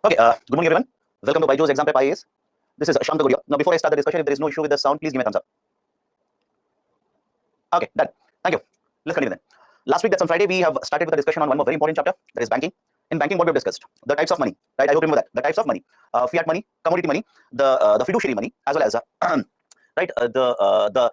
Okay, good morning everyone. Welcome to Byju's Exam Prep IAS. This is Shanka Gudia. Now before I start the discussion, if there is no issue with the sound, please give me a thumbs up. Okay, done. Thank you. Let's continue then. Last week, that's on Friday, we have started with a discussion on one more very important chapter, that is banking. In banking, what we have discussed, the types of money, right? I hope you remember that. The types of money, fiat money, commodity money, the fiduciary money, as well as right the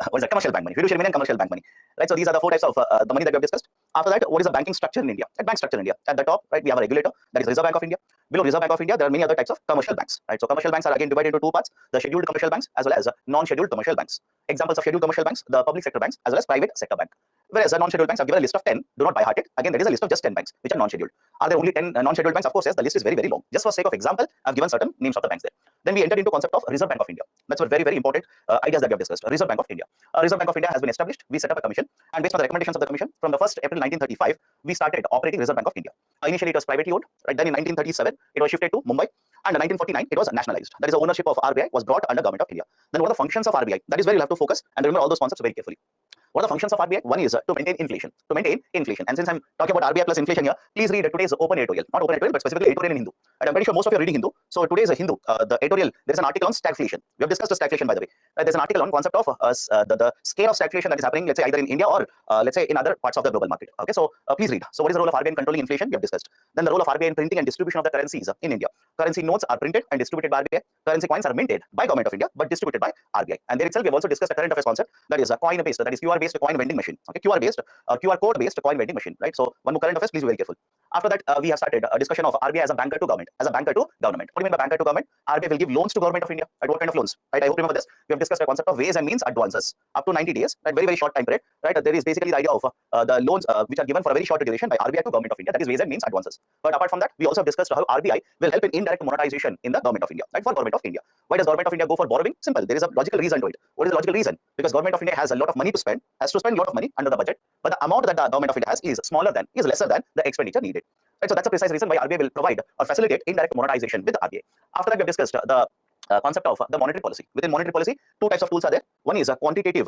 what is that, commercial bank money, fiduciary money and commercial bank money, right? So these are the four types of the money that we have discussed. After that, what is the banking structure in India? At bank structure in India, at the top, right, we have a regulator, that is Reserve Bank of India. Below Reserve Bank of India, there are many other types of commercial banks, right? So commercial banks are again divided into two parts: the scheduled commercial banks as well as non-scheduled commercial banks. Examples of scheduled commercial banks: the public sector banks as well as private sector bank. Whereas the non-scheduled banks, I've given a list of 10. Do not by heart it. Again, there is a list of just 10 banks which are non-scheduled. Are there only 10 non-scheduled banks? Of course, yes. The list is very, very long. Just for sake of example, I've given certain names of the banks there. Then we entered into concept of Reserve Bank of India. That's a very, very important ideas that we have discussed. Reserve Bank of India. Reserve Bank of India has been established. We set up a commission, and based on the recommendations of the commission, from the 1st April 1935, we started operating Reserve Bank of India. Initially, it was privately owned. Right. Then in 1937, it was shifted to Mumbai, and in 1949, it was nationalized. That is, the ownership of RBI was brought under Government of India. Then what are the functions of RBI? That is where you have to focus and remember all those concepts very carefully. What are the functions of RBI? One is to maintain inflation. To maintain inflation. And since I'm talking about RBI plus inflation here, please read today's open editorial. Not open editorial, but specifically editorial in Hindu. And I'm pretty sure most of you are reading Hindu. So today's a Hindu. The editorial, there's an article on stagflation. We have discussed the stagflation, by the way. There's an article on concept of the scale of stagflation that is happening, let's say either in India or let's say in other parts of the global market. Okay, so please read. So what is the role of RBI in controlling inflation? We have discussed. Then the role of RBI in printing and distribution of the currencies in India. Currency notes are printed and distributed by RBI. Currency coins are minted by Government of India, but distributed by RBI. And there itself, we have also discussed a current affairs concept, that is a coin based, that is QR based coin vending machine. Okay, QR based, QR code based coin vending machine, right? So one more current affairs, please be very careful. After that, we have started a discussion of RBI as a banker to government, as a banker to government. What do you mean by banker to government? RBI will give loans to Government of India. Right? What kind of loans? Right? I hope you remember this. We have discussed the concept of ways and means advances up to 90 days. Right? Very, very short time period. Right? There is basically the idea of the loans which are given for a very short duration by RBI to Government of India. That is ways and means advances. But apart from that, we also have discussed how RBI will help in indirect monetization in the Government of India. Right? For Government of India. Why does Government of India go for borrowing? Simple. There is a logical reason to it. What is the logical reason? Because Government of India has a lot of money to spend, has to spend a lot of money under the budget, but the amount that the Government of India has is lesser than the expenditure needed. Right, so that's a precise reason why RBI will provide or facilitate indirect monetization with RBI. After that, we have discussed the concept of the monetary policy. Within monetary policy, two types of tools are there. One is a quantitative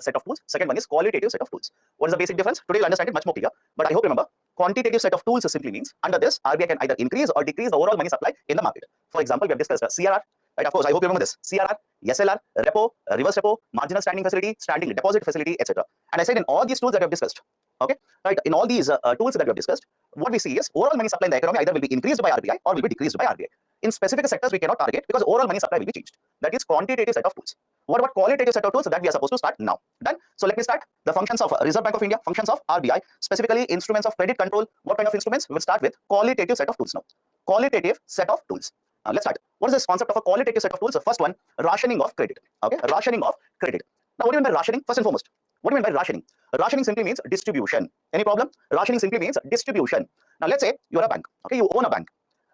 set of tools. Second one is qualitative set of tools. What is the basic difference? Today you'll understand it much more clear. But I hope you remember, quantitative set of tools simply means under this, RBI can either increase or decrease the overall money supply in the market. For example, we have discussed CRR. Right, of course, I hope you remember this. CRR, SLR, repo, reverse repo, marginal standing facility, standing deposit facility, etc. And I said in all these tools that we have discussed, okay, right, in all these tools that we have discussed, what we see is overall money supply in the economy either will be increased by RBI or will be decreased by RBI. In specific sectors, we cannot target because overall money supply will be changed. That is quantitative set of tools. What about qualitative set of tools that we are supposed to start now? Done. So let me start the functions of Reserve Bank of India, functions of RBI, specifically instruments of credit control. What kind of instruments? We will start with qualitative set of tools now. Qualitative set of tools. Let's start. What is this concept of a qualitative set of tools? The first one, rationing of credit. Okay, rationing of credit. Now, what do you mean by rationing? First and foremost, what do you mean by rationing? Rationing simply means distribution. Any problem? Rationing simply means distribution. Now, let's say you are a bank. Okay, you own a bank.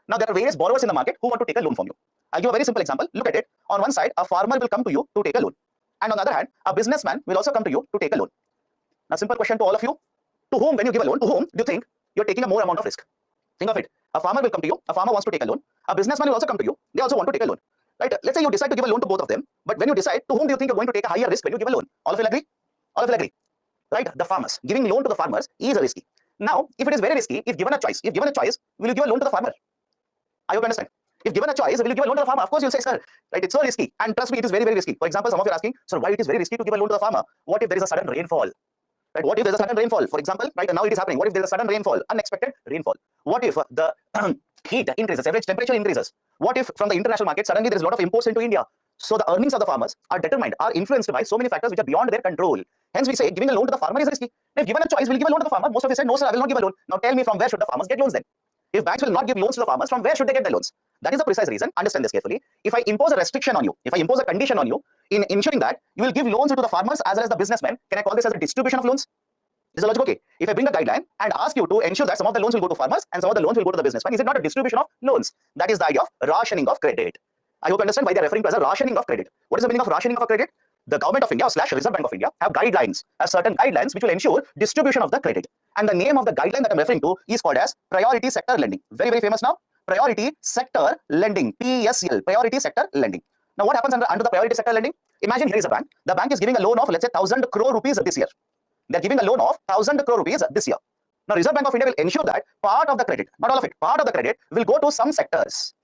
Now, there are various borrowers in the market who want to take a loan from you. I'll give a very simple example. Look at it. On one side, a farmer will come to you to take a loan. And on the other hand, a businessman will also come to you to take a loan. Now, simple question to all of you. To whom, when you give a loan, to whom do you think you're taking a more amount of risk? Think of it. A farmer will come to you. A farmer wants to take a loan. A businessman will also come to you. They also want to take a loan. Right? Let's say you decide to give a loan to both of them. But when you decide, to whom do you think you're going to take a higher risk when you give a loan? All of you agree? All of you agree? Right? The farmers. Giving loan to the farmers is risky. Now, if it is very risky, if given a choice, will you give a loan to the farmer? I hope you understand. If given a choice, will you give a loan to the farmer? Of course, you'll say, sir, right? It's so risky. And trust me, it is very, very risky. For example, some of you are asking, sir, why it is very risky to give a loan to the farmer? What if there is a sudden rainfall? Right? What if there is a sudden rainfall? For example, right now it is happening. What if there is a sudden rainfall? Unexpected rainfall. What if the heat increases, average temperature increases? What if from the international market, suddenly there is a lot of imports into India? So the earnings of the farmers are determined, are influenced by so many factors which are beyond their control. Hence, we say giving a loan to the farmer is risky. If given a choice, will you give a loan to the farmer? Most of you said, no, sir, I will not give a loan. Now tell me, from where should the farmers get loans then? If banks will not give loans to the farmers, from where should they get the loans? That is the precise reason. Understand this carefully. If I impose a restriction on you, if I impose a condition on you in ensuring that you will give loans to the farmers as well as the businessmen, can I call this as a distribution of loans? Is the logic okay? If I bring a guideline and ask you to ensure that some of the loans will go to farmers and some of the loans will go to the businessman, is it not a distribution of loans? That is the idea of rationing of credit. I hope you understand why they are referring to as a rationing of credit. What is the meaning of rationing of credit? The Government of India / Reserve Bank of India have guidelines, have certain guidelines which will ensure distribution of the credit. And the name of the guideline that I'm referring to is called as priority sector lending. Very, very famous now. Priority sector lending, PSL, priority sector lending. Now, what happens under the priority sector lending? Imagine here is a bank. The bank is giving a loan of, let's say, 1,000 crore rupees this year. They're giving a loan of 1,000 crore rupees this year. Now, Reserve Bank of India will ensure that part of the credit, not all of it, part of the credit will go to some sectors.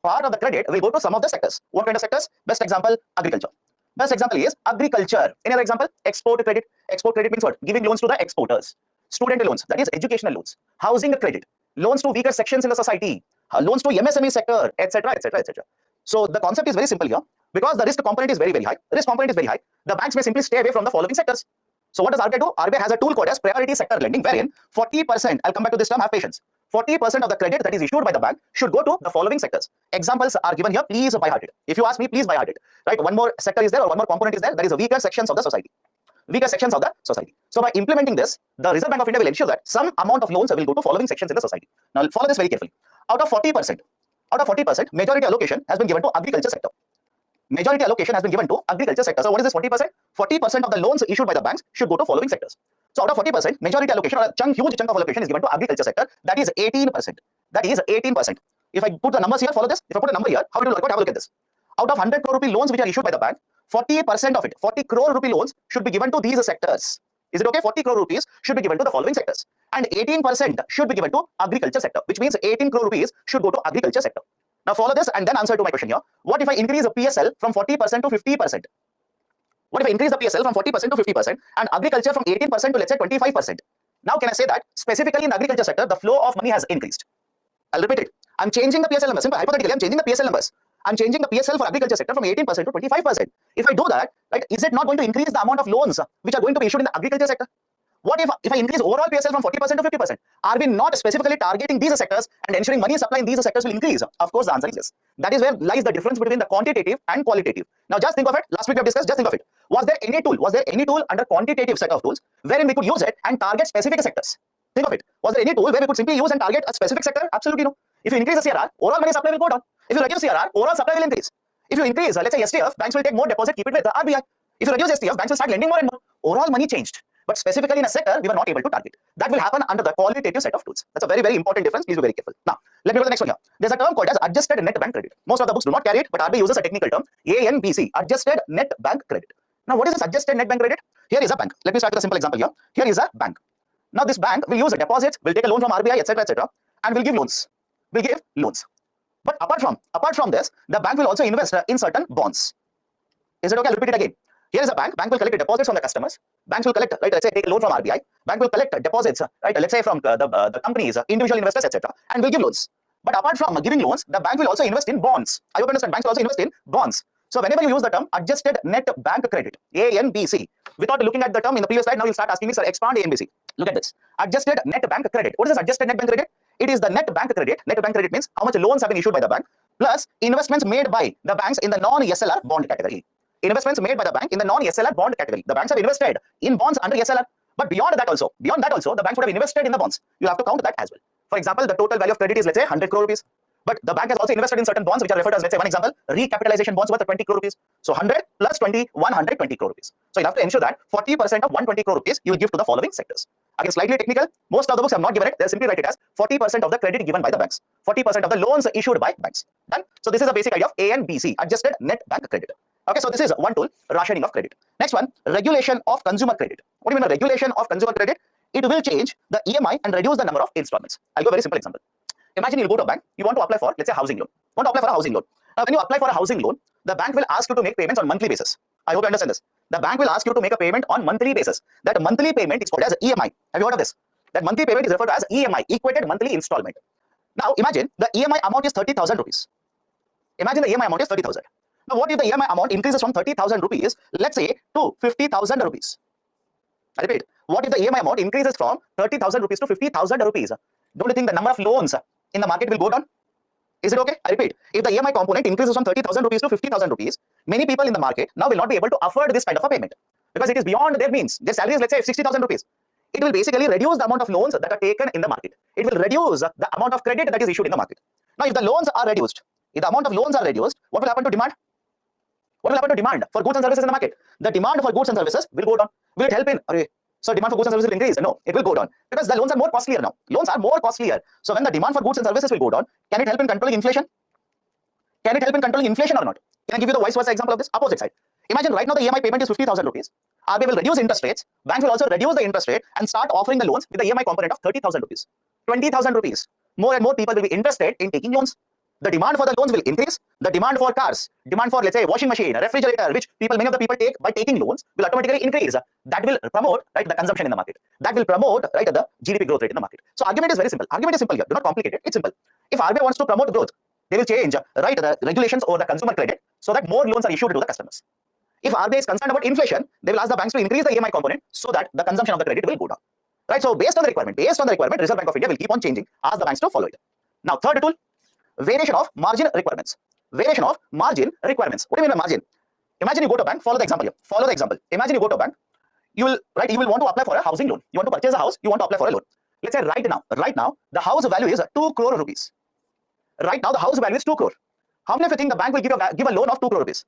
Part of the credit will go to some of the sectors. What kind of sectors? Best example, agriculture. Best example is agriculture. Any other example? Export credit. Export credit means what? Giving loans to the exporters. Student loans, that is educational loans. Housing credit. Loans to weaker sections in the society. Loans to MSME sector, etc., etc., etc. So the concept is very simple here. Because the risk component is very, very high. Risk component is very high. The banks may simply stay away from the following sectors. So what does RBI do? RBI has a tool called as priority sector lending, wherein 40%, I'll come back to this term, have patience. 40% of the credit that is issued by the bank should go to the following sectors. Examples are given here. Please by heart it. If you ask me, please by heart it. Right? One more sector is there, or one more component is there. That is the weaker sections of the society. Weaker sections of the society. So by implementing this, the Reserve Bank of India will ensure that some amount of loans will go to following sections in the society. Now follow this very carefully. Out of 40%, majority allocation has been given to agriculture sector. Majority allocation has been given to agriculture sector. So what is this 40%? 40% of the loans issued by the banks should go to following sectors. So out of 40%, majority allocation, or a huge chunk of allocation is given to agriculture sector. That is 18%. That is 18%. If I put the numbers here, follow this. If I put a number here, how it will work out? Have a look at this. Out of 100 crore rupee loans which are issued by the bank, 40% of it, 40 crore rupee loans should be given to these sectors. Is it okay? 40 crore rupees should be given to the following sectors. And 18% should be given to agriculture sector, which means 18 crore rupees should go to agriculture sector. Now follow this and then answer to my question here. What if I increase the PSL from 40% to 50%? What if I increase the PSL from 40% to 50% and agriculture from 18% to let's say 25%? Now can I say that specifically in the agriculture sector, the flow of money has increased? I'll repeat it. I'm changing the PSL numbers. Simple, hypothetically, I'm changing the PSL numbers. I'm changing the PSL for agriculture sector from 18% to 25%. If I do that, right, is it not going to increase the amount of loans which are going to be issued in the agriculture sector? What if I increase overall PSL from 40% to 50%? Are we not specifically targeting these sectors and ensuring money supply in these sectors will increase? Of course, the answer is yes. That is where lies the difference between the quantitative and qualitative. Now, just think of it. Last week we have discussed, just think of it. Was there any tool under quantitative set of tools wherein we could use it and target specific sectors? Think of it. Was there any tool where we could simply use and target a specific sector? Absolutely no. If you increase the CRR, overall money supply will go down. If you reduce CRR, overall supply will increase. If you increase, let's say STF, banks will take more deposit, keep it with the RBI. If you reduce STF, banks will start lending more and more. Overall money changed. But specifically in a sector, we were not able to target. That will happen under the qualitative set of tools. That's a very, very important difference. Please be very careful. Now, let me go to the next one here. There's a term called as adjusted net bank credit. Most of the books do not carry it, but RBI uses a technical term, ANBC, adjusted net bank credit. Now, what is this adjusted net bank credit? Here is a bank. Let me start with a simple example here. Here is a bank. Now, this bank will use a deposit, will take a loan from RBI, etc., and will give loans. Will give loans. But apart from this, the bank will also invest in certain bonds. Is it okay? I'll repeat it again. Here is a bank. Bank will collect deposits from the customers. Banks will collect, right? Let's say take a loan from RBI. Bank will collect deposits, right? Let's say from the companies, individual investors, etc., and will give loans. But apart from giving loans, the bank will also invest in bonds. I hope you understand. Banks will also invest in bonds. So whenever you use the term adjusted net bank credit, ANBC, without looking at the term in the previous slide, now you'll start asking me, sir, expand ANBC. Look at this. Adjusted net bank credit. What is this adjusted net bank credit? It is the net bank credit. Net bank credit means how much loans have been issued by the bank, plus investments made by the banks in the non-SLR bond category. Investments made by the bank in the non-SLR bond category. The banks have invested in bonds under SLR. But beyond that also, the banks would have invested in the bonds. You have to count that as well. For example, the total value of credit is, let's say, 100 crore rupees. But the bank has also invested in certain bonds which are referred as, let's say, one example, recapitalization bonds worth 20 crore rupees. So 100 plus 20, 120 crore rupees. So you have to ensure that 40% of 120 crore rupees you will give to the following sectors. Again, slightly technical. Most of the books have not given it. They'll simply write it as 40% of the credit given by the banks. 40% of the loans issued by banks. Done? So this is a basic idea of ANBC, adjusted net bank credit. Okay, so this is one tool, rationing of credit. Next one, regulation of consumer credit. What do you mean regulation of consumer credit? It will change the EMI and reduce the number of installments. I'll give a very simple example. Imagine you go to a bank, you want to apply for, let's say, a housing loan. You want to apply for a housing loan. Now, when you apply for a housing loan, the bank will ask you to make payments on monthly basis. I hope you understand this. The bank will ask you to make a payment on monthly basis. That monthly payment is called as EMI. Have you heard of this? That monthly payment is referred to as EMI, equated monthly installment. Now, imagine the EMI amount is 30,000 rupees. Imagine the EMI amount is 30,000. Now, what if the EMI amount increases from 30,000 rupees, let's say, to 50,000 rupees? I repeat, what if the EMI amount increases from 30,000 rupees to 50,000 rupees? Don't you think the number of loans in the market will go down? Is it okay? I repeat, if the EMI component increases from 30,000 rupees to 50,000 rupees, many people in the market now will not be able to afford this kind of a payment because it is beyond their means. Their salary is, let's say, 60,000 rupees. It will basically reduce the amount of loans that are taken in the market. It will reduce the amount of credit that is issued in the market. Now, if the loans are reduced, if the amount of loans are reduced, what will happen to demand? What will happen to demand for goods and services in the market? The demand for goods and services will go down. Will it help in? So demand for goods and services will increase? No, it will go down because the loans are more costlier now. Loans are more costlier. So when the demand for goods and services will go down, can it help in controlling inflation? Can it help in controlling inflation or not? Can I give you the vice versa example of this? Opposite side. Imagine right now the EMI payment is 50,000 rupees RBI will reduce interest rates. Banks will also reduce the interest rate and start offering the loans with the EMI component of 30,000 rupees, 20,000 rupees. More and more people will be interested in taking loans. The demand for the loans will increase. The demand for cars, demand for, let's say, washing machine, a refrigerator, which many of the people take by taking loans, will automatically increase. That will promote, right, the consumption in the market. That will promote, right, the GDP growth rate in the market. So argument is very simple. Argument is simple here. Do not complicate it. It's simple. If RBI wants to promote growth, they will change, right, the regulations over the consumer credit so that more loans are issued to the customers. If RBI is concerned about inflation, they will ask the banks to increase the EMI component so that the consumption of the credit will go down. Right? So based on the requirement, Reserve Bank of India will keep on changing, ask the banks to follow it. Now, third tool, variation of margin requirements. Variation of margin requirements. What do you mean by margin? Imagine you go to a bank, follow the example here. Follow the example. Imagine you go to a bank, you will want to apply for a housing loan. You want to purchase a house, you want to apply for a loan. Let's say right now, the house value is 2 crore rupees. Right now, the house value is 2 crore. How many of you think the bank will give a loan of 2 crore rupees?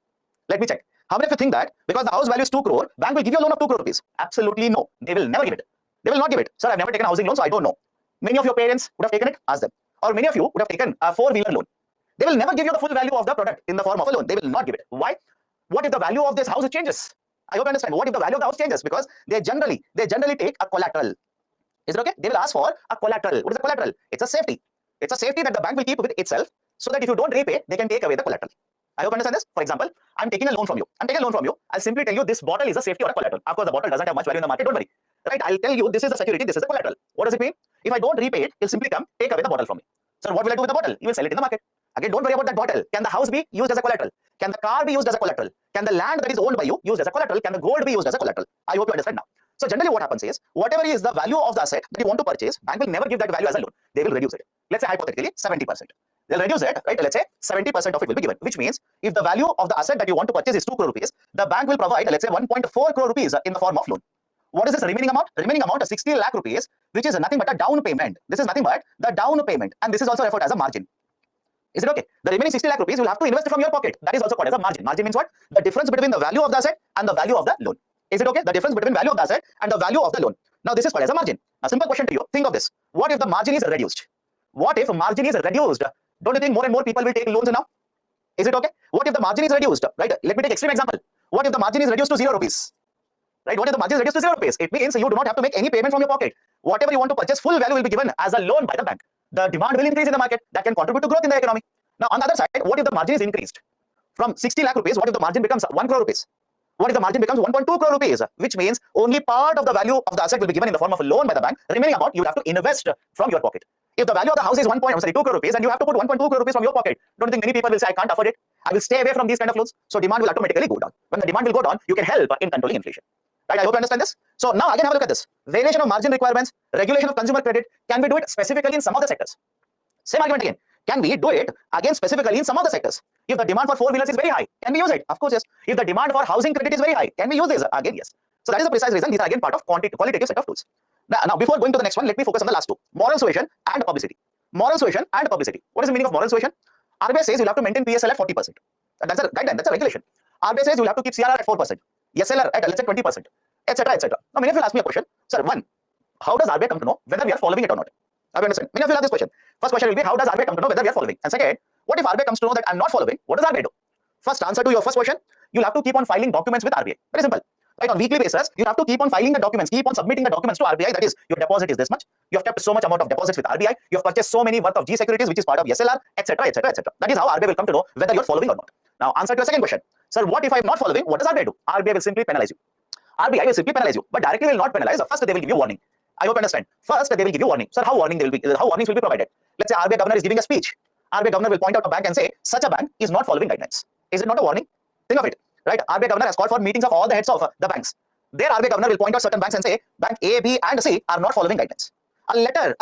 Let me check. How many of you think that because the house value is 2 crore, bank will give you a loan of 2 crore rupees? Absolutely no. They will never give it. They will not give it. Sir, I've never taken a housing loan, so I don't know. Many of your parents would have taken it, ask them. Or many of you would have taken a 4-wheeler loan. They will never give you the full value of the product in the form of a loan. They will not give it. Why? What if the value of this house changes? I hope you understand. What if the value of the house changes? Because they generally take a collateral. Is it okay? They will ask for a collateral. What is a collateral? It's a safety. It's a safety that the bank will keep with itself so that if you don't repay, they can take away the collateral. I hope you understand this. For example, I'm taking a loan from you. I'll simply tell you this bottle is a safety or a collateral. Of course, the bottle doesn't have much value in the market. Don't worry. Right? I'll tell you this is the security, this is the collateral. What does it mean? If I don't repay it, he'll simply come take away the bottle from me. So what will I do with the bottle? You will sell it in the market. Again, don't worry about that bottle. Can the house be used as a collateral? Can the car be used as a collateral? Can the land that is owned by you used as a collateral? Can the gold be used as a collateral? I hope you understand now. So generally what happens is, whatever is the value of the asset that you want to purchase, bank will never give that value as a loan. They will reduce it. Let's say hypothetically 70%. They'll reduce it, right? Let's say 70% of it will be given, which means if the value of the asset that you want to purchase is 2 crore rupees, the bank will provide, let's say 1.4 crore rupees in the form of loan. What is this remaining amount? Remaining amount is 60 lakh rupees, which is nothing but a down payment. This is nothing but the down payment, and this is also referred as a margin. Is it okay? The remaining 60 lakh rupees you will have to invest from your pocket. That is also called as a margin. Margin means what? The difference between the value of the asset and the value of the loan. Is it okay? The difference between value of the asset and the value of the loan. Now this is called as a margin. A simple question to you. Think of this. What if the margin is reduced? What if margin is reduced? Don't you think more and more people will take loans now? Is it okay? What if the margin is reduced? Right? Let me take extreme example. What if the margin is reduced to 0 rupees? Right? What if the margin is reduced to 0 rupees? It means you do not have to make any payment from your pocket. Whatever you want to purchase, full value will be given as a loan by the bank. The demand will increase in the market. That can contribute to growth in the economy. Now on the other side, what if the margin is increased? From 60 lakh rupees, what if the margin becomes 1 crore rupees? What if the margin becomes 1.2 crore rupees? Which means only part of the value of the asset will be given in the form of a loan by the bank. The remaining amount you have to invest from your pocket. If the value of the house is 2 crore rupees and you have to put 1.2 crore rupees from your pocket, don't you think many people will say, I can't afford it? I will stay away from these kind of loans. So demand will automatically go down. When the demand will go down, you can help in controlling inflation. Right? I hope you understand this. So now again have a look at this. Variation of margin requirements, regulation of consumer credit. Can we do it specifically in some of the sectors? Same argument again. Can we do it again specifically in some of the sectors? If the demand for 4-wheelers is very high, can we use it? Of course, yes. If the demand for housing credit is very high, can we use this? Again, yes. So that is the precise reason. These are again part of qualitative set of tools. Now, before going to the next one, let me focus on the last two. Moral suasion and publicity. Moral suasion and publicity. What is the meaning of moral suasion? RBI says you'll have to maintain PSL at 40%. That's a guideline, that's a regulation. RBI says you'll have to keep CRR at 4%. SLR at, let's say, 20%, etc., etc. Now, many of you will ask me a question. Sir, one, how does RBI come to know whether we are following it or not? I understand. Many of you will have this question. First question will be, how does RBI come to know whether we are following? And second, what if RBI comes to know that I'm not following? What does RBI do? First answer to your first question, you'll have to keep on filing documents with RBI. Very simple. Right, on weekly basis, you have to keep on filing the documents, keep on submitting the documents to RBI. That is, your deposit is this much. You have kept so much amount of deposits with RBI. You have purchased so many worth of G securities, which is part of SLR, etc., etc., etc. That is how RBI will come to know whether you're following or not. Now, answer to your second question. Sir, what if I'm not following? What does RBI do? RBI will simply penalize you. RBI will simply penalize you, but directly will not penalize. First, they will give you warning. I hope you understand. First, they will give you warning. Sir, how warnings will be provided? Let's say RBI governor is giving a speech. RBI governor will point out a bank and say, such a bank is not following guidelines. Is it not a warning? Think of it. Right? RBI governor has called for meetings of all the heads of the banks. There, RBI governor will point out certain banks and say, bank A, B, and C are not following guidelines. A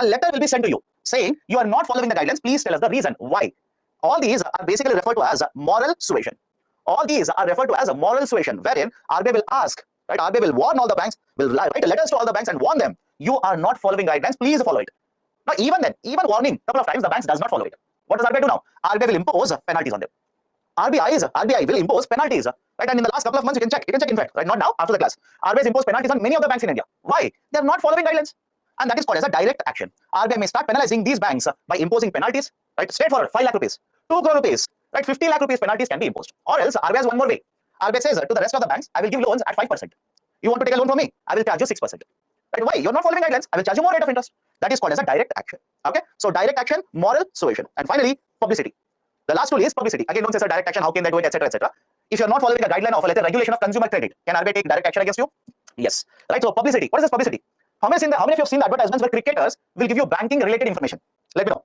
letter will be sent to you saying, you are not following the guidelines. Please tell us the reason why. All these are basically referred to as moral suasion. All these are referred to as a moral suasion, wherein RBI will ask, right? RBI will warn all the banks, will write letters to all the banks and warn them, you are not following guidelines, please follow it. Now, even then, even warning, couple of times the banks does not follow it. What does RBI do now? RBI will impose penalties on them. RBI will impose penalties, right? And in the last couple of months, you can check in fact, right? Not now, after the class. RBI has imposed penalties on many of the banks in India. Why? They are not following guidelines. And that is called as a direct action. RBI may start penalizing these banks by imposing penalties, right? Straightforward, 5 lakh rupees, 2 crore rupees, right? 50 lakh rupees penalties can be imposed. Or else RBI has one more way. RBI says to the rest of the banks, I will give loans at 5%. You want to take a loan from me? I will charge you 6%. Right? Why? You're not following guidelines. I will charge you more rate of interest. That is called as a direct action. Okay. So direct action, moral suasion, and finally publicity. The last tool is publicity. Again, don't say sir, direct action. How can they do it, etc., etc. If you're not following a guideline of let's say regulation of consumer credit, can RBI take direct action against you? Yes. Right. So publicity. What is this publicity? How many of you have seen the advertisements where cricketers will give you banking related information? Let me know.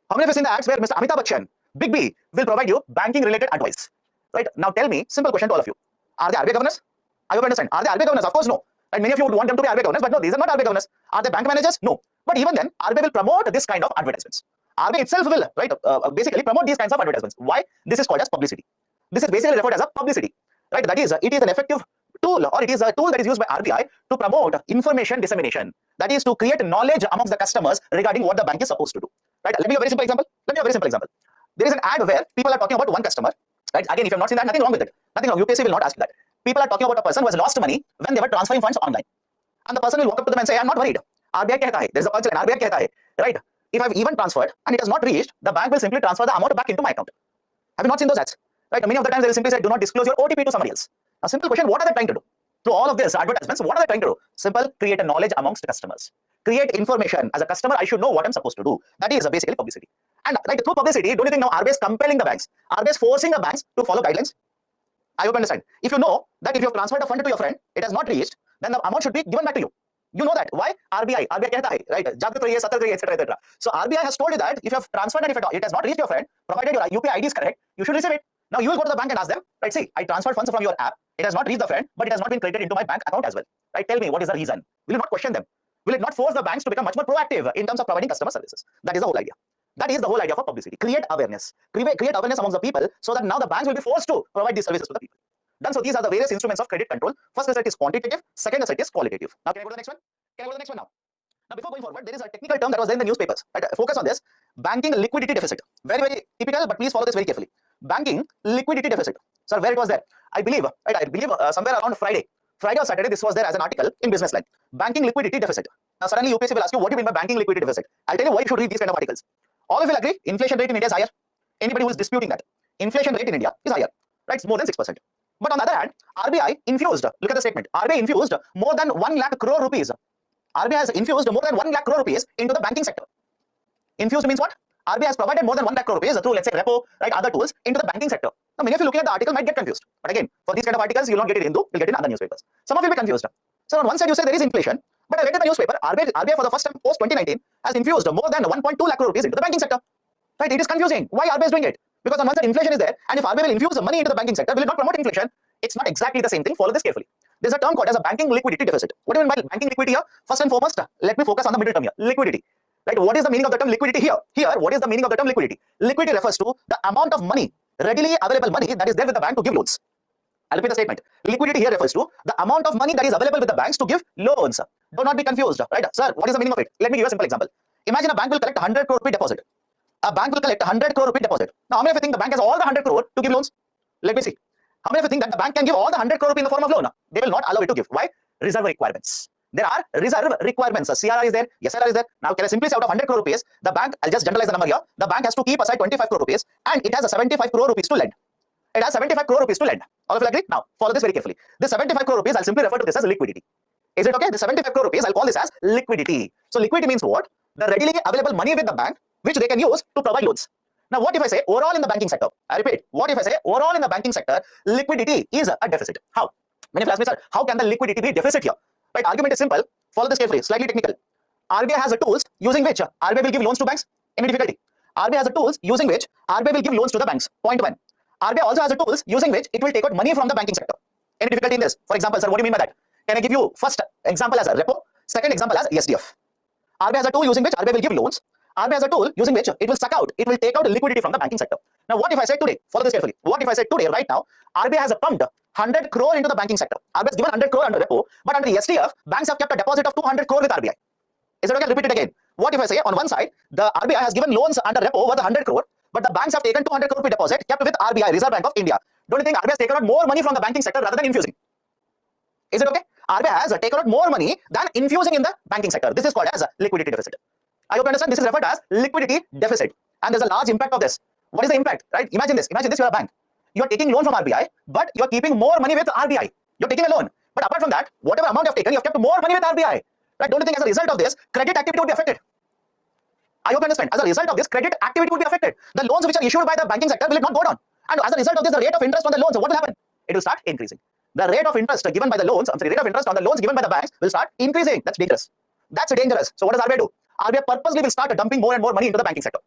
How many of you have seen the ads where Mr. Amitabh Bachchan, Big B, will provide you banking related advice? Right. Now tell me, simple question to all of you. Are they RBI governors? I hope you understand. Are they RBI governors? Of course, no. And many of you would want them to be RBI governors, but no, these are not RBI governors. Are they bank managers? No. But even then, RBI will promote this kind of advertisements. RBI itself will, right, basically promote these kinds of advertisements. Why? This is called as publicity. This is basically referred as a publicity. Right. That is, it is an effective tool, or it is a tool that is used by RBI to promote information dissemination. That is to create knowledge amongst the customers regarding what the bank is supposed to do. Right. Let me give a very simple example. There is an ad where people are talking about one customer. Right. Again, if you have not seen that, nothing wrong with it. Nothing wrong. UPSC will not ask that. People are talking about a person who has lost money when they were transferring funds online. And the person will walk up to them and say, I'm not worried. RBI कहता है. There's a punchline. RBI कहता है. Right. If I've even transferred and it has not reached, the bank will simply transfer the amount back into my account. Have you not seen those ads? Right. Many of the times they will simply say, do not disclose your OTP to somebody else. A simple question, what are they trying to do? Through all of this advertisements, what are they trying to do? Simple, create a knowledge amongst customers. Create information. As a customer, I should know what I'm supposed to do. That is basically publicity. And right, through publicity, don't you think now RBI is compelling the banks? RBI is forcing the banks to follow guidelines? I hope you understand. If you know that if you have transferred a fund to your friend, it has not reached, then the amount should be given back to you. You know that. Why? RBI कहता है, right? जागृत रहिए, सतर्क रहिए, etc., etc. So RBI has told you that if you have transferred and if it has not reached your friend, provided your UPI ID is correct, you should receive it. Now you will go to the bank and ask them, right? See, I transferred funds from your app. It has not reached the friend, but it has not been credited into my bank account as well. Right? Tell me what is the reason? Will you not question them? Will it not force the banks to become much more proactive in terms of providing customer services? That is the whole idea. That is the whole idea for publicity. Create awareness. Create awareness amongst the people so that now the banks will be forced to provide these services to the people. Done. So these are the various instruments of credit control. First asset is quantitative. Second asset is qualitative. Now can I go to the next one? Can I go to the next one now? Now before going forward, there is a technical term that was there in the newspapers. Right? Focus on this. Banking liquidity deficit. Very, very typical, but please follow this very carefully. Banking liquidity deficit. Sir, where it was there? I believe somewhere around Friday or Saturday, this was there as an article in Business Line. Banking liquidity deficit. Now suddenly UPSC will ask you, what do you mean by banking liquidity deficit? I'll tell you why you should read these kind of articles. All of you will agree, inflation rate in India is higher. Anybody who is disputing that? Inflation rate in India is higher. Right? It's more than 6%. But on the other hand, RBI infused, look at the statement, RBI infused more than 1 lakh crore rupees. RBI has infused more than 1 lakh crore rupees into the banking sector. Infused means what? RBI has provided more than 1 lakh crore rupees through, let's say, repo, right, other tools into the banking sector. Now, many of you looking at the article might get confused. But again, for these kind of articles, you will not get it in Hindu, you'll get it in other newspapers. Some of you will be confused. So on one side, you say there is inflation, but I read in the newspaper, RBI for the first time post 2019 has infused more than 1.2 lakh crore rupees into the banking sector. Right? It is confusing. Why RBI is doing it? Because on one side, inflation is there, and if RBI will infuse money into the banking sector, will it not promote inflation? It's not exactly the same thing. Follow this carefully. There's a term called as a banking liquidity deficit. What do you mean by banking liquidity here? First and foremost, let me focus on the middle term here. Liquidity. Right? What is the meaning of the term liquidity here? Here, what is the meaning of the term liquidity? Liquidity refers to the amount of money, readily available money that is there with the bank to give loans. I'll repeat the statement. Liquidity here refers to the amount of money that is available with the banks to give loans. Do not be confused. Right? Sir, what is the meaning of it? Let me give you a simple example. Imagine a bank will collect 100 crore rupee deposit. A bank will collect 100 crore rupee deposit. Now, how many of you think the bank has all the 100 crore to give loans? Let me see. How many of you think that the bank can give all the 100 crore rupee in the form of loan? They will not allow it to give. Why? Reserve requirements. There are reserve requirements. CRR is there, SLR is there. Now, can I simply say out of 100 crore rupees, the bank, I'll just generalize the number here, the bank has to keep aside 25 crore rupees and it has a 75 crore rupees to lend. It has 75 crore rupees to lend. All of you agree? Now, follow this very carefully. This 75 crore rupees, I'll simply refer to this as liquidity. Is it okay? The 75 crore rupees, I'll call this as liquidity. So, liquidity means what? The readily available money with the bank, which they can use to provide loans. Now, what if I say overall in the banking sector? I repeat, what if I say overall in the banking sector, liquidity is a deficit? How? Many ask me, sir, how can the liquidity be deficit here? Right, argument is simple. Follow this carefully, slightly technical. RBI has a tools using which RBI will give loans to banks. Any difficulty? RBI has a tools using which RBI will give loans to the banks. Point one. RBI also has a tools using which it will take out money from the banking sector. Any difficulty in this? For example, sir, what do you mean by that? Can I give you first example as a repo, second example as SDF? RBI has a tool using which RBI will give loans. RBI has a tool using which it will take out liquidity from the banking sector. Now, what if I say today, follow this carefully, what if I say today, right now, RBI has pumped 100 crore into the banking sector. RBI has given 100 crore under repo, but under the SDF, banks have kept a deposit of 200 crore with RBI. Is it okay? Repeat it again. What if I say on one side, the RBI has given loans under repo worth 100 crore, but the banks have taken 200 crore deposit kept with RBI, Reserve Bank of India. Don't you think RBI has taken out more money from the banking sector rather than infusing? Is it okay? RBI has taken out more money than infusing in the banking sector. This is called as a liquidity deficit. I hope you understand. This is referred as liquidity deficit. And there's a large impact of this. What is the impact? Right? Imagine this. Imagine this, you're a bank. You're taking loan from RBI, but you're keeping more money with RBI. You're taking a loan. But apart from that, whatever amount you have taken, you have kept more money with RBI. Right? Don't you think as a result of this, credit activity would be affected? I hope you understand. As a result of this, credit activity would be affected. The loans which are issued by the banking sector will not go down. And as a result of this, the rate of interest on the loans, what will happen? It will start increasing. The rate of interest given by the loans, rate of interest on the loans given by the banks will start increasing. That's dangerous. That's dangerous. So what does RBI do? RBI purposely will start dumping more and more money into the banking sector.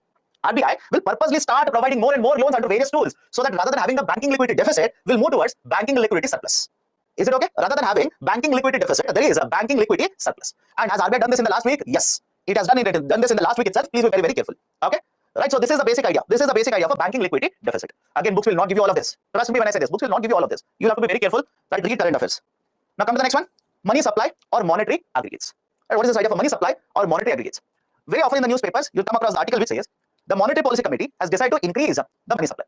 RBI will purposely start providing more and more loans under various tools so that rather than having a banking liquidity deficit, will move towards banking liquidity surplus. Is it okay? Rather than having banking liquidity deficit, there is a banking liquidity surplus. And has RBI done this in the last week? Yes. It has done this in the last week itself. Please be very, very careful. Okay? Right? So this is the basic idea. This is the basic idea of a banking liquidity deficit. Again, books will not give you all of this. Trust me when I say this. Books will not give you all of this. You have to be very careful. Right? Read current affairs. Now come to the next one. Money supply or monetary aggregates. Right? What is this idea of money supply or monetary aggregates? Very often in the newspapers, you'll come across the article which says the Monetary Policy Committee has decided to increase the money supply.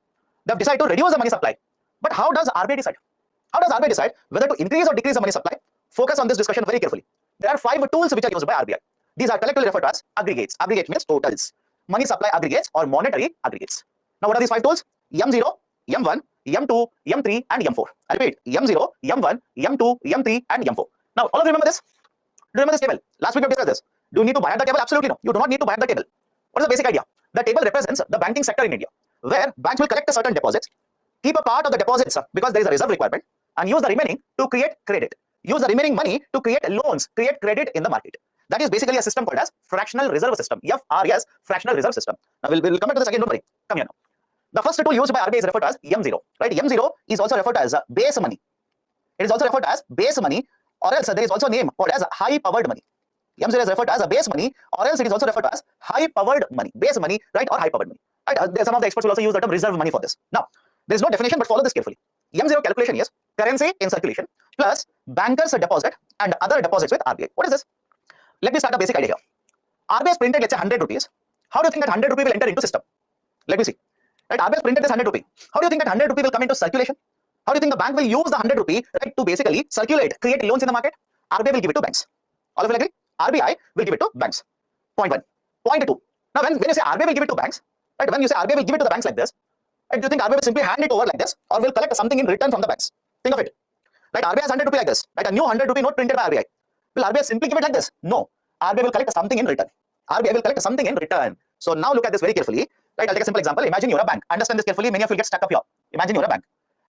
They have decided to reduce the money supply. But how does RBI decide? How does RBI decide whether to increase or decrease the money supply? Focus on this discussion very carefully. There are 5 tools which are used by RBI. These are collectively referred to as aggregates. Aggregate means totals. Money supply aggregates or monetary aggregates. Now what are these 5 tools? M0, M1, M2, M3 and M4. I repeat, M0, M1, M2, M3 and M4. Now all of you remember this? Do you remember this table? Last week we discussed this. Do you need to buy at the table? Absolutely no. You do not need to buy at the table. What is the basic idea? The table represents the banking sector in India, where banks will collect a certain deposits, keep a part of the deposits because there is a reserve requirement, and use the remaining to create credit. Use the remaining money to create loans, create credit in the market. That is basically a system called as fractional reserve system. FRS, fractional reserve system. Now we'll come back to this again, don't worry. Come here now. The first tool used by RBI is referred to as M0. Right? M0 is also referred to as base money. It is also referred to as base money, or else there is also a name called as high powered money. M0 is referred to as a base money, or else it is also referred to as high powered money. Base money, right, or high powered money. Right? Some of the experts will also use the term reserve money for this. Now, there is no definition, but follow this carefully. M0 calculation is currency in circulation plus bankers' deposit and other deposits with RBI. What is this? Let me start a basic idea here. RBI has printed, let's say, 100 rupees. How do you think that 100 rupee will enter into system? Let me see. Right? RBI has printed this 100 rupee. How do you think that 100 rupee will come into circulation? How do you think the bank will use the 100 rupee, right, to basically circulate, create loans in the market? RBI will give it to banks. All of you agree? RBI will give it to banks. Point 1. Point 2. Now, when you say RBI will give it to banks, right? When you say RBI will give it to the banks like this, right, do you think RBI will simply hand it over like this, or will collect something in return from the banks? Think of it. Right? RBI has 100 rupee like this, right? A new 100 rupee note printed by RBI. Will RBI simply give it like this? No. RBI will collect something in return. RBI will collect something in return. So now look at this very carefully. Right? I'll take a simple example. Imagine you're a bank. Understand this carefully. Many of you will get stuck up here. Imagine you're a bank.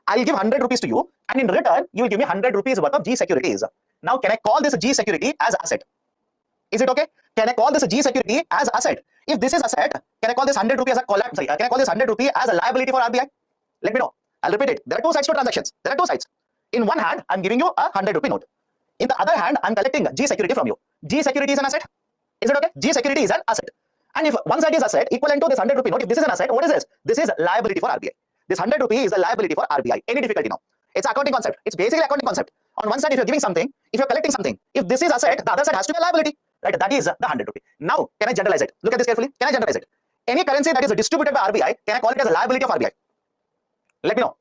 I'll give 100 rupees to you, and in return, you will give me 100 rupees worth of G securities. Now, can I call this G security as asset? Is it okay? Can I call this G security as asset? If this is asset, can I call this 100 rupee as a collapse? Sorry, can I call this 100 rupee as a liability for RBI? Let me know. I'll repeat it. There are 2 sides to transactions. There are 2 sides. In one hand, I'm giving you a 100 rupee note. In the other hand, I'm collecting G security from you. G security is an asset. Is it okay? G security is an asset. And if one side is asset equivalent to this 100 rupee note, if this is an asset, what is this? This is liability for RBI. This 100 rupee is a liability for RBI. Any difficulty now? It's an accounting concept. It's basically accounting concept. On one side, if you're giving something, if you're collecting something, if this is asset, the other side has to be a liability. Right? That is the 100 rupee. Now, can I generalize it? Look at this carefully. Can I generalize it? Any currency that is distributed by RBI, can I call it as a liability of RBI? Let me know.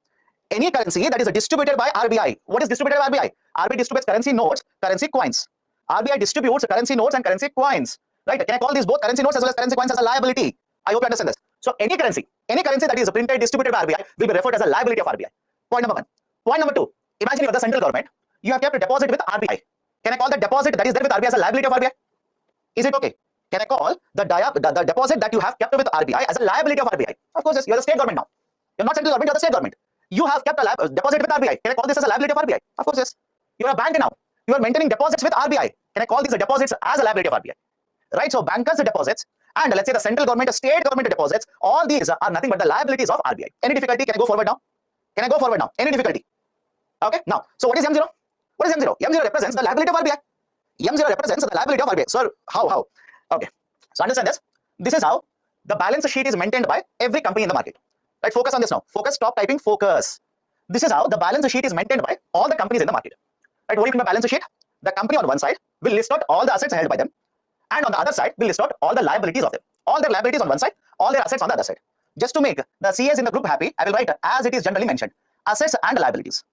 Any currency that is distributed by RBI. What is distributed by RBI? RBI distributes currency notes, currency coins. RBI distributes currency notes and currency coins. Right? Can I call these both currency notes as well as currency coins as a liability? I hope you understand this. So any currency that is printed, distributed by RBI will be referred as a liability of RBI. Point number 1. Point number 2. Imagine you are the central government. You have kept a deposit with RBI. Can I call the deposit that is there with RBI as a liability of RBI? Is it okay? Can I call the deposit that you have kept with RBI as a liability of RBI? Of course, yes. You are the state government now. You're not central government, you're the state government. You have kept a deposit with RBI. Can I call this as a liability of RBI? Of course, yes. You're a bank now. You are maintaining deposits with RBI. Can I call these deposits as a liability of RBI? Right? So bankers' deposits and let's say the central government, state government deposits, all these are nothing but the liabilities of RBI. Any difficulty? Can I go forward now? Can I go forward now? Any difficulty? Okay. Now, so what is M0? What is M0? M0 represents the liability of RBI. M0 represents the liability of RBI. So how? Okay. So understand this. This is how the balance sheet is maintained by every company in the market. Right? Focus on this now. Focus. Stop typing. Focus. This is how the balance sheet is maintained by all the companies in the market. Right? What do you mean by balance sheet? The company on one side will list out all the assets held by them, and on the other side will list out all the liabilities of them. All their liabilities on one side, all their assets on the other side. Just to make the CAs in the group happy, I will write as it is generally mentioned: assets and liabilities.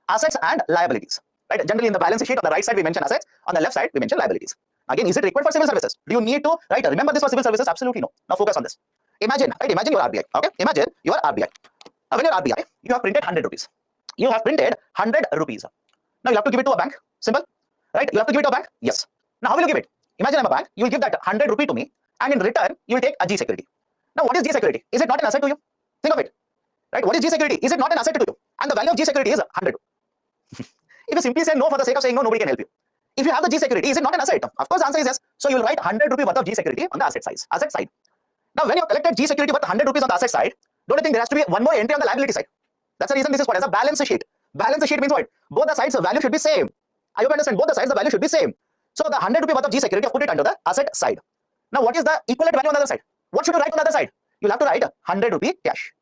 Assets and liabilities. Right? Generally in the balance sheet, on the right side we mention assets, on the left side we mention liabilities. Again, is it required for civil services? Do you need to remember this for civil services? Absolutely no. Now focus on this. Imagine your RBI. Okay, imagine your RBI. Now when you're RBI, you have printed 100 rupees. You have printed 100 rupees. Now you'll have to give it to a bank. Simple, right? You have to give it to a bank. Yes. Now how will you give it? Imagine I'm a bank. You will give that 100 rupee to me, and in return you will take a G security. Now what is G security? Is it not an asset to you? Think of it. Right? What is G security? Is it not an asset to you? And the value of G security is 100. If you simply say no for the sake of saying no, nobody can help you. If you have the G security, is it not an asset? Of course, the answer is yes. So you will write 100 rupee worth of G security on the asset side. Now, when you have collected G security worth 100 rupees on the asset side, don't you think there has to be one more entry on the liability side? That's the reason this is called as a balance sheet. Balance sheet means what? Both the sides, the value should be same. I hope you understand. Both the sides, the value should be same. So the 100 rupee worth of G security, I've put it under the asset side. Now, what is the equivalent value on the other side? What should you write on the other side? You'll have to write 100 rupee cash.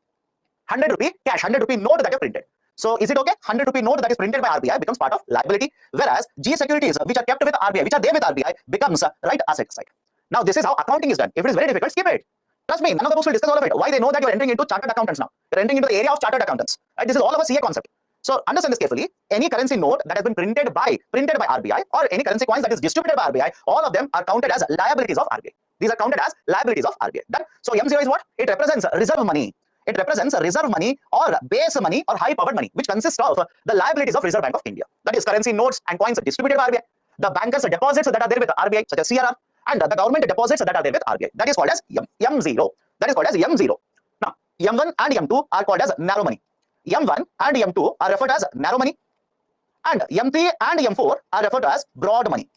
100 rupee cash, 100 rupee note that is printed. So is it okay? 100 rupee note that is printed by RBI becomes part of liability, whereas G securities which are kept with RBI, which are there with RBI, becomes right asset side. Now this is how accounting is done. If it is very difficult, skip it. Trust me, none of the books will discuss all of it. Why? They know that you're entering into chartered accountants now. You're entering into the area of chartered accountants. Right? This is all of a CA concept. So understand this carefully. Any currency note that has been printed by RBI, or any currency coins that is distributed by RBI, all of them are counted as liabilities of RBI. These are counted as liabilities of RBI. Done. So M0 is what? It represents reserve money. It represents reserve money or base money or high powered money, which consists of the liabilities of Reserve Bank of India. That is currency notes and coins distributed by RBI, the bankers' deposits that are there with RBI, such as CRR, and the government deposits that are there with RBI. That is called as M0. That is called as M0. Now, M1 and M2 are called as narrow money. M1 and M2 are referred as narrow money, and M3 and M4 are referred to as broad money.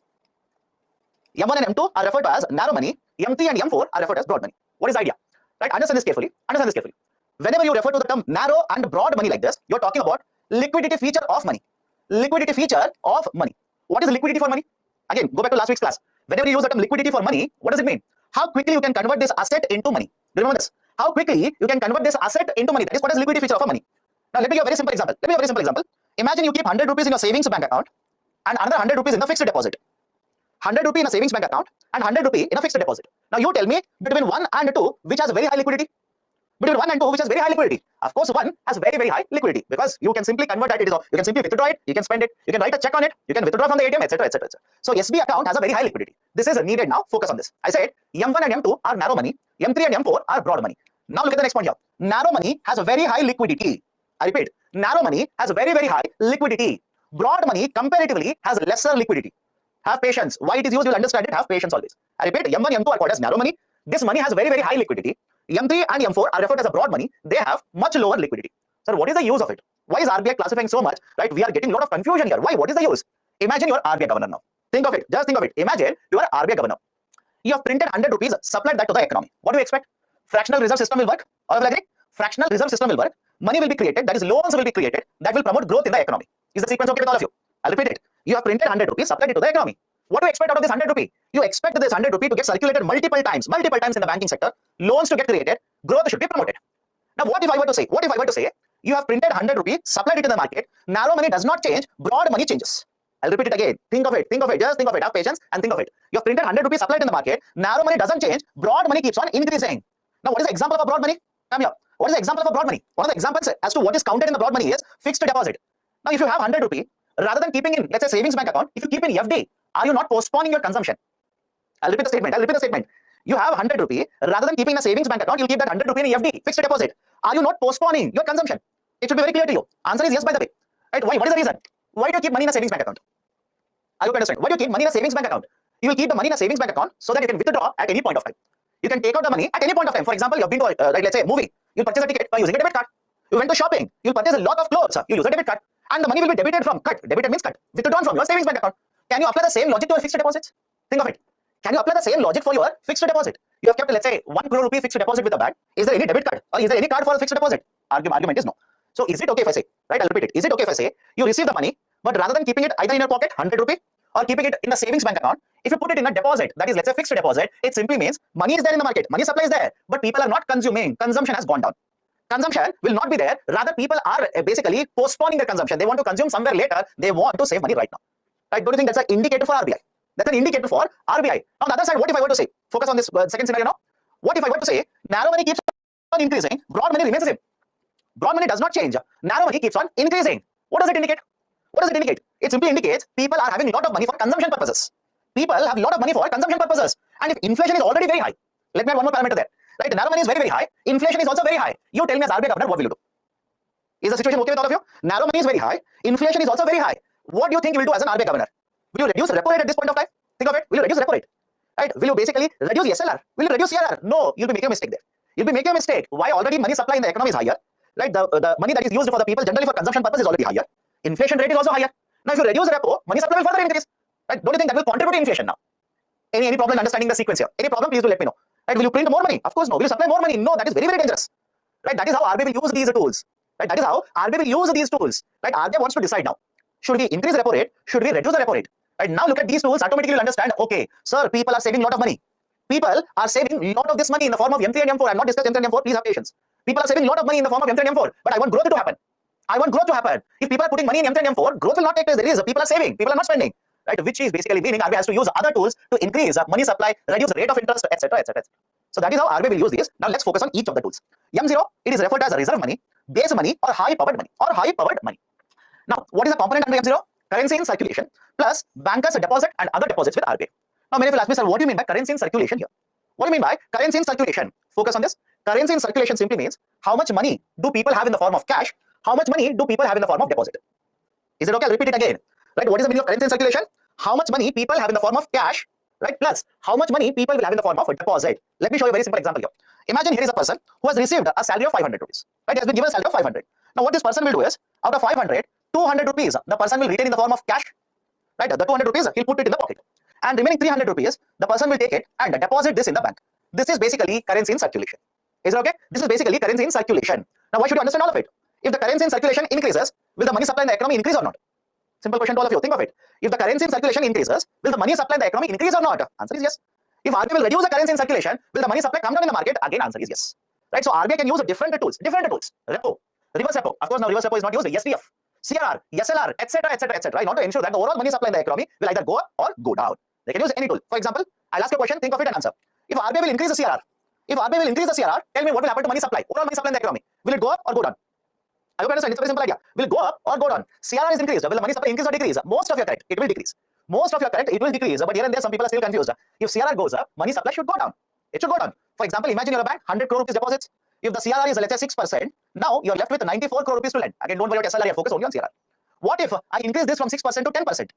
M1 and M2 are referred to as narrow money. M3 and M4 are referred to as broad money. What is the idea? Right? Understand this carefully. Understand this carefully. Whenever you refer to the term narrow and broad money like this, you're talking about liquidity feature of money. Liquidity feature of money. What is liquidity for money? Again, go back to last week's class. Whenever you use the term liquidity for money, what does it mean? How quickly you can convert this asset into money. Remember this. How quickly you can convert this asset into money. That is what is liquidity feature of money. Now, let me give a very simple example. Imagine you keep 100 rupees in your savings bank account and another 100 rupees in the fixed deposit. 100 rupee in a savings bank account and 100 rupee in a fixed deposit. Now, you tell me between 1 and 2, which has very high liquidity? Between 1 and 2, which has very high liquidity? Of course, 1 has very, very high liquidity because you can simply convert that. You can simply withdraw it, you can spend it, you can write a check on it, you can withdraw from the ATM, etc. etc. So, SB account has a very high liquidity. This is needed now. Focus on this. I said M1 and M2 are narrow money, M3 and M4 are broad money. Now, look at the next point here. Narrow money has a very high liquidity. I repeat, narrow money has a very, very high liquidity. Broad money comparatively has lesser liquidity. Have patience. Why it is used, you'll understand it. Have patience always. I repeat, M1, M2 are called as narrow money. This money has very, very high liquidity. M3 and M4 are referred as a broad money. They have much lower liquidity. Sir, what is the use of it? Why is RBI classifying so much? Right? We are getting a lot of confusion here. Why? What is the use? Imagine you are RBI governor now. Think of it. Just think of it. Imagine you are RBI governor. You have printed 100 rupees, supplied that to the economy. What do you expect? Fractional reserve system will work? All of you agree? Fractional reserve system will work. Money will be created. That is, loans will be created. That will promote growth in the economy. Is the sequence okay with all of you? I'll repeat it. You have printed 100 rupees, supplied it to the economy. What do you expect out of this 100 rupee? You expect this 100 rupee to get circulated multiple times in the banking sector, loans to get created, growth should be promoted. Now, what if I were to say, you have printed 100 rupees, supplied it to the market, narrow money does not change, broad money changes. I'll repeat it again. Think of it, just think of it, have patience and think of it. You have printed 100 rupees, supplied in the market, narrow money doesn't change, broad money keeps on increasing. Now, what is the example of a broad money? Come here. What is the example of a broad money? One of the examples as to what is counted in the broad money is fixed deposit. Now, if you have 100 rupee, rather than keeping in, let's say, savings bank account, if you keep in FD, are you not postponing your consumption? I'll repeat the statement. You have 100 rupee, rather than keeping in a savings bank account, you'll keep that 100 rupee in FD, fixed deposit. Are you not postponing your consumption? It should be very clear to you. Answer is yes, by the way. Right? Why? What is the reason? Why do you keep money in a savings bank account? I hope you understand. Why do you keep money in a savings bank account? You will keep the money in a savings bank account so that you can withdraw at any point of time. You can take out the money at any point of time. For example, you have been to, let's say, a movie. You purchase a ticket by using a debit card. You went to shopping. You purchase a lot of clothes. You use a debit card. And the money will be debited from cut. Debited means cut. Withdrawn from your savings bank account. Can you apply the same logic to your fixed deposits? Think of it. Can you apply the same logic for your fixed deposit? You have kept, let's say, 1 crore rupee fixed deposit with the bank. Is there any debit card or is there any card for a fixed deposit? Argument is no. So is it okay if I say, right? I'll repeat it. Is it okay if I say you receive the money, but rather than keeping it either in your pocket, 100 rupee, or keeping it in the savings bank account, if you put it in a deposit, that is, let's say, fixed deposit, it simply means money is there in the market, money supply is there, but people are not consuming. Consumption has gone down. Consumption will not be there. Rather, people are basically postponing their consumption. They want to consume somewhere later. They want to save money right now. Right? Don't you think that's an indicator for RBI? That's an indicator for RBI. On the other side, what if I were to say, focus on this second scenario now. What if I were to say, narrow money keeps on increasing, broad money remains the same. Broad money does not change. Narrow money keeps on increasing. What does it indicate? What does it indicate? It simply indicates people are having a lot of money for consumption purposes. People have a lot of money for consumption purposes. And if inflation is already very high, let me add one more parameter there. Right? Narrow money is very, very high. Inflation is also very high. You tell me as RBI governor, what will you do? Is the situation okay with all of you? Narrow money is very high. Inflation is also very high. What do you think you will do as an RBI governor? Will you reduce repo rate at this point of time? Think of it. Will you reduce repo rate? Right? Will you basically reduce SLR? Will you reduce CRR? No, you'll be making a mistake there. You'll be making a mistake. Why? Already money supply in the economy is higher. Right? The money that is used for the people generally for consumption purpose is already higher. Inflation rate is also higher. Now, if you reduce repo, money supply will further increase. Right? Don't you think that will contribute to inflation now? Any problem in understanding the sequence here? Any problem? Please do let me know. Right? Will you print more money? Of course no. Will you supply more money? No. That is very, very dangerous. Right? That is how RBI will use these tools. Right? That is how RBI will use these tools. Right? RBI wants to decide now. Should we increase repo rate? Should we reduce the repo rate? Right? Now look at these tools. Automatically you'll understand. Okay, sir, people are saving a lot of money. People are saving a lot of this money in the form of M3 and M4. I'm not discussing M3 and M4. Please have patience. People are saving a lot of money in the form of M3 and M4. But I want growth to happen. I want growth to happen. If people are putting money in M3 and M4, growth will not take place. There is people are saving. People are not spending. Right? Which is basically meaning RBI has to use other tools to increase money supply, reduce rate of interest, etc., etc. So that is how RBI will use this. Now let's focus on each of the tools. M0, it is referred to as reserve money, base money, or high-powered money. Now, what is the component under M0? Currency in circulation plus bankers' deposit and other deposits with RBI. Now, many people ask me, sir, what do you mean by currency in circulation here? What do you mean by currency in circulation? Focus on this. Currency in circulation simply means how much money do people have in the form of cash? How much money do people have in the form of deposit? Is it okay? I'll repeat it again. Right? What is the meaning of currency in circulation? How much money people have in the form of cash, right? Plus how much money people will have in the form of a deposit. Let me show you a very simple example here. Imagine here is a person who has received a salary of 500 rupees. Right? He has been given a salary of 500. Now what this person will do is, out of 500, 200 rupees the person will retain in the form of cash. Right? The 200 rupees he'll put it in the pocket. And remaining 300 rupees, the person will take it and deposit this in the bank. This is basically currency in circulation. Is it okay? This is basically currency in circulation. Now why should you understand all of it? If the currency in circulation increases, will the money supply in the economy increase or not? Simple question to all of you. Think of it. If the currency in circulation increases, will the money supply in the economy increase or not? Answer is yes. If RBI will reduce the currency in circulation, will the money supply come down in the market? Again, answer is yes. Right? So RBI can use different tools. Repo, reverse repo. Of course, now reverse repo is not used. SDF, CRR, SLR, etc., etc., etc. In order to ensure that the overall money supply in the economy will either go up or go down. They can use any tool. For example, I'll ask you a question. Think of it and answer. If RBI will increase the CRR, tell me what will happen to money supply? Overall money supply in the economy. Will it go up or go down? I hope you understand. It's a very simple idea. Will it go up or go down? CRR is increased. Will the money supply increase or decrease? Most of you are correct. It will decrease. Most of you are correct. It will decrease. But here and there, some people are still confused. If CRR goes up, money supply should go down. It should go down. For example, imagine you're a bank, 100 crore rupees deposits. If the CRR is, let's say, 6%, now you're left with 94 crore rupees to lend. Again, don't worry about SLR. Focus only on CRR. What if I increase this from 6% to 10%?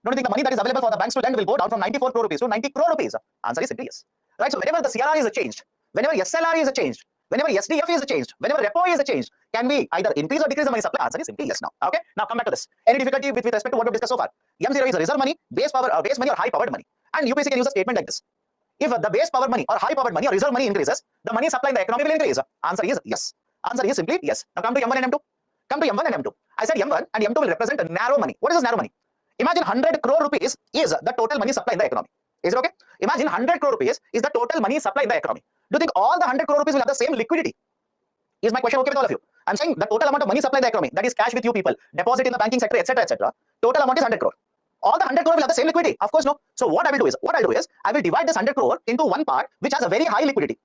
Don't you think the money that is available for the banks to lend will go down from 94 crore rupees to 90 crore rupees? Answer is simply yes. Right? So whenever the CRR is changed, whenever SLR is changed, whenever SDF is changed, whenever repo is changed, can we either increase or decrease the money supply? Answer is simply yes now. Okay. Now come back to this. Any difficulty with respect to what we've discussed so far? M0 is reserve money, base money or high powered money. And UPSC can use a statement like this. If the base power money or high powered money or reserve money increases, the money supply in the economy will increase. Answer is yes. Answer is simply yes. Now come to M1 and M2. Come to M1 and M2. I said M1 and M2 will represent narrow money. What is this narrow money? Imagine 100 crore rupees is the total money supply in the economy. Is it okay? Imagine 100 crore rupees is the total money supply in the economy. Do you think all the 100 crore rupees will have the same liquidity? Is my question okay with all of you? I'm saying the total amount of money supply in the economy, that is cash with you people, deposit in the banking sector, etc., etc. Total amount is 100 crore. All the 100 crore will have the same liquidity? Of course no. So what I'll do is I will divide this 100 crore into one part which has a very high liquidity.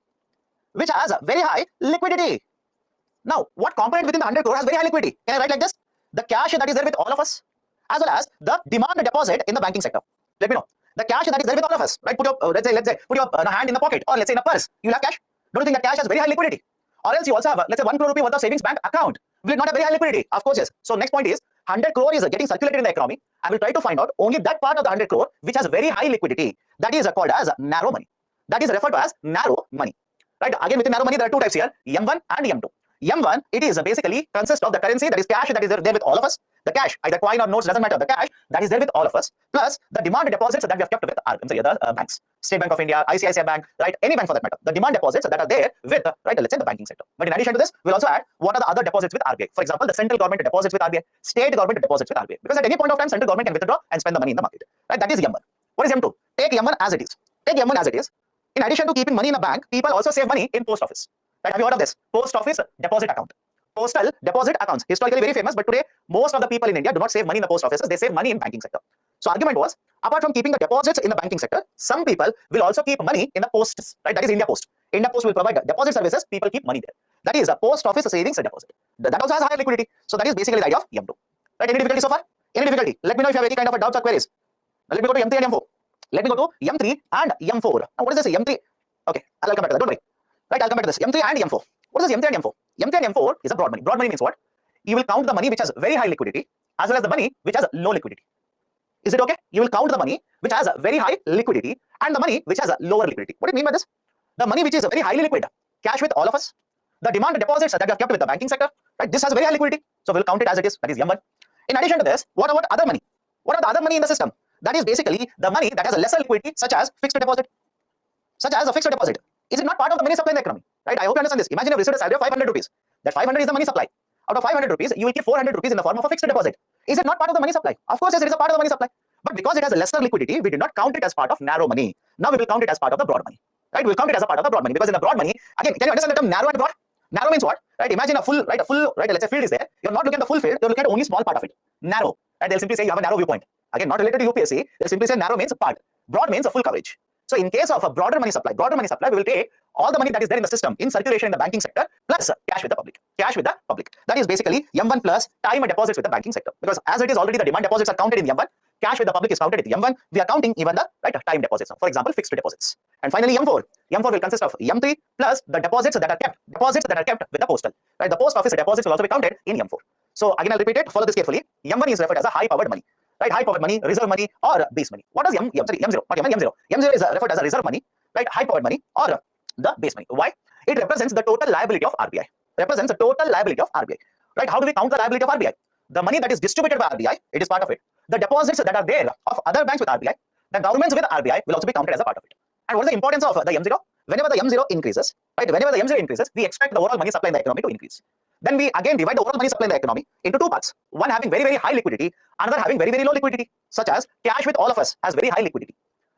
Now, what component within the 100 crore has very high liquidity? Can I write like this? The cash that is there with all of us, as well as the demand deposit in the banking sector. Let me know. The cash that is there with all of us, right? Put your let's say put your hand in the pocket, or let's say in a purse. You'll have cash. Don't you think that cash has very high liquidity? Or else you also have, let's say, 1 crore rupee worth of savings bank account. Will it not have very high liquidity? Of course, yes. So next point is 100 crore is getting circulated in the economy. I will try to find out only that part of the 100 crore which has very high liquidity. That is called as narrow money. That is referred to as narrow money. Right? Again, within narrow money, there are two types here: M1 and M2. M1, it is basically consists of the currency, that is cash, that is there with all of us. The cash, either coin or notes, doesn't matter. The cash that is there with all of us, plus the demand deposits that we have kept with the banks, State Bank of India, ICICI Bank, right? Any bank for that matter. The demand deposits that are there with, right? Let's say the banking sector. But in addition to this, we'll also add what are the other deposits with RBI. For example, the central government deposits with RBI, state government deposits with RBI. Because at any point of time, central government can withdraw and spend the money in the market. Right? That is M1. What is M2? Take M1 as it is. Take M1 as it is. In addition to keeping money in a bank, people also save money in post office. Right? Have you heard of this? Post office deposit account. Postal deposit accounts, historically very famous, but today most of the people in India do not save money in the post offices, they save money in banking sector. So argument was, apart from keeping the deposits in the banking sector, some people will also keep money in the posts, right? That is India Post. India Post will provide deposit services, people keep money there. That is a post office savings deposit. That also has higher liquidity. So that is basically the idea of M2. Right? Any difficulty so far? Any difficulty? Let me know if you have any kind of doubts or queries. Now let me go to M3 and M4. Let me go to M3 and M4. Now what is this M3? Okay, I'll come back to that, don't worry. Right, I'll come back to this. M3 and M4. What is this M3 and M4? M3 and M4 is a broad money. Broad money means what? you will count the money which has very high liquidity as well as the money which has low liquidity. Is it okay? You will count the money which has very high liquidity and the money which has lower liquidity. What do you mean by this? The money which is very highly liquid, cash with all of us, the demand deposits that you have kept with the banking sector, right? This has very high liquidity, so we'll count it as it is, that is M1. In addition to this, what about other money? What are the other money in the system? That is basically the money that has a lesser liquidity, such as fixed deposit. Such as a fixed deposit. Is it not part of the money supply in the economy? Right? I hope you understand this. Imagine you received a salary of 500 rupees. That 500 is the money supply. Out of 500 rupees, you will keep 400 rupees in the form of a fixed deposit. Is it not part of the money supply? Of course, yes, it is a part of the money supply. But because it has a lesser liquidity, we did not count it as part of narrow money. Now we will count it as part of the broad money. Right? We will count it as a part of the broad money, because in the broad money, again, can you understand the term narrow and broad? Narrow means what? Right? Imagine a full, let's say field is there. You're not looking at the full field, you're looking at only small part of it. Narrow. Right? They'll simply say you have a narrow viewpoint. Again, not related to UPSC. They'll simply say narrow means part. Broad means a full coverage. So in case of a broader money supply, we will take all the money that is there in the system, in circulation in the banking sector, plus cash with the public. Cash with the public. That is basically M1 plus time and deposits with the banking sector. Because as it is already the demand deposits are counted in M1, cash with the public is counted in M1. We are counting even the time deposits. For example, fixed deposits. And finally, M4. M4 will consist of M3 plus the deposits that are kept with the postal. Right? The post office deposits will also be counted in M4. So again, I'll repeat it. Follow this carefully. M1 is referred as a high-powered money. Right, high-powered money, reserve money, or base money. What does M0? M0 is referred as a reserve money, right? High-powered money or the base money. Why? It represents the total liability of RBI. Right? How do we count the liability of RBI? The money that is distributed by RBI, it is part of it. The deposits that are there of other banks with RBI, the governments with RBI will also be counted as a part of it. And what is the importance of the M0? Whenever the M0 increases, right? We expect the overall money supply in the economy to increase. Then we again divide the overall money supply in the economy into two parts. One having very, very high liquidity, another having very, very low liquidity, such as cash with all of us has very high liquidity.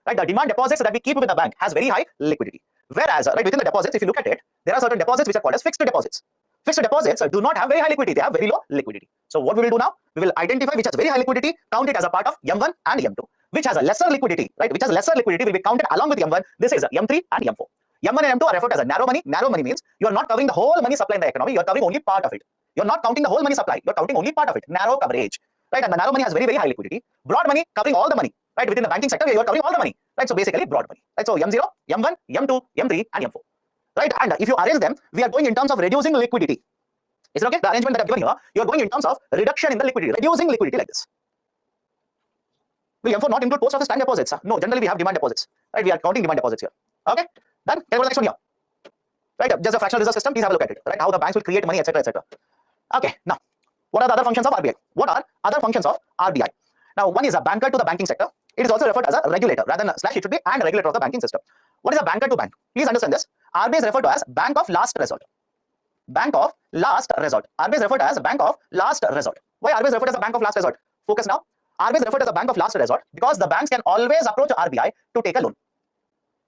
Right? The demand deposits that we keep with the bank has very high liquidity. Whereas, right, within the deposits, if you look at it, there are certain deposits which are called as fixed deposits. Fixed deposits do not have very high liquidity, they have very low liquidity. So what we will do now? We will identify which has very high liquidity, count it as a part of M1 and M2. Which has a lesser liquidity, right? Which has lesser liquidity will be counted along with M1. This is M3 and M4. M1 and M2 are referred as a narrow money. Narrow money means you are not covering the whole money supply in the economy, you are covering only part of it. You're not counting the whole money supply, you're counting only part of it. Narrow coverage. Right? And the narrow money has very, very high liquidity. Broad money covering all the money. Right? Within the banking sector, you're covering all the money. Right? So basically broad money. Right? So M0, M1, M2, M3, and M4. Right? And if you arrange them, we are going in terms of reducing liquidity. Is it okay? The arrangement that I've given here, you're going in terms of reduction in the liquidity, reducing liquidity like this. Will M4 not include post office time deposits? No, generally we have demand deposits. Right? We are counting demand deposits here. Okay? Then can I go to the next one here? Right? Just a fractional reserve system, please have a look at it. Right? How the banks will create money, etc., etc. Okay, now, what are the other functions of RBI? What are other functions of RBI? Now, one is a banker to the banking sector. It is also referred as a regulator, rather than slash it should be and regulator of the banking system. What is a banker to bank? Please understand this. RBI is referred to as bank of last resort. Bank of last resort. RBI is referred as bank of last resort. Why RBI is referred as a bank of last resort? Focus now. RBI is referred as a bank of last resort because the banks can always approach RBI to take a loan.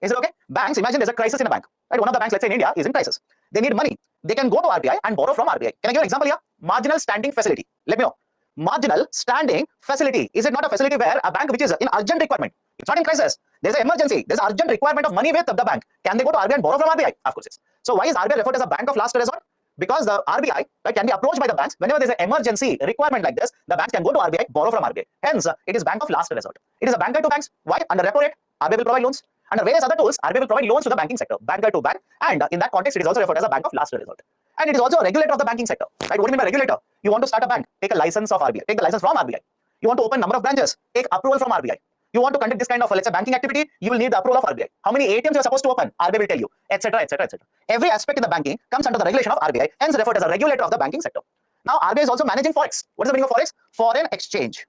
Is it okay? Banks, imagine there's a crisis in a bank. Right? One of the banks, let's say in India, is in crisis. They need money. They can go to RBI and borrow from RBI. Can I give an example here? Marginal standing facility. Let me know. Marginal standing facility. Is it not a facility where a bank which is in urgent requirement? It's not in crisis. There's an emergency. There's an urgent requirement of money with the bank. Can they go to RBI and borrow from RBI? Of course, yes. So why is RBI referred as a bank of last resort? Because the RBI can be approached by the banks whenever there's an emergency requirement like this. The banks can go to RBI, borrow from RBI. Hence, it is bank of last resort. It is a banker to banks. Why? Under repo rate, RBI will provide loans. Under various other tools, RBI will provide loans to the banking sector, banker to bank, and in that context, it is also referred as a bank of last resort. And it is also a regulator of the banking sector. Right? What do you mean by regulator? You want to start a bank, take a license of RBI, take the license from RBI. You want to open number of branches, take approval from RBI. You want to conduct this kind of, let's say, banking activity, you will need the approval of RBI. How many ATMs you are supposed to open? RBI will tell you, etc., etc., etc. Every aspect in the banking comes under the regulation of RBI, hence referred as a regulator of the banking sector. Now, RBI is also managing Forex. What is the meaning of Forex? Foreign exchange.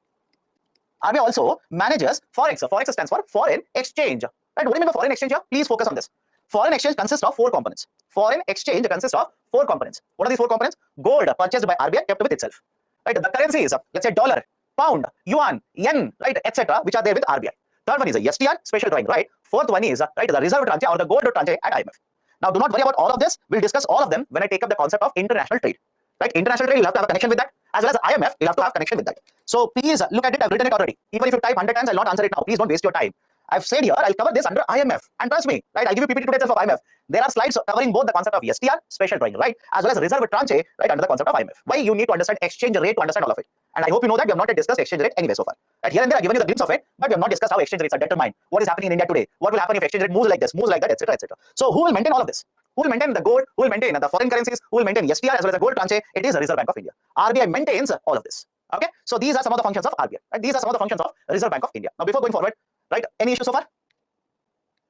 RBI also manages Forex. Forex stands for foreign exchange. Right? What do you mean by foreign exchange here? Please focus on this. Foreign exchange consists of 4 components. Foreign exchange consists of 4 components. What are these 4 components? Gold purchased by RBI kept with itself. Right? The currencies, let's say dollar, pound, yuan, yen, right, etc., which are there with RBI. Third one is a STR, special drawing right. Fourth one is right, the reserve tranche or the gold tranche at IMF. Now, do not worry about all of this. We'll discuss all of them when I take up the concept of international trade. Right? International trade, you'll have to have a connection with that. As well as IMF, you'll have to have connection with that. So please look at it. I've written it already. Even if you type 100 times, I'll not answer it now. Please don't waste your time. I've said here, I'll cover this under IMF. And trust me, right, I'll give you PPT today itself of IMF. There are slides covering both the concept of STR, special drawing right, as well as reserve tranche, right, under the concept of IMF. Why you need to understand exchange rate to understand all of it. And I hope you know that we have not yet discussed exchange rate anyway so far. Right, here and there I've given you the glimpse of it, but we have not discussed how exchange rates are determined. What is happening in India today? What will happen if exchange rate moves like this, moves like that, etc., etc. So who will maintain all of this? Who will maintain the gold? Who will maintain the foreign currencies? Who will maintain STR as well as the gold tranche? It is the Reserve Bank of India. RBI maintains all of this. Okay, so these are some of the functions of RBI. Right? These are some of the functions of Reserve Bank of India. Now, before going forward, right? Any issue so far?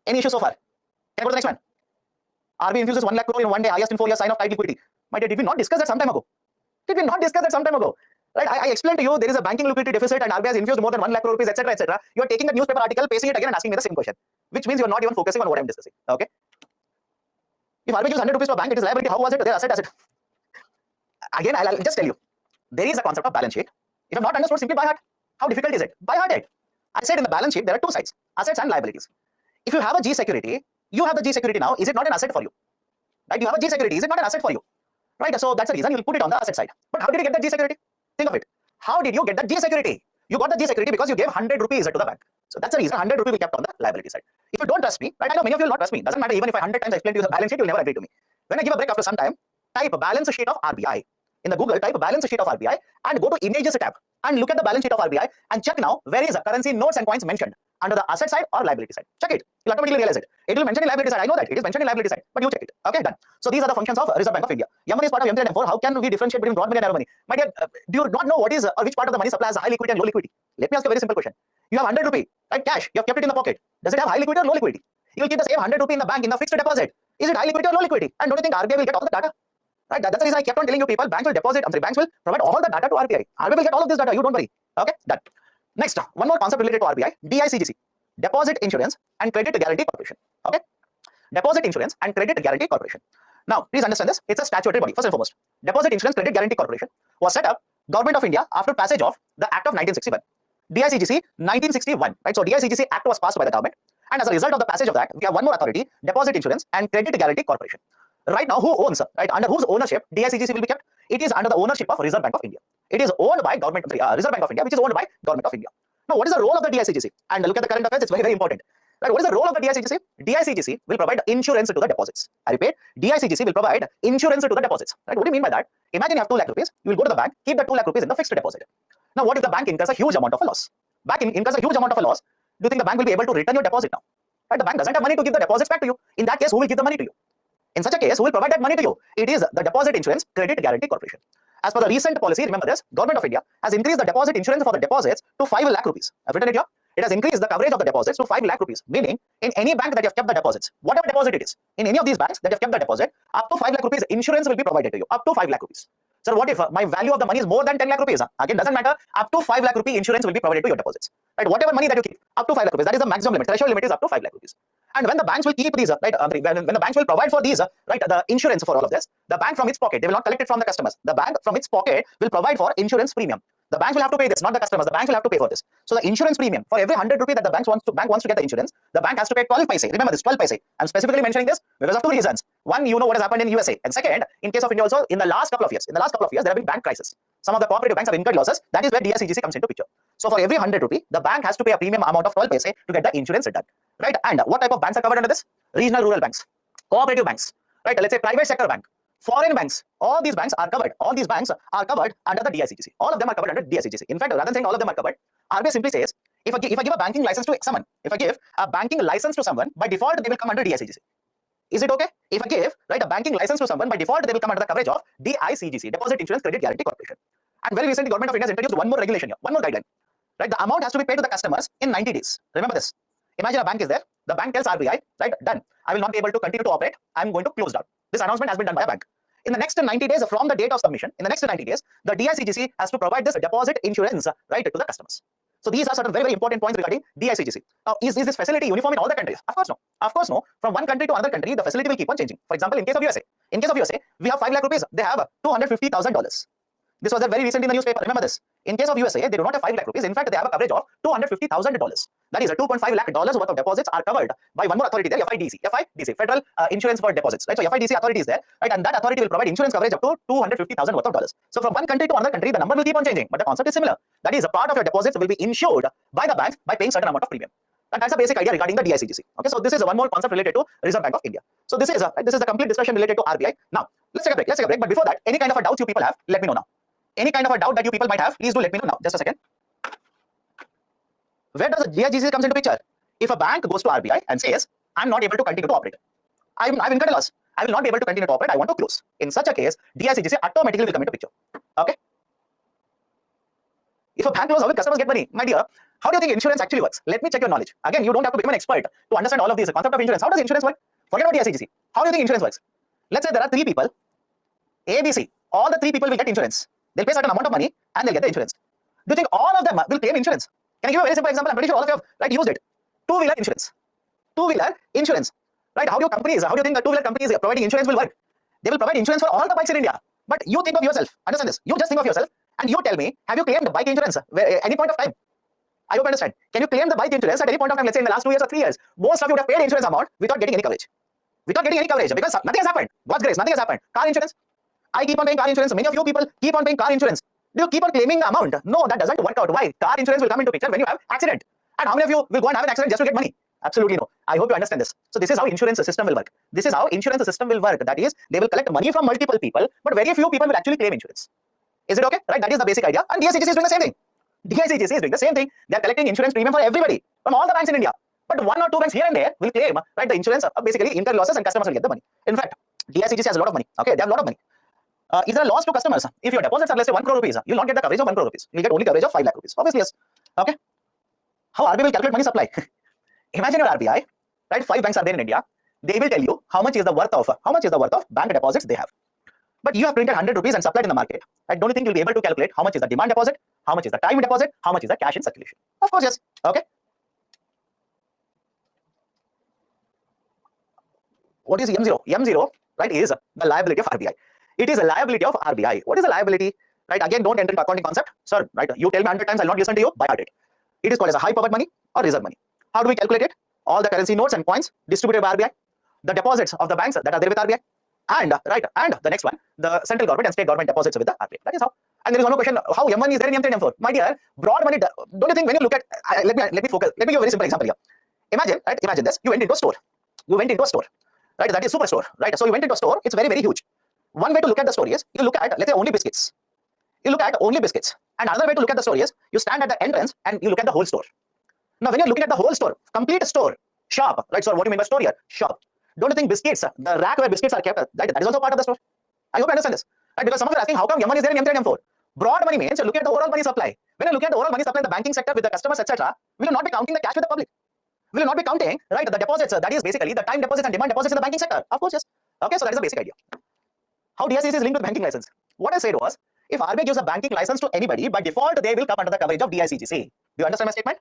Any issue so far? Can I go to the next one? RBI infuses 1 lakh crore in one day, highest in 4 years, sign of tight liquidity. My dear, did we not discuss that some time ago? Did we not discuss that some time ago? Right? I explained to you there is a banking liquidity deficit and RBI has infused more than 1 lakh crore rupees, etc., etc. You are taking the newspaper article, pasting it again, and asking me the same question, which means you are not even focusing on what I am discussing. Okay. If RBI gives 100 rupees to a bank, it is liability. How was it? Their asset. Again, I'll just tell you. There is a concept of balance sheet. If I'm not understood, simply by heart. How difficult is it? By heart it. I said in the balance sheet, there are two sides, assets and liabilities. If you have a G security, you have the G security now. Is it not an asset for you? Right? You have a G security. Is it not an asset for you? Right? So that's the reason you'll put it on the asset side. But how did you get the G security? Think of it. How did you get the G security? You got the G security because you gave 100 rupees to the bank. So that's the reason 100 rupees we kept on the liability side. If you don't trust me, right? I know many of you will not trust me. Doesn't matter even if I 100 times explain to you the balance sheet, you'll never agree to me. When I give a break after some time, type balance sheet of RBI. In the Google, type balance sheet of RBI and go to images tab and look at the balance sheet of RBI and check now where is the currency notes and coins mentioned under the asset side or liability side. Check it. You'll automatically realize it. It will mention in liability side. I know that it is mentioned in liability side, but you check it. Okay, done. So these are the functions of Reserve Bank of India. M1 is part of M3 and M4. How can we differentiate between broad money and narrow money? My dear, do you not know what is or which part of the money supply has high liquidity and low liquidity? Let me ask you a very simple question. You have 100 rupee, right? Cash. You have kept it in the pocket. Does it have high liquidity or low liquidity? You will keep the same 100 rupee in the bank in the fixed deposit. Is it high liquidity or low liquidity? And don't you think RBI will get all the data? Right? That's the reason I kept on telling you people, banks will deposit, banks will provide all the data to RBI. RBI will get all of this data. You don't worry. Okay, done. Next, one more concept related to RBI, DICGC, Deposit Insurance and Credit Guarantee Corporation. Okay, Deposit Insurance and Credit Guarantee Corporation. Now, please understand this. It's a statutory body. First and foremost, Deposit Insurance Credit Guarantee Corporation was set up Government of India after passage of the Act of 1961. DICGC 1961. Right. So DICGC Act was passed by the government, and as a result of the passage of that, we have one more authority, Deposit Insurance and Credit Guarantee Corporation. Right now, who owns, right, under whose ownership DICGC will be kept? It is under the ownership of Reserve Bank of India. It is owned by Reserve Bank of India, which is owned by Government of India. Now, what is the role of the DICGC? And look at the current affairs, it's very, very important. Right, what is the role of the DICGC? DICGC will provide insurance to the deposits. I repeat, DICGC will provide insurance to the deposits. Right, what do you mean by that? Imagine you have 2 lakh rupees, you will go to the bank, keep the 2 lakh rupees in the fixed deposit. Now, what if the bank incurs a huge amount of a loss? Incurs a huge amount of a loss, do you think the bank will be able to return your deposit now? Right, the bank doesn't have money to give the deposits back to you. In that case, who will give the money to you? In such a case, who will provide that money to you? It is the Deposit Insurance Credit Guarantee Corporation. As per the recent policy, remember this, Government of India has increased the deposit insurance for the deposits to 5 lakh rupees. I've written it here. It has increased the coverage of the deposits to 5 lakh rupees, meaning in any bank that you have kept the deposits, whatever deposit it is, in any of these banks that you have kept the deposit, up to 5 lakh rupees insurance will be provided to you, up to 5 lakh rupees. Sir, what if my value of the money is more than 10 lakh rupees? Again, doesn't matter, up to 5 lakh rupee insurance will be provided to your deposits. Right, whatever money that you keep, up to 5 lakh rupees, that is the maximum limit, threshold limit is up to 5 lakh rupees. And when the banks will keep these, right, when the banks will provide for these, right, the insurance for all of this, the bank from its pocket, they will not collect it from the customers. The bank from its pocket will provide for insurance premium. The banks will have to pay this, not the customers. The banks will have to pay for this. So the insurance premium for every 100 rupee that the bank wants to get the insurance, the bank has to pay 12 paise. Remember this, 12 paise. I'm specifically mentioning this because of two reasons. One, you know what has happened in USA, and second, in case of India also, in the last couple of years, there have been bank crises. Some of the cooperative banks have incurred losses. That is where DICGC comes into picture. So for every 100 rupee, the bank has to pay a premium amount of 12 paise to get the insurance done. Right? And what type of banks are covered under this? Regional rural banks, cooperative banks, right? Let's say private sector bank, foreign banks, all these banks are covered. All these banks are covered under the DICGC. All of them are covered under DICGC. In fact, rather than saying all of them are covered, RBI simply says, if I give a banking license to someone, if I give a banking license to someone, by default, they will come under DICGC. Is it okay? If I give, right, a banking license to someone, by default, they will come under the coverage of DICGC, Deposit Insurance Credit Guarantee Corporation. And very recently, Government of India has introduced one more regulation here, one more guideline. Right, the amount has to be paid to the customers in 90 days. Remember this. Imagine a bank is there. The bank tells RBI, right, done. I will not be able to continue to operate. I'm going to close down. This announcement has been done by a bank. In the next 90 days from the date of submission, in the next 90 days, the DICGC has to provide this deposit insurance, right, to the customers. So these are certain very, very important points regarding DICGC. Now, is this facility uniform in all the countries? Of course no. Of course no. From one country to another country, the facility will keep on changing. For example, in case of USA, we have 5 lakh rupees. They have $250,000. This was there very recently in the newspaper. Remember this. In case of USA, they do not have 5 lakh rupees. In fact, they have a coverage of $250,000. That is, $2.5 lakh worth of deposits are covered by one more authority there, FIDC, Federal Insurance for Deposits. Right, so FIDC authority is there, right, and that authority will provide insurance coverage up to $250,000 worth of dollars. So from one country to another country, the number will keep on changing, but the concept is similar. That is, a part of your deposits will be insured by the banks by paying certain amount of premium. And that's the basic idea regarding the DICGC. Okay, so this is one more concept related to Reserve Bank of India. So this is the complete discussion related to RBI. Now let's take a break. But before that, any kind of a doubt you people have, let me know now. Any kind of a doubt that you people might have, please do let me know now. Just a second. Where does the DICGC comes into picture? If a bank goes to RBI and says, I'm not able to continue to operate, I've incurred a loss. I will not be able to continue to operate. I want to close. In such a case, DICGC automatically will come into picture. Okay. If a bank closes, how will customers get money? My dear, how do you think insurance actually works? Let me check your knowledge. Again, you don't have to become an expert to understand all of these. The concept of insurance. How does insurance work? Forget about DICGC. How do you think insurance works? Let's say there are 3 people, A, B, C. All the 3 people will get insurance. They'll pay a certain amount of money and they'll get the insurance. Do you think all of them will claim insurance? Can I give you a very simple example? I'm pretty sure all of you have used it. Two-wheeler insurance. Two-wheeler insurance. Right? How do you think the two-wheeler companies providing insurance will work? They will provide insurance for all the bikes in India. But you think of yourself. Understand this. You just think of yourself and you tell me, have you claimed bike insurance at any point of time? I hope you understand. Can you claim the bike insurance at any point of time? Let's say in the last 2 years or 3 years. Most of you would have paid insurance amount without getting any coverage. Without getting any coverage because nothing has happened. God's grace, nothing has happened. Car insurance. I keep on paying car insurance. Many of you people keep on paying car insurance. Do you keep on claiming the amount? No, that doesn't work out. Why? Car insurance will come into picture when you have accident. And how many of you will go and have an accident just to get money? Absolutely no. I hope you understand this. So this is how insurance system will work. This is how insurance system will work. That is, they will collect money from multiple people, but very few people will actually claim insurance. Is it okay? Right? That is the basic idea. And DICGC is doing the same thing. DICGC is doing the same thing. They are collecting insurance premium for everybody from all the banks in India. But 1 or 2 banks here and there will claim, right, the insurance, basically incur losses and customers will get the money. In fact, DICGC has a lot of money. Okay, they have a lot of money. Is there a loss to customers? If your deposits are, let's say, 1 crore rupees, you will not get the coverage of 1 crore rupees. You will get only coverage of 5 lakh rupees. Obviously, yes. Okay. How RBI will calculate money supply? Imagine your RBI, right? 5 banks are there in India. They will tell you how much is the worth of bank deposits they have. But you have printed 100 rupees and supplied in the market. Right? Don't you think you'll be able to calculate how much is the demand deposit, how much is the time deposit, how much is the cash in circulation? Of course, yes. Okay. What is M0? M0, right, is the liability of RBI. It is a liability of RBI. What is a liability? Right, again, don't enter into accounting concept. Sir, right, you tell me 100 times, I'll not listen to you, by heart it. It is called as a high powered money or reserve money. How do we calculate it? All the currency notes and coins distributed by RBI, the deposits of the banks that are there with RBI, and the next one, the central government and state government deposits with the RBI. That is how. And there is one more question: how M1 is there in M3 and M4? My dear, broad money. Don't you think when you look at? Let me focus. Let me give a very simple example here. Imagine, right? Imagine this: you went into a store. Right? That is super store. Right? So you went into a store. It's very, very huge. One way to look at the story is you look at, let's say, only biscuits. You look at only biscuits. And another way to look at the story is you stand at the entrance and you look at the whole store. Now, when you're looking at the whole store, complete store, shop, right? So what do you mean by store here? Shop. Don't you think biscuits, the rack where biscuits are kept, that is also part of the store? I hope you understand this. Right? Because some of you are asking, how come M1 is there in M3 and M4? Broad money means you're looking at the overall money supply. When you're looking at the overall money supply in the banking sector with the customers, etc., we will not be counting the cash with the public. We will not be counting, right, the deposits. That is basically the time deposits and demand deposits in the banking sector. Of course, yes. Okay, so that is the basic idea. How DICGC is linked with banking license? What I said was, if RBI gives a banking license to anybody, by default, they will come under the coverage of DICGC. Do you understand my statement?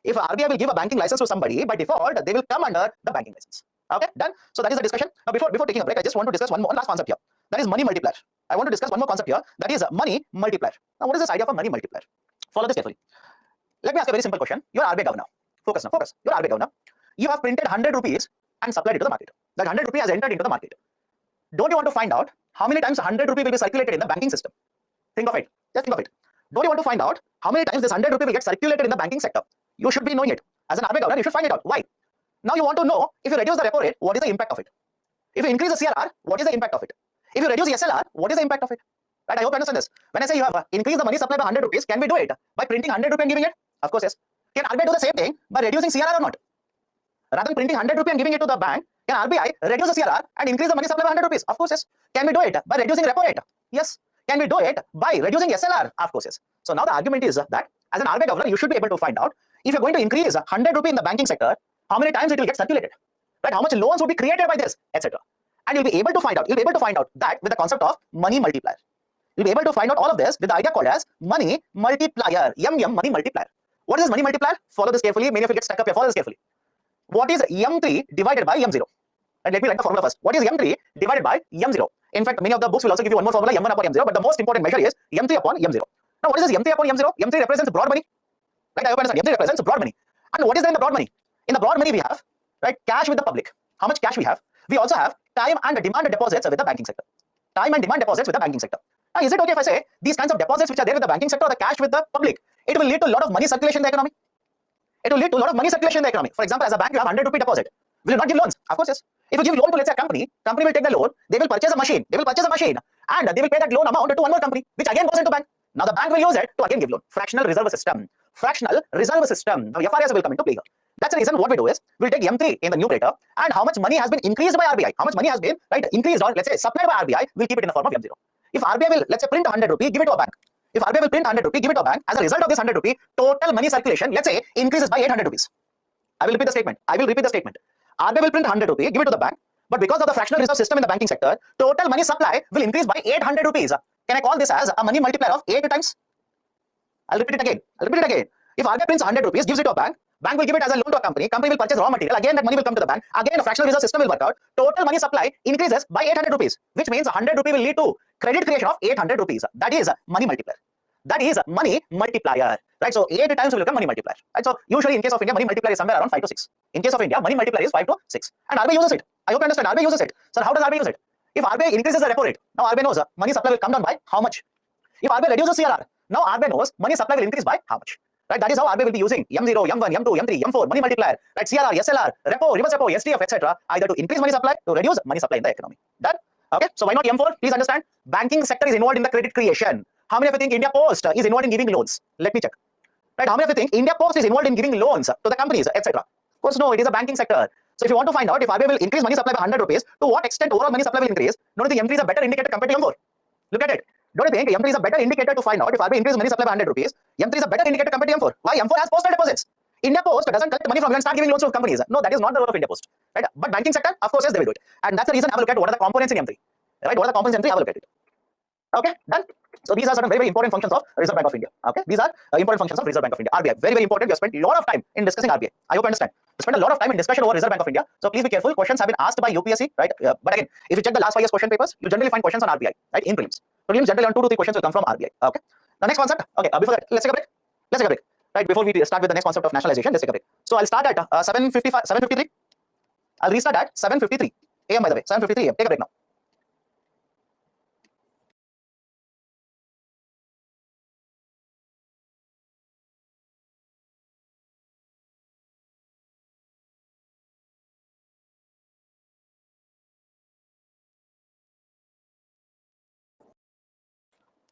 If RBI will give a banking license to somebody, by default, they will come under the banking license. Okay, done? So that is the discussion. Now, before taking a break, I just want to discuss one last concept here. That is money multiplier. I want to discuss one more concept here. That is money multiplier. Now, what is this idea of a money multiplier? Follow this carefully. Let me ask you a very simple question. You are RBI governor. Focus now, focus. You are RBI governor. You have printed 100 rupees and supplied it to the market. That 100 rupees has entered into the market. Don't you want to find out how many times 100 rupees will be circulated in the banking system? Think of it. Just think of it. Don't you want to find out how many times this 100 rupees will get circulated in the banking sector? You should be knowing it. As an RBI governor, you should find it out. Why? Now you want to know, if you reduce the repo rate, what is the impact of it? If you increase the CRR, what is the impact of it? If you reduce the SLR, what is the impact of it? Right? I hope you understand this. When I say you have increased the money supply by 100 rupees, can we do it by printing 100 rupees and giving it? Of course, yes. Can RBI do the same thing by reducing CRR or not? Rather than printing 100 rupees and giving it to the bank, can RBI reduce the CRR and increase the money supply by 100 rupees? Of course, yes. Can we do it by reducing repo rate? Yes. Can we do it by reducing SLR? Of course, yes. So now the argument is that as an RBI governor, you should be able to find out if you're going to increase 100 rupees in the banking sector, how many times it will get circulated, right? How much loans would be created by this, etc. And you'll be able to find out. You'll be able to find out that with the concept of money multiplier. You'll be able to find out all of this with the idea called as money multiplier. Money multiplier. What is this money multiplier? Follow this carefully. Many of you get stuck up here. Follow this carefully. What is M3 divided by M0? And let me write the formula first. What is M3 divided by M0? In fact, many of the books will also give you one more formula, M1 upon M0, but the most important measure is M3 upon M0. Now, what is this M3 upon M0? M3 represents broad money. Right? I hope you understand. M3 represents broad money. And what is there in the broad money? In the broad money, we have, right, cash with the public. How much cash we have? We also have time and demand deposits with the banking sector. Time and demand deposits with the banking sector. Now, is it okay if I say these kinds of deposits which are there with the banking sector or the cash with the public, it will lead to a lot of money circulation in the economy? It will lead to a lot of money circulation in the economy. For example, as a bank, you have 100 rupee deposit. Will you not give loans? Of course, yes. If you give loan to, let's say, a company will take the loan, they will purchase a machine, and they will pay that loan amount to one more company, which again goes into bank. Now, the bank will use it to again give loan. Fractional reserve system. Now, FRS will come into play here. That's the reason what we do is we'll take M3 in the numerator and how much money has been increased by RBI, how much money has been increased or let's say supplied by RBI, we'll keep it in the form of M0. If RBI will let's say print 100 rupee, give it to a bank. If RBI will print 100 rupee, give it to a bank. As a result of this 100 rupee, total money circulation, let's say, increases by 800 rupees. I will repeat the statement. RBI will print 100 rupee, give it to the bank. But because of the fractional reserve system in the banking sector, total money supply will increase by 800 rupees. Can I call this as a money multiplier of 8 times? I'll repeat it again. If RBI prints 100 rupees, gives it to a bank, bank will give it as a loan to a company will purchase raw material, again that money will come to the bank, again the fractional reserve system will work out, total money supply increases by 800 rupees, which means 100 rupee will lead to credit creation of 800 rupees. That is money multiplier. Right? So 8 times will become money multiplier. Right? So usually in case of India, money multiplier is somewhere around 5 to 6. In case of India, money multiplier is 5 to 6. And RBI uses it. I hope you understand. RBI uses it. So how does RBI use it? If RBI increases the repo rate, now RBI knows money supply will come down by how much? If RBI reduces CRR, now RBI knows money supply will increase by how much? Right? That is how RBI will be using M0, M1, M2, M3, M4, money multiplier, right? CRR, SLR, repo, reverse repo, SDF, etc. Either to increase money supply, to reduce money supply in the economy. Done? Okay. So why not M4? Please understand. Banking sector is involved in the credit creation. How many of you think India Post is involved in giving loans? Let me check. Right? How many of you think India Post is involved in giving loans to the companies, etc.? Of course, no. It is a banking sector. So if you want to find out if RBI will increase money supply by 100 rupees, to what extent overall money supply will increase, don't you think M3 is a better indicator compared to M4? Look at it. Don't you think M3 is a better indicator to find out if RBI increases money supply by 100 rupees? M3 is a better indicator compared to M4. Why? M4 has postal deposits. India Post doesn't collect money from you and start giving loans to companies. No, that is not the role of India Post. Right? But banking sector, of course, yes, they will do it. And that's the reason I will look at what are the components in M3. Right? What are the components in M3? I will look at it. Okay, done. So these are certain very, very important functions of Reserve Bank of India. Okay, these are important functions of Reserve Bank of India. RBI, very, very important. We have spent a lot of time in discussing RBI. I hope you understand. We spent a lot of time in discussion over Reserve Bank of India. So please be careful. Questions have been asked by UPSC, right? But again, if you check the last 5 years question papers, you generally find questions on RBI, right? In prelims. Prelims generally on 2 to 3 questions will come from RBI. Okay. The next concept. Okay. Before that, let's take a break. Right. Before we start with the next concept of nationalization, let's take a break. So I'll start at 7:53. I'll restart at 7:53 a.m. By the way, 7:53 a.m. Take a break now.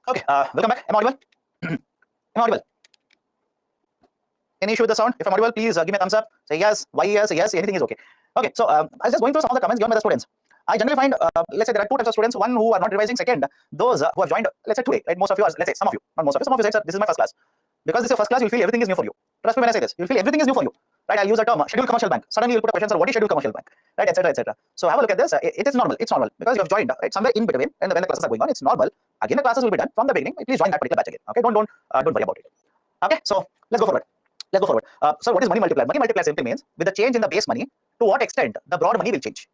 Okay, welcome back. Am I audible? Am I audible? Any issue with the sound? If I'm audible, please give me a thumbs up. Say yes, why yes, yes, anything is okay. Okay, so I was just going through some of the comments given by the students. I generally find, let's say there are 2 types of students. One who are not revising. Second, those who have joined, let's say today, right? Most of you are, let's say some of you, not most of you, some of you said, sir, this is my first class. Because this is your first class, you'll feel everything is new for you. Trust me when I say this. You'll feel everything is new for you. Right? I'll use a term, scheduled commercial bank. Suddenly you'll put a question, sir, what is scheduled commercial bank? Right, etc., etc. So have a look at this. It is normal. It's normal because you have joined, right? Somewhere in between, and when the classes are going on, it's normal. Again, the classes will be done from the beginning. Please join that particular batch again. Okay, don't worry about it. Okay, so let's go forward. So what is money multiplier? Money multiplier simply means with the change in the base money, to what extent the broad money will change.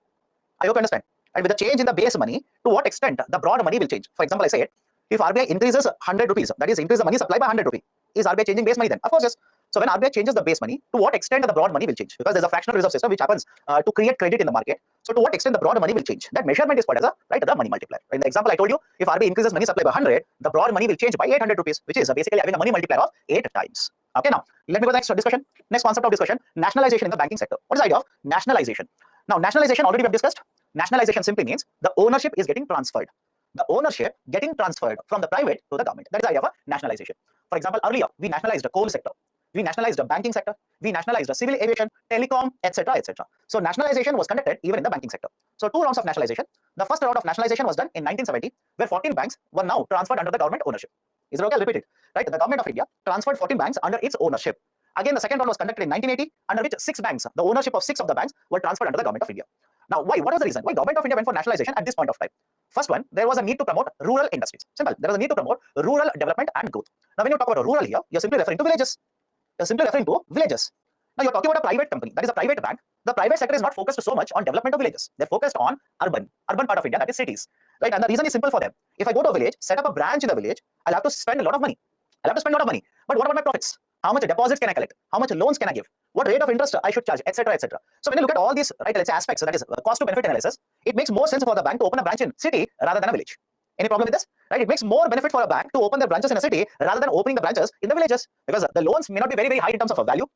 I hope you understand. And with the change in the base money, to what extent the broad money will change. For example, I said, if RBI increases 100 rupees, that is increase the money supply by 100 rupees, is RBI changing base money then? Of course, yes. So when RBI changes the base money, to what extent the broad money will change? Because there's a fractional reserve system which happens to create credit in the market. So to what extent the broad money will change? That measurement is called as the money multiplier. In the example I told you, if RBI increases money supply by 100, the broad money will change by 800 rupees, which is basically having a money multiplier of 8 times. Okay, now let me go to the next discussion. Next concept of discussion: nationalization in the banking sector. What is the idea of nationalization? Now, nationalization already we have discussed. Nationalization simply means the ownership is getting transferred. The ownership getting transferred from the private to the government. That is the idea of nationalization. For example, earlier we nationalized the coal sector, we nationalized the banking sector, we nationalized the civil aviation, telecom, etc., etc. So nationalization was conducted even in the banking sector. So 2 rounds of nationalization. The first round of nationalization was done in 1970, where 14 banks were now transferred under the government ownership. Is it okay? I'll repeat it. Right? The government of India transferred 14 banks under its ownership. Again, the second round was conducted in 1980, under which 6 banks, the ownership of 6 of the banks, were transferred under the government of India. Now, why? What was the reason? Why government of India went for nationalization at this point of time? First one, there was a need to promote rural industries. Simple. There was a need to promote rural development and growth. Now, when you talk about rural here, you're simply referring to villages. Now, you're talking about a private company, that is a private bank. The private sector is not focused so much on development of villages. They're focused on urban part of India, that is cities. Right? And the reason is simple for them. If I go to a village, set up a branch in the village, I'll have to spend a lot of money. But what about my profits? How much deposits can I collect? How much loans can I give? What rate of interest I should charge, etc., etc. So when you look at all these, right, let's say aspects, that is cost to benefit analysis, it makes more sense for the bank to open a branch in city rather than a village. Any problem with this? Right? It makes more benefit for a bank to open their branches in a city rather than opening the branches in the villages, because the loans may not be very, very high in terms of value.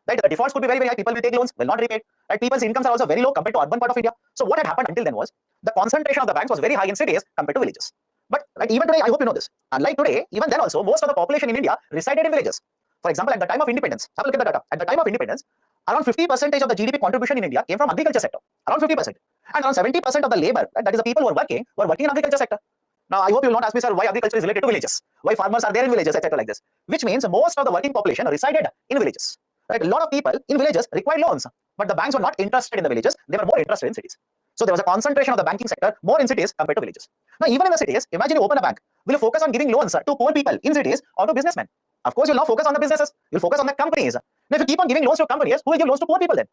Right? The defaults could be very, very high. People will take loans, will not repay. Right? People's incomes are also very low compared to urban part of India. So what had happened until then was the concentration of the banks was very high in cities compared to villages. But right, even today, I hope you know this. Unlike today, even then also, most of the population in India resided in villages. For example, at the time of independence, have a look at the data. At the time of independence, Around 50% of the GDP contribution in India came from agriculture sector. Around 50%. And around 70% of the labor, that is the people who are working in agriculture sector. Now, I hope you will not ask me, sir, why agriculture is related to villages, why farmers are there in villages, etc. like this. Which means most of the working population resided in villages. Right? A lot of people in villages required loans, but the banks were not interested in the villages. They were more interested in cities. So there was a concentration of the banking sector more in cities compared to villages. Now, even in the cities, imagine you open a bank. Will you focus on giving loans to poor people in cities or to businessmen? Of course, you'll not focus on the businesses. You'll focus on the companies. Now, if you keep on giving loans to companies, who will give loans to poor people then?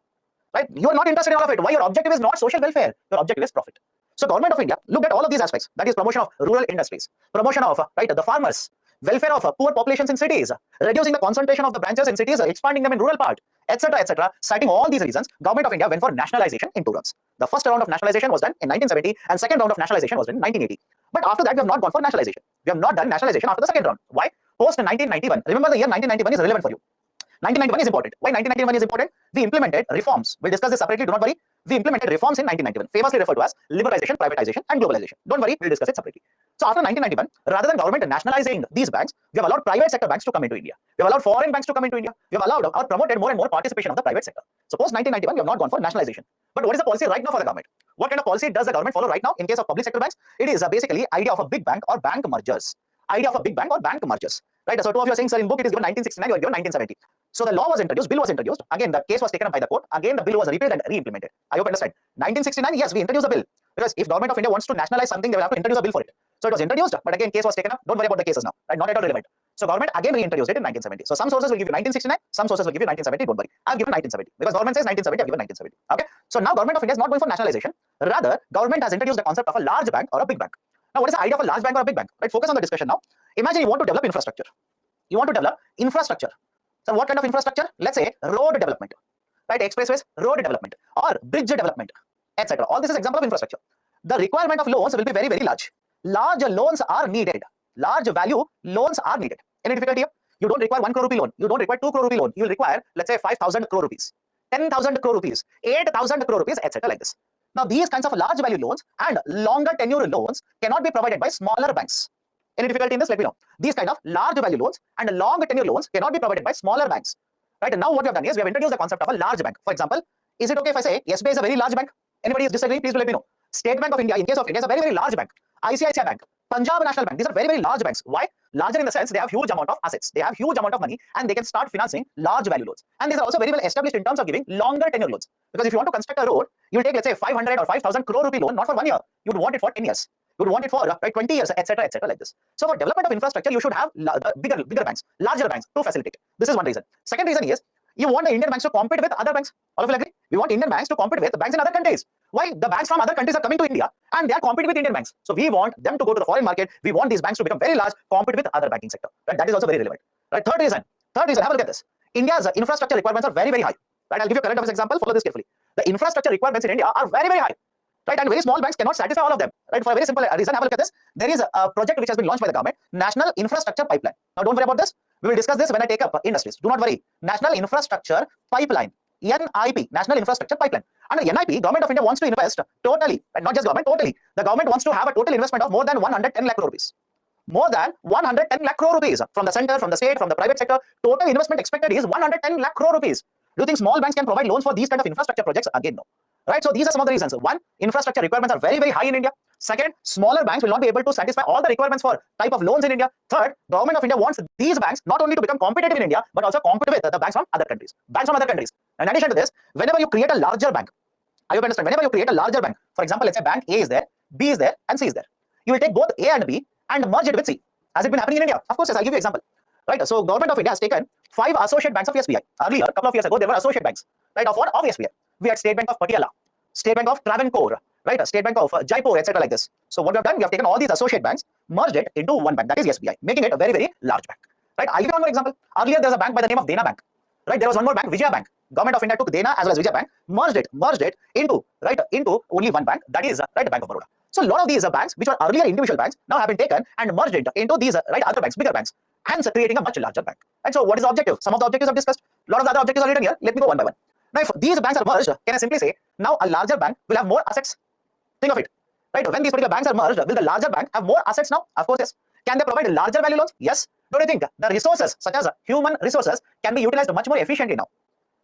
Right? You are not interested in all of it. Why? Your objective is not social welfare. Your objective is profit. So government of India looked at all of these aspects. That is promotion of rural industries, promotion of the farmers, welfare of poor populations in cities, reducing the concentration of the branches in cities, expanding them in rural part, etc., etc. Citing all these reasons, government of India went for nationalization in two rounds. The first round of nationalization was done in 1970, and second round of nationalization was done in 1980. But after that, we have not gone for nationalization. We have not done nationalization after the second round. Why? Post 1991. Remember, the year 1991 is relevant for you. 1991 is important. Why 1991 is important? We implemented reforms. We'll discuss this separately. Do not worry. We implemented reforms in 1991, famously referred to as liberalization, privatization, and globalization. Don't worry, we'll discuss it separately. So after 1991, rather than government nationalizing these banks, we have allowed private sector banks to come into India. We have allowed foreign banks to come into India. We have allowed or promoted more and more participation of the private sector. So post 1991, we have not gone for nationalization. But what is the policy right now for the government? What kind of policy does the government follow right now in case of public sector banks? It is basically idea of a big bank or bank mergers. Idea of a big bank or bank mergers. Right? So two of you are saying, sir, in book it is given 1969, you are given 1970. So the law was introduced, bill was introduced. Again, the case was taken up by the court. Again, the bill was repealed and re-implemented. I hope you understand. 1969, yes, we introduced a bill. Because if government of India wants to nationalize something, they will have to introduce a bill for it. So it was introduced, but again, case was taken up. Don't worry about the cases now. Right? Not at all relevant. So government again reintroduced it in 1970. So some sources will give you 1969, some sources will give you 1970. Don't worry. I've given 1970. Because government says 1970, I've given 1970. Okay. So now government of India is not going for nationalization. Rather, government has introduced the concept of a large bank or a big bank. Now, what is the idea of a large bank or a big bank? Right? Focus on the discussion now. Imagine you want to develop infrastructure. You want to develop infrastructure. So what kind of infrastructure? Let's say road development, right? Expressways, road development, or bridge development, etc. All this is example of infrastructure. The requirement of loans will be very, very large. Large loans are needed. Large value loans are needed. Any difficulty here? You don't require 1 crore rupee loan. You don't require 2 crore rupee loan. You will require, let's say, 5,000 crore rupees, 10,000 crore rupees, 8,000 crore rupees, etc. like this. Now, these kinds of large value loans and longer tenure loans cannot be provided by smaller banks. Any difficulty in this? Let me know. These kind of large value loans and long tenure loans cannot be provided by smaller banks. Right? And now what we have done is we have introduced the concept of a large bank. For example, is it okay if I say SBI is a very large bank? Anybody is disagreeing? Please do let me know. State Bank of India, in case of India, is a very, very large bank. ICICI Bank, Punjab National Bank, these are very, very large banks. Why? Larger in the sense they have huge amount of assets. They have huge amount of money and they can start financing large value loans. And these are also very well established in terms of giving longer tenure loans. Because if you want to construct a road, you will take, let's say, 500 or 5,000 crore rupee loan, not for 1 year. You would want it for 10 years. You would want it for 20 years, etc., like this. So for development of infrastructure, you should have bigger banks, larger banks to facilitate. This is one reason. Second reason is you want the Indian banks to compete with other banks. All of you agree? We want Indian banks to compete with the banks in other countries. Why? The banks from other countries are coming to India and they are competing with Indian banks. So we want them to go to the foreign market. We want these banks to become very large, compete with other banking sector. Right? That is also very relevant. Right? Third reason, have a look at this. India's infrastructure requirements are very, very high. Right? I'll give you a current affairs example. Follow this carefully. The infrastructure requirements in India are very, very high. Right? And very small banks cannot satisfy all of them. Right? For a very simple reason, have a look at this. There is a project which has been launched by the government, National Infrastructure Pipeline. Now, don't worry about this. We will discuss this when I take up industries. Do not worry. National Infrastructure Pipeline, NIP, National Infrastructure Pipeline. Under NIP, Government of India wants to invest totally, and not just government, totally. The government wants to have a total investment of more than 110 lakh crore rupees. More than 110 lakh crore rupees from the center, from the state, from the private sector. Total investment expected is 110 lakh crore rupees. Do you think small banks can provide loans for these kind of infrastructure projects? Again, no. Right? So these are some of the reasons. One, infrastructure requirements are very, very high in India. Second, smaller banks will not be able to satisfy all the requirements for type of loans in India. Third, Government of India wants these banks not only to become competitive in India, but also compete with the banks from other countries. And in addition to this, whenever you create a larger bank, I hope you understand, whenever you create a larger bank, for example, let's say bank A is there, B is there, and C is there. You will take both A and B and merge it with C. Has it been happening in India? Of course, yes, I'll give you an example. Right? So Government of India has taken 5 associate banks of SBI. Earlier, a couple of years ago, there were associate banks. Right? Of what? Of SBI. We had State Bank of Patiala, State Bank of Travancore, right? State Bank of Jaipur, etc. like this. So what we have done, we have taken all these associate banks, merged it into one bank, that is SBI, making it a very, very large bank. Right? I'll give you one more example. Earlier, there was a bank by the name of Dena Bank. Right? There was one more bank, Vijaya Bank. Government of India took Dena as well as Vijaya Bank, merged it into only one bank, that is Bank of Baroda. So a lot of these banks, which were earlier individual banks, now have been taken and merged into these other banks, bigger banks, hence creating a much larger bank. And so what is the objective? Some of the objectives I've discussed. A lot of the other objectives are written here. Let me go one by one. Now, if these banks are merged, can I simply say now a larger bank will have more assets? Think of it. Right? When these particular banks are merged, will the larger bank have more assets now? Of course, yes. Can they provide larger value loans? Yes. Don't you think the resources, such as human resources, can be utilized much more efficiently now?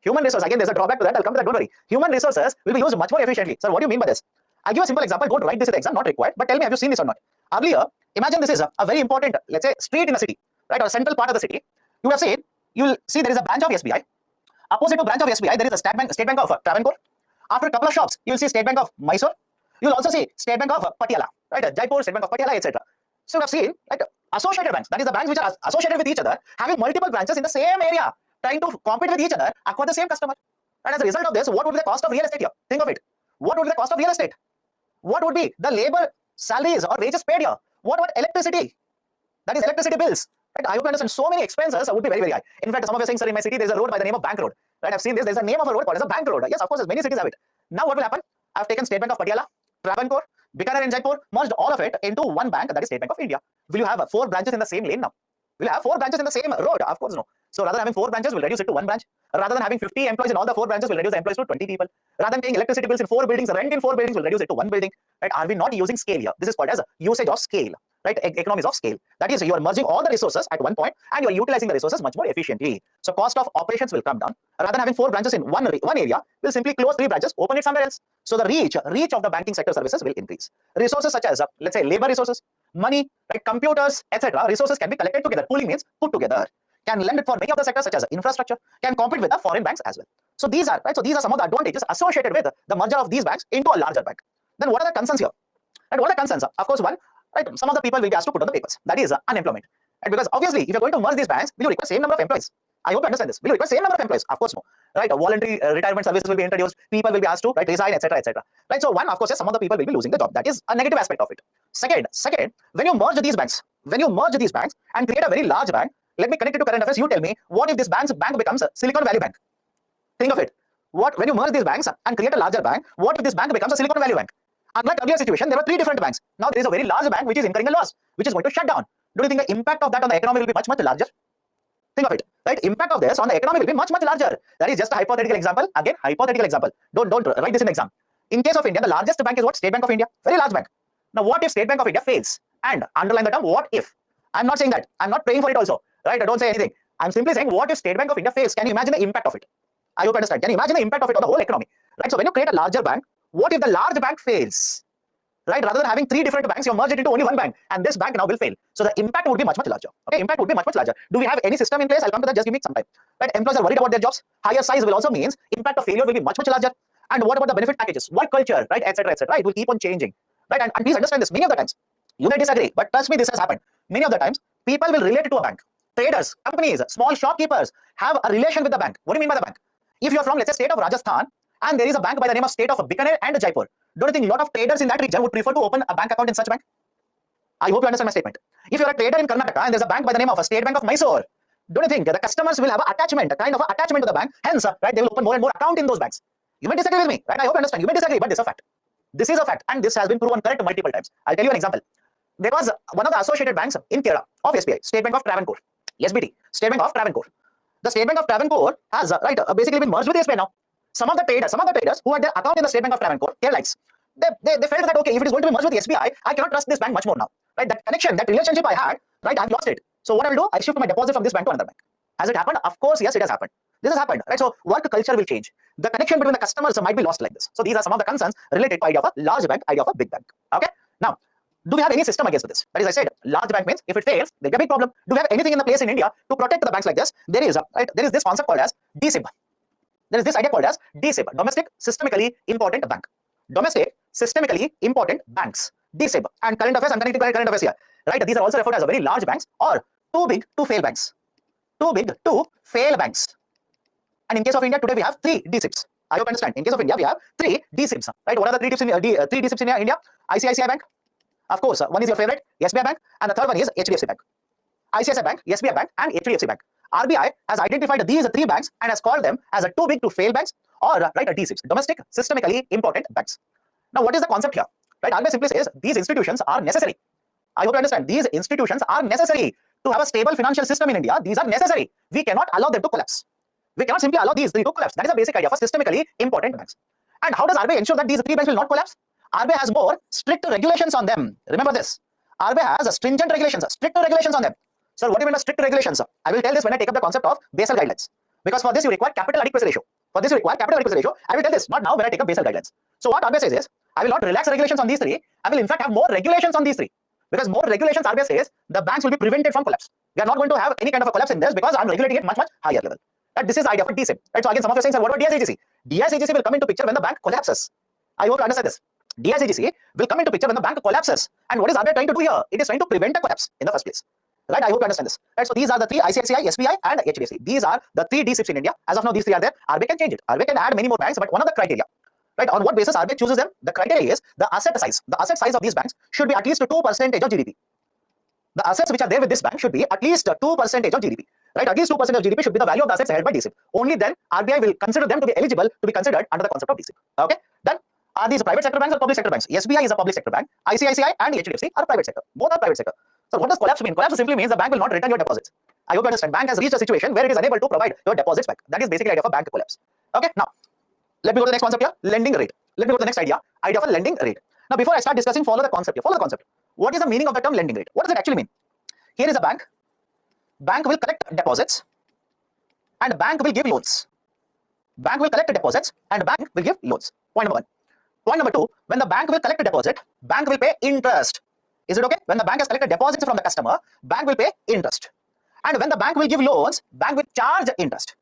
Human resources, again, there's a drawback to that. I'll come to that, don't worry. Human resources will be used much more efficiently. Sir, what do you mean by this? I'll give you a simple example. Don't write this in the exam, not required. But tell me, have you seen this or not? Earlier, imagine this is a very important, let's say, street in a city, right, or central part of the city. You have seen, you'll see there is a branch of SBI. Opposite to branch of SBI, there is a State Bank of Travancore. After a couple of shops, you'll see State Bank of Mysore. You'll also see State Bank of Patiala, right? Jaipur, State Bank of Patiala, etc. So you have seen, like, associated banks, that is the banks which are associated with each other, having multiple branches in the same area, trying to compete with each other, acquire the same customer. And as a result of this, what would be the cost of real estate here? Think of it. What would be the cost of real estate? What would be the labor salaries or wages paid here? What about electricity? That is electricity bills. Right? I hope you understand. So many expenses would be very, very high. In fact, some of you are saying, sir, in my city, there is a road by the name of Bank Road. Right? I've seen this. There's a name of a road called as a Bank Road. Yes, of course, many cities have it. Now what will happen? I've taken State Bank of Patiala, Travancore, Bikaner and Jaipur, merged all of it into one bank, that is State Bank of India. Will you have 4 branches in the same lane now? Will you have 4 branches in the same road? Of course, no. So rather than having 4 branches, we'll reduce it to 1 branch. Rather than having 50 employees in all the 4 branches, we'll reduce the employees to 20 people. Rather than paying electricity bills in 4 buildings, rent in 4 buildings, we'll reduce it to 1 building. Right? Are we not using scale here? This is called as usage of scale. Right? Economies of scale. That is, you are merging all the resources at one point and you are utilizing the resources much more efficiently. So cost of operations will come down. Rather than having 4 branches in one area, we'll simply close 3 branches, open it somewhere else. So the reach of the banking sector services will increase. Resources such as, let's say, labor resources, money, right, computers, etc. Resources can be collected together. Pooling means put together. Can lend it for many of the sectors such as infrastructure, can compete with the foreign banks as well. So these are right. So these are some of the advantages associated with the merger of these banks into a larger bank. Then what are the concerns here? And what are the concerns? Of course, one, right, some of the people will be asked to put on the papers. That is unemployment. Right? Because obviously, if you're going to merge these banks, will you require same number of employees? I hope you understand this. Will you require same number of employees? Of course, no. Right? A voluntary retirement services will be introduced. People will be asked to resign, etc., etc. Right? So one, of course, yes, some of the people will be losing the job. That is a negative aspect of it. Second, when you merge these banks, and create a very large bank, let me connect it to current affairs. You tell me, what if this bank becomes a Silicon Valley Bank? Think of it. When you merge these banks and create a larger bank, what if this bank becomes a Silicon Valley Bank? Unlike earlier situation, there were 3 different banks. Now there is a very large bank which is incurring a loss, which is going to shut down. Don't you think the impact of that on the economy will be much, much larger? Think of it. Right? Impact of this on the economy will be much, much larger. That is just a hypothetical example. Again, hypothetical example. Don't write this in the exam. In case of India, the largest bank is what? State Bank of India. Very large bank. Now, what if State Bank of India fails? And underline the term, what if? I'm not saying that. I'm not praying for it also. Right? I don't say anything. I'm simply saying, what if State Bank of India fails? Can you imagine the impact of it? I hope you understand. Can you imagine the impact of it on the whole economy? Right? So when you create a larger bank, what if the large bank fails? Right? Rather than having 3 different banks, you merge it into only one bank, and this bank now will fail. So the impact would be much, much larger. Okay, impact would be much, much larger. Do we have any system in place? I'll come to that. Just give me some time. Right? Employees are worried about their jobs. Higher size will also means impact of failure will be much, much larger. And what about the benefit packages, work culture, right, etc., etc. It will keep on changing. Right? And please understand this. Many of the times, you may disagree, but trust me, this has happened. Many of the times, people will relate it to a bank. Traders, companies, small shopkeepers have a relation with the bank. What do you mean by the bank? If you are from, let's say, state of Rajasthan, and there is a bank by the name of state of Bikaner and Jaipur, don't you think a lot of traders in that region would prefer to open a bank account in such bank? I hope you understand my statement. If you are a trader in Karnataka and there's a bank by the name of a State Bank of Mysore, don't you think the customers will have an attachment, a kind of attachment to the bank? Hence, right, they will open more and more account in those banks. You may disagree with me, right? I hope you understand. You may disagree, but this is a fact. This is a fact, and this has been proven correct multiple times. I'll tell you an example. There was one of the associated banks in Kerala of SBI, State Bank of Travancore, SBT, State Bank of Travancore. The State Bank of Travancore has basically been merged with SBI now. Some of the traders who had their account in the State Bank of Travancore, Keralites, they felt that, okay, if it is going to be merged with SBI, I cannot trust this bank much more now. Right? That connection, that relationship I had, right, I've lost it. So what I will do, I shift my deposit from this bank to another bank. Has it happened? Of course, yes, it has happened. This has happened, right? So work culture will change. The connection between the customers might be lost like this. So these are some of the concerns related to idea of a large bank, idea of a big bank. Okay. Now, do we have any system against this? That is, I said, large bank means if it fails, there'll be a big problem. Do we have anything in the place in India to protect the banks like this? There is this concept called as DSIB. There is this idea called as DSIB, Domestic Systemically Important Bank. Domestic Systemically Important Banks. DSIB. And current affairs, I'm connecting to current affairs here. Right? These are also referred as very large banks or too big to fail banks. Too big to fail banks. And in case of India, today we have 3 DSIBs. I hope you understand. In case of India, we have 3 DSIBs. Right? What are the 3 DSIBs in India? ICICI Bank. Of course, one is your favorite, SBI Bank, and the third one is HDFC Bank. ICICI Bank, SBI Bank, and HDFC Bank. RBI has identified these 3 banks and has called them as a too big to fail banks or right, a DSIBs, Domestic Systemically Important Banks. Now, what is the concept here? Right? RBI simply says these institutions are necessary. I hope you understand. These institutions are necessary to have a stable financial system in India. These are necessary. We cannot allow them to collapse. We cannot simply allow these 3 to collapse. That is the basic idea for systemically important banks. And how does RBI ensure that these 3 banks will not collapse? RBI has more strict regulations on them. Remember this. RBI has stringent regulations, strict regulations on them. Sir, what do you mean by strict regulations? I will tell this when I take up the concept of Basel guidelines. Because for this you require capital adequacy ratio. For this you require capital adequacy ratio. I will tell this, not now when I take up Basel guidelines. So what RBI says is, I will not relax regulations on these three. I will in fact have more regulations on these three. Because more regulations, RBI says, the banks will be prevented from collapse. We are not going to have any kind of a collapse in this because I'm regulating it much higher level. That this is the idea for DSIB. Right? So again, some of you are saying, sir, what about DICGC? DICGC will come into picture when the bank collapses. I hope you understand this. DICGC will come into picture when the bank collapses. And what is RBI trying to do here? It is trying to prevent a collapse in the first place. Right? I hope you understand this. Right? So these are the three: ICICI, SBI, and HDFC. These are the three DSIBs in India. As of now, these three are there. RBI can change it. RBI can add many more banks, but one of the criteria. Right? On what basis RBI chooses them? The criteria is the asset size. The asset size of these banks should be at least 2% of GDP. The assets which are there with this bank should be at least 2% of GDP. Right? At least 2% of GDP should be the value of the assets held by DSIB. Only then RBI will consider them to be eligible to be considered under the concept of DSIB. Okay? Then are these private sector banks or public sector banks? SBI is a public sector bank. ICICI and HDFC are private sector. Both are private sector. So what does collapse mean? Collapse simply means the bank will not return your deposits. I hope you understand. Bank has reached a situation where it is unable to provide your deposits back. That is basically the idea of a bank collapse. Okay? Now, let me go to the next concept here. Lending rate. Let me go to the next idea of a lending rate. Now, before I start discussing, follow the concept here. Follow the concept. What is the meaning of the term lending rate? What does it actually mean? Here is a bank. Bank will collect deposits and bank will give loans. Bank will collect deposits and bank will give loans. Point number one. Point number two, when the bank will collect a deposit, bank will pay interest. Is it okay? When the bank has collected deposits from the customer, bank will pay interest. And when the bank will give loans, bank will charge interest.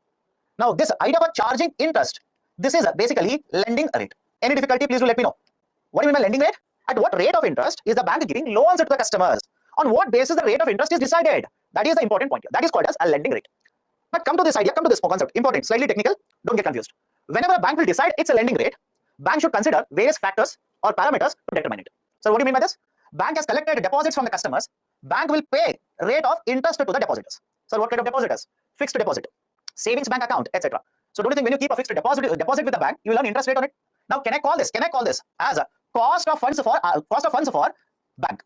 Now, this idea of charging interest, this is basically lending rate. Any difficulty, please do let me know. What do you mean by lending rate? At what rate of interest is the bank giving loans to the customers? On what basis the rate of interest is decided? That is the important point here. That is called as a lending rate. But come to this idea, come to this concept. Important, slightly technical. Don't get confused. Whenever a bank will decide it's a lending rate, bank should consider various factors or parameters to determine it. So what do you mean by this? Bank has collected deposits from the customers. Bank will pay rate of interest to the depositors. So what kind of depositors? Fixed deposit, savings bank account, etc. So don't you think when you keep a fixed deposit with the bank, you will earn interest rate on it? Now can I call this as a cost of funds for bank?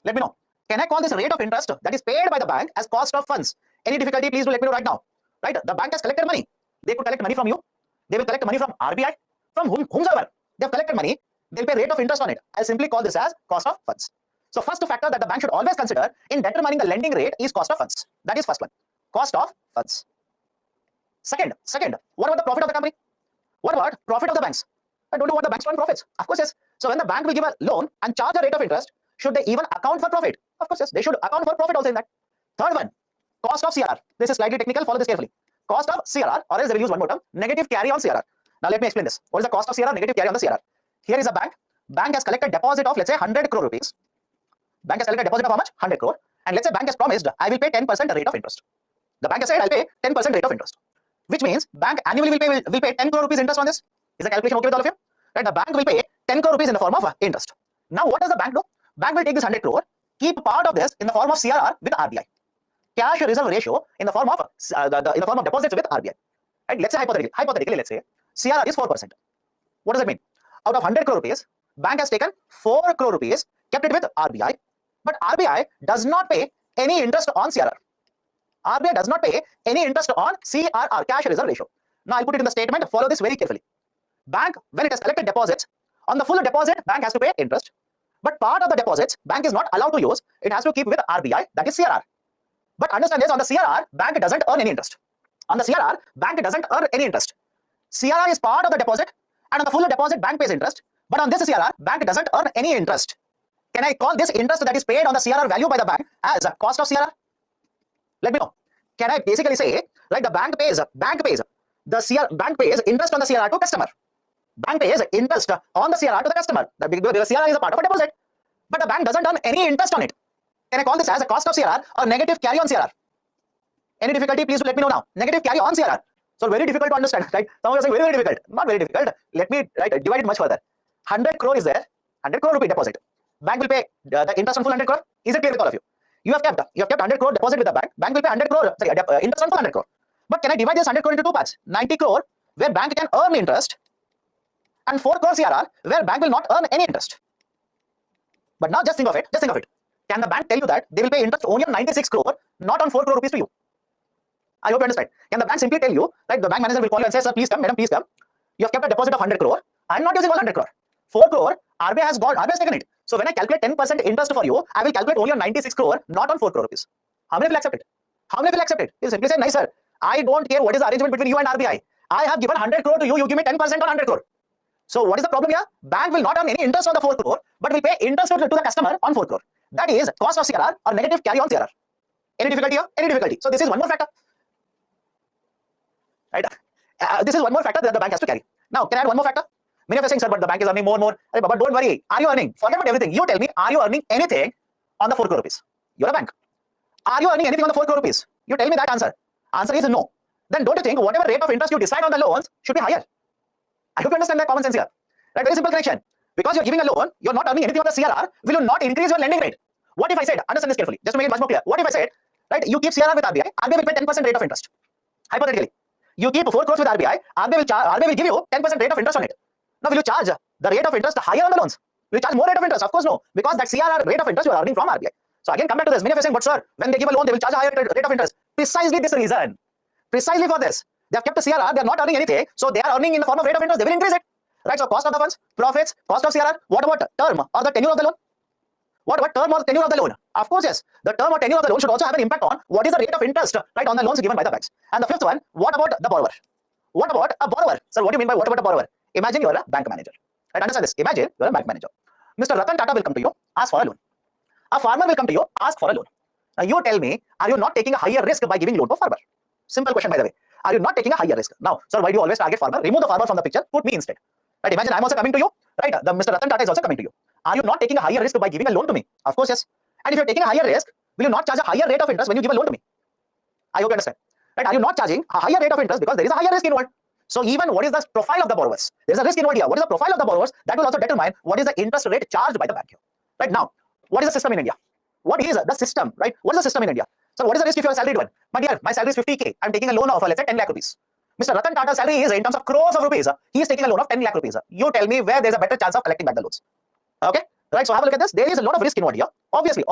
Let me know. Can I call this rate of interest that is paid by the bank as cost of funds? Any difficulty, please do let me know right now. Right? The bank has collected money. They could collect money from you. They will collect money from RBI, from whomsoever. They have collected money. They'll pay rate of interest on it. I'll simply call this as cost of funds. So first factor that the bank should always consider in determining the lending rate is cost of funds. That is first one. Cost of funds. Second, what about the profit of the company? What about profit of the banks? I don't know what the banks earn profits. Of course, yes. So when the bank will give a loan and charge a rate of interest, should they even account for profit? Of course, yes. They should account for profit also in that. Third one, cost of CRR. This is slightly technical. Follow this carefully. Cost of CRR, or else they will use one more term, negative carry on CRR. Now let me explain this. What is the cost of CRR? Negative carry on the CRR. Here is a bank. Bank has collected deposit of, let's say, 100 crore rupees. Bank has collected deposit of how much? 100 crore. And let's say bank has promised, I will pay 10% rate of interest. The bank has said, I'll pay 10% rate of interest. Which means bank annually will pay 10 crore rupees interest on this. Is the calculation okay with all of you? Right? The bank will pay 10 crore rupees in the form of interest. Now what does the bank do? Bank will take this 100 crore, keep part of this in the form of CRR with RBI. Cash reserve ratio in the form of deposits with RBI. Right? Let's say hypothetically, let's say CRR is 4%. What does that mean? Out of 100 crore rupees, bank has taken 4 crore rupees, kept it with RBI, but RBI does not pay any interest on CRR. RBI does not pay any interest on CRR, cash reserve ratio. Now I'll put it in the statement. Follow this very carefully. Bank, when it has collected deposits, on the full deposit, bank has to pay interest. But part of the deposits, bank is not allowed to use. It has to keep with RBI, that is CRR. But understand this, on the CRR, bank doesn't earn any interest. On the CRR, bank doesn't earn any interest. CRR is part of the deposit, and on the full deposit, bank pays interest. But on this CRR, bank doesn't earn any interest. Can I call this interest that is paid on the CRR value by the bank as a cost of CRR? Let me know. Can I basically say, like the bank pays interest on the CRR to customer. Bank pays interest on the CRR to the customer. The CRR is a part of a deposit, but the bank doesn't earn any interest on it. Can I call this as a cost of CRR or negative carry on CRR? Any difficulty, please let me know now. Negative carry on CRR. So very difficult to understand, right? Some of you are saying very, very difficult. Not very difficult. Let me divide it much further. 100 crore is there. 100 crore rupee deposit. Bank will pay the interest on full 100 crore. Is it clear with all of you? You have kept 100 crore deposit with the bank. Bank will pay 100 crore, interest on full 100 crore. But can I divide this 100 crore into two parts? 90 crore where bank can earn interest, and 4 crore CRR where bank will not earn any interest. But now just think of it. Can the bank tell you that they will pay interest only on 96 crore, not on 4 crore rupees to you? I hope you understand. Can the bank simply tell you, like the bank manager will call you and say, sir, please come, madam, please come. You have kept a deposit of 100 crore. I am not using all 100 crore. 4 crore, RBI has taken it. So when I calculate 10% interest for you, I will calculate only on 96 crore, not on 4 crore rupees. How many will accept it? You simply say, nice sir, I don't care what is the arrangement between you and RBI. I have given 100 crore to you, you give me 10% on 100 crore. So what is the problem here? Bank will not earn any interest on the 4 crore, but will pay interest to the customer on 4 crore. That is cost of CRR or negative carry on CRR. Any difficulty here? Any difficulty? So this is one more factor. Right? This is one more factor that the bank has to carry. Now, can I add one more factor? Many of you are saying, sir, but the bank is earning more and more. But don't worry. Are you earning? Forget about everything. You tell me, are you earning anything on the 4 crore rupees? You're a bank. Are you earning anything on the 4 crore rupees? You tell me that answer. Answer is no. Then don't you think whatever rate of interest you decide on the loans should be higher? I hope you understand that common sense here. Right? Very simple connection. Because you're giving a loan, you're not earning anything on the CRR, will you not increase your lending rate? What if I said, understand this carefully, just to make it much more clear. What if I said, right, you keep CRR with RBI, RBI will pay 10% rate of interest. Hypothetically, you keep 4 crores with RBI, RBI will give you 10% rate of interest on it. Now, will you charge the rate of interest higher on the loans? Will you charge more rate of interest? Of course, no, because that CRR rate of interest you are earning from RBI. So again, come back to this. Many of you are saying, but sir, when they give a loan, they will charge a higher rate of interest. Precisely this reason. Precisely for this. They have kept a CRR, they are not earning anything, so they are earning in the form of rate of interest, they will increase it. Right, so cost of the funds, profits, cost of CRR, what about term or the tenure of the loan? What about term or tenure of the loan? Of course, yes. The term or tenure of the loan should also have an impact on what is the rate of interest, right, on the loans given by the banks. And the fifth one, what about the borrower? What about a borrower? Sir, what do you mean by what about a borrower? Imagine you are a bank manager. Right, understand this. Imagine you are a bank manager. Mr. Ratan Tata will come to you, ask for a loan. A farmer will come to you, ask for a loan. Now you tell me, are you not taking a higher risk by giving loan to a farmer? Simple question, by the way. Are you not taking a higher risk? Now, sir, why do you always target farmer? Remove the farmer from the picture, put me instead. Right, imagine I'm also coming to you, right? The Mr. Ratan Tata is also coming to you. Are you not taking a higher risk by giving a loan to me? Of course, yes. And if you're taking a higher risk, will you not charge a higher rate of interest when you give a loan to me? I hope you understand. Right? Are you not charging a higher rate of interest because there is a higher risk involved? So even what is the profile of the borrowers? There is a risk involved here. What is the profile of the borrowers? That will also determine what is the interest rate charged by the bank here. Right now, what is the system in India? What is the system? Right? What is the system in India? So what is the risk if you are a salaried one? My dear, my salary is 50k. I'm taking a loan of let's say 10 lakh rupees. Mr. Ratan Tata's salary is in terms of crores of rupees. He is taking a loan of 10 lakh rupees. You tell me where there's a better chance of collecting back the loans. Okay? Right, so have a look at this. There is a lot of risk involved here. Obviously,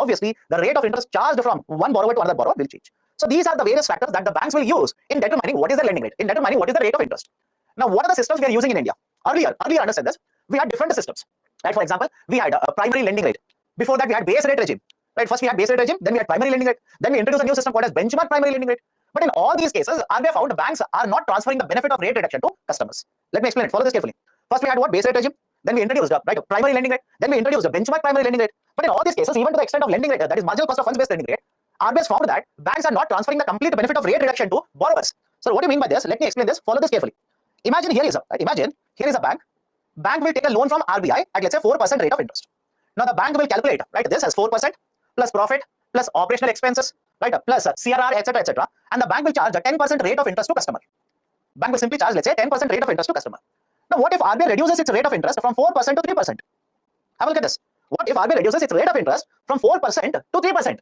the rate of interest charged from one borrower to another borrower will change. So these are the various factors that the banks will use in determining what is the lending rate, in determining what is the rate of interest. Now, what are the systems we are using in India? Earlier, understand this. We had different systems. Right, for example, we had a primary lending rate. Before that, we had base rate regime. Right, first we had base rate regime, then we had primary lending rate. Then we introduced a new system called as benchmark primary lending rate. But in all these cases, RBI found banks are not transferring the benefit of rate reduction to customers. Let me explain it. Follow this carefully. First, we had what? Base rate regime. Then we introduced right, primary lending rate. Then we introduced a benchmark primary lending rate. But in all these cases, even to the extent of lending rate, that is marginal cost of funds based lending rate, RBI has found that banks are not transferring the complete benefit of rate reduction to borrowers. So what do you mean by this? Let me explain this. Follow this carefully. Imagine here is a bank. Bank will take a loan from RBI at let's say 4% rate of interest. Now the bank will calculate right this as 4% plus profit plus operational expenses, right, plus CRR, etc., and the bank will charge a 10% rate of interest to customer. Bank will simply charge, let's say, 10% rate of interest to customer. Now, what if RBI reduces its rate of interest from 4% to 3%? Have a look at this. What if RBI reduces its rate of interest from 4% to 3%?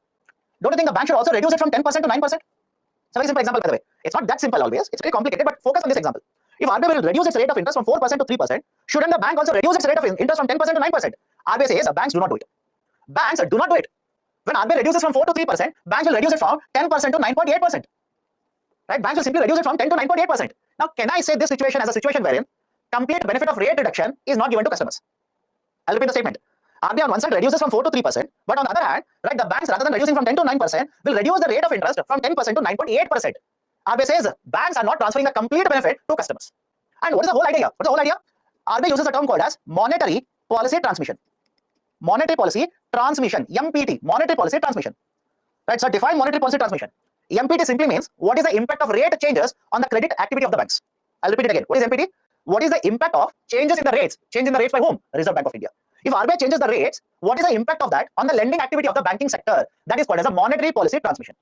Don't you think the bank should also reduce it from 10% to 9%? It's a very simple example, by the way. It's not that simple always. It's very complicated, but focus on this example. If RBI will reduce its rate of interest from 4% to 3%, shouldn't the bank also reduce its rate of interest from 10% to 9%? RBI says banks do not do it. Banks do not do it. When RBI reduces from 4 to 3%, banks will reduce it from 10% to 9.8%. Right? Banks will simply reduce it from 10 to 9.8%. Now, can I say this situation as a situation wherein complete benefit of rate reduction is not given to customers? I'll repeat the statement. RBI on one side reduces from 4 to 3%, but on the other hand, right, the banks rather than reducing from 10 to 9% will reduce the rate of interest from 10% to 9.8%. RBI says banks are not transferring the complete benefit to customers. And what is the whole idea? What's the whole idea? RBI uses a term called as monetary policy transmission. Monetary policy transmission, MPT, monetary policy transmission. Right, so define monetary policy transmission. MPT simply means what is the impact of rate changes on the credit activity of the banks. I'll repeat it again. What is MPT? What is the impact of changes in the rates? Change in the rates by whom? Reserve Bank of India. If RBI changes the rates, what is the impact of that on the lending activity of the banking sector? That is called as a monetary policy transmission.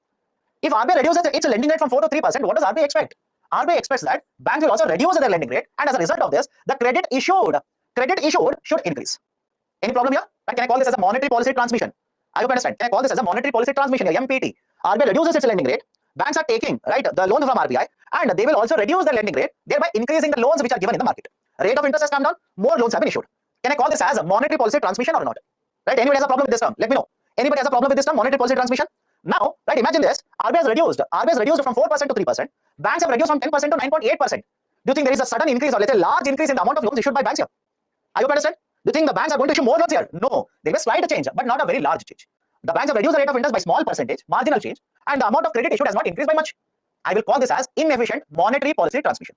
If RBI reduces its lending rate from 4 to 3%, what does RBI expect? RBI expects that banks will also reduce their lending rate, and as a result of this, the credit issued should increase. Any problem here? Can I call this as a monetary policy transmission? I hope you understand. Can I call this as a monetary policy transmission here, MPT? RBI reduces its lending rate. Banks are taking right the loan from RBI, and they will also reduce the lending rate, thereby increasing the loans which are given in the market. Rate of interest has come down, more loans have been issued. Can I call this as a monetary policy transmission or not? Right? Anybody has a problem with this term? Let me know. Anybody has a problem with this term, monetary policy transmission? Now, right? Imagine this. RBI has reduced from 4% to 3%. Banks have reduced from 10% to 9.8%. Do you think there is a sudden increase or let's say large increase in the amount of loans issued by banks here? I hope you understand. Do you think the banks are going to issue more loans here? No. There is a slight change, but not a very large change. The banks have reduced the rate of interest by small percentage, marginal change, and the amount of credit issued has not increased by much. I will call this as inefficient monetary policy transmission.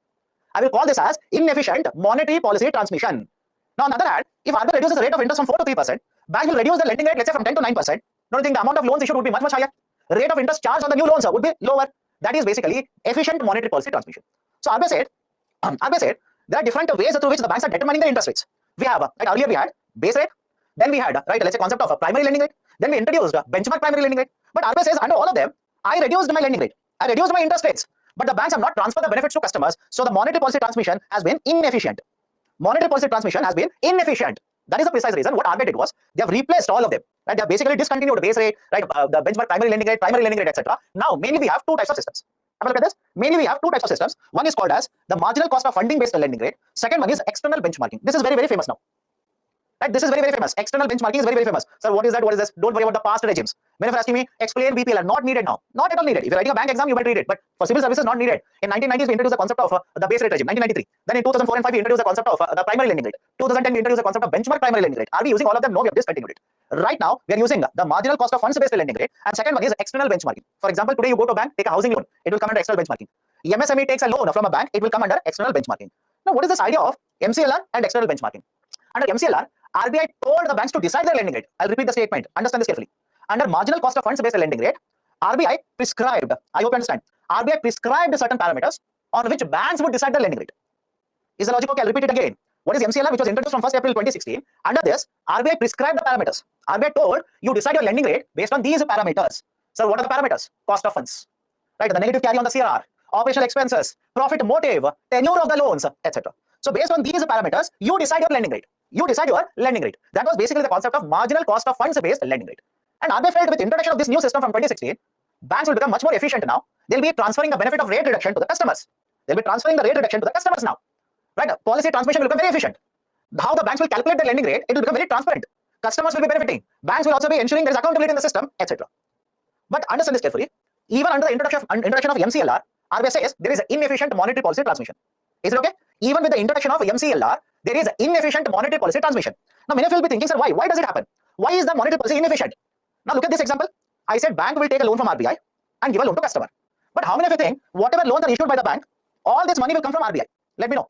I will call this as inefficient monetary policy transmission. Now, on the other hand, if RBI reduces the rate of interest from 4 to 3%, banks will reduce the lending rate, let's say from 10 to 9%. Don't you think the amount of loans issued would be much, much higher? Rate of interest charged on the new loans would be lower. That is basically efficient monetary policy transmission. So RBI said there are different ways through which the banks are determining the interest rates. We have, like earlier we had base rate, then we had, let's say concept of a primary lending rate, then we introduced benchmark primary lending rate. But RBI says under all of them, I reduced my lending rate, I reduced my interest rates, but the banks have not transferred the benefits to customers, so the monetary policy transmission has been inefficient. Monetary policy transmission has been inefficient. That is the precise reason. What RBI did was they have replaced all of them. Right? They have basically discontinued base rate, right? The benchmark primary lending rate, etc. Now mainly we have two types of systems. Have a look at this. Mainly we have two types of systems. One is called as the marginal cost of funding based lending rate. Second one is external benchmarking. This is very, very famous now. Right? This is very, very famous. External benchmarking is very, very famous. Sir, what is that? What is this? Don't worry about the past regimes. Many of you are asking me, explain BPLR. Not needed now. Not at all needed. If you're writing a bank exam, you might read it. But for civil services, not needed. In 1990s, we introduced the concept of the base rate regime. 1993. Then in 2004 and 5, we introduced the concept of the primary lending rate. 2010, we introduced the concept of benchmark primary lending rate. Are we using all of them? No, we have discontinued it. Right now, we are using the marginal cost of funds based lending rate. And second one is external benchmarking. For example, today you go to a bank, take a housing loan. It will come under external benchmarking. MSME takes a loan from a bank, it will come under external benchmarking. Now, what is this idea of MCLR and external benchmarking? Under MCLR, RBI told the banks to decide their lending rate. I'll repeat the statement. Understand this carefully. Under marginal cost of funds based lending rate, RBI prescribed, I hope you understand, RBI prescribed certain parameters on which banks would decide their lending rate. Is the logic okay? I'll repeat it again. What is MCLR, which was introduced from 1st April 2016? Under this, RBI prescribed the parameters. RBI told you decide your lending rate based on these parameters. So what are the parameters? Cost of funds, right? The negative carry on the CRR, operational expenses, profit motive, tenure of the loans, etc. So based on these parameters, you decide your lending rate. You decide your lending rate. That was basically the concept of marginal cost of funds based lending rate. And RBI felt with introduction of this new system from 2016, banks will become much more efficient now. They'll be transferring the benefit of rate reduction to the customers. They'll be transferring the rate reduction to the customers now. Right? Policy transmission will become very efficient. How the banks will calculate the lending rate, it will become very transparent. Customers will be benefiting. Banks will also be ensuring there is accountability in the system, etc. But understand this carefully. Even under the introduction of MCLR, RBI says there is inefficient monetary policy transmission. Is it okay? Even with the introduction of MCLR, there is inefficient monetary policy transmission. Now, many of you will be thinking, sir, why? Why does it happen? Why is the monetary policy inefficient? Now, look at this example. I said bank will take a loan from RBI and give a loan to customer. But how many of you think whatever loans are issued by the bank, all this money will come from RBI? Let me know.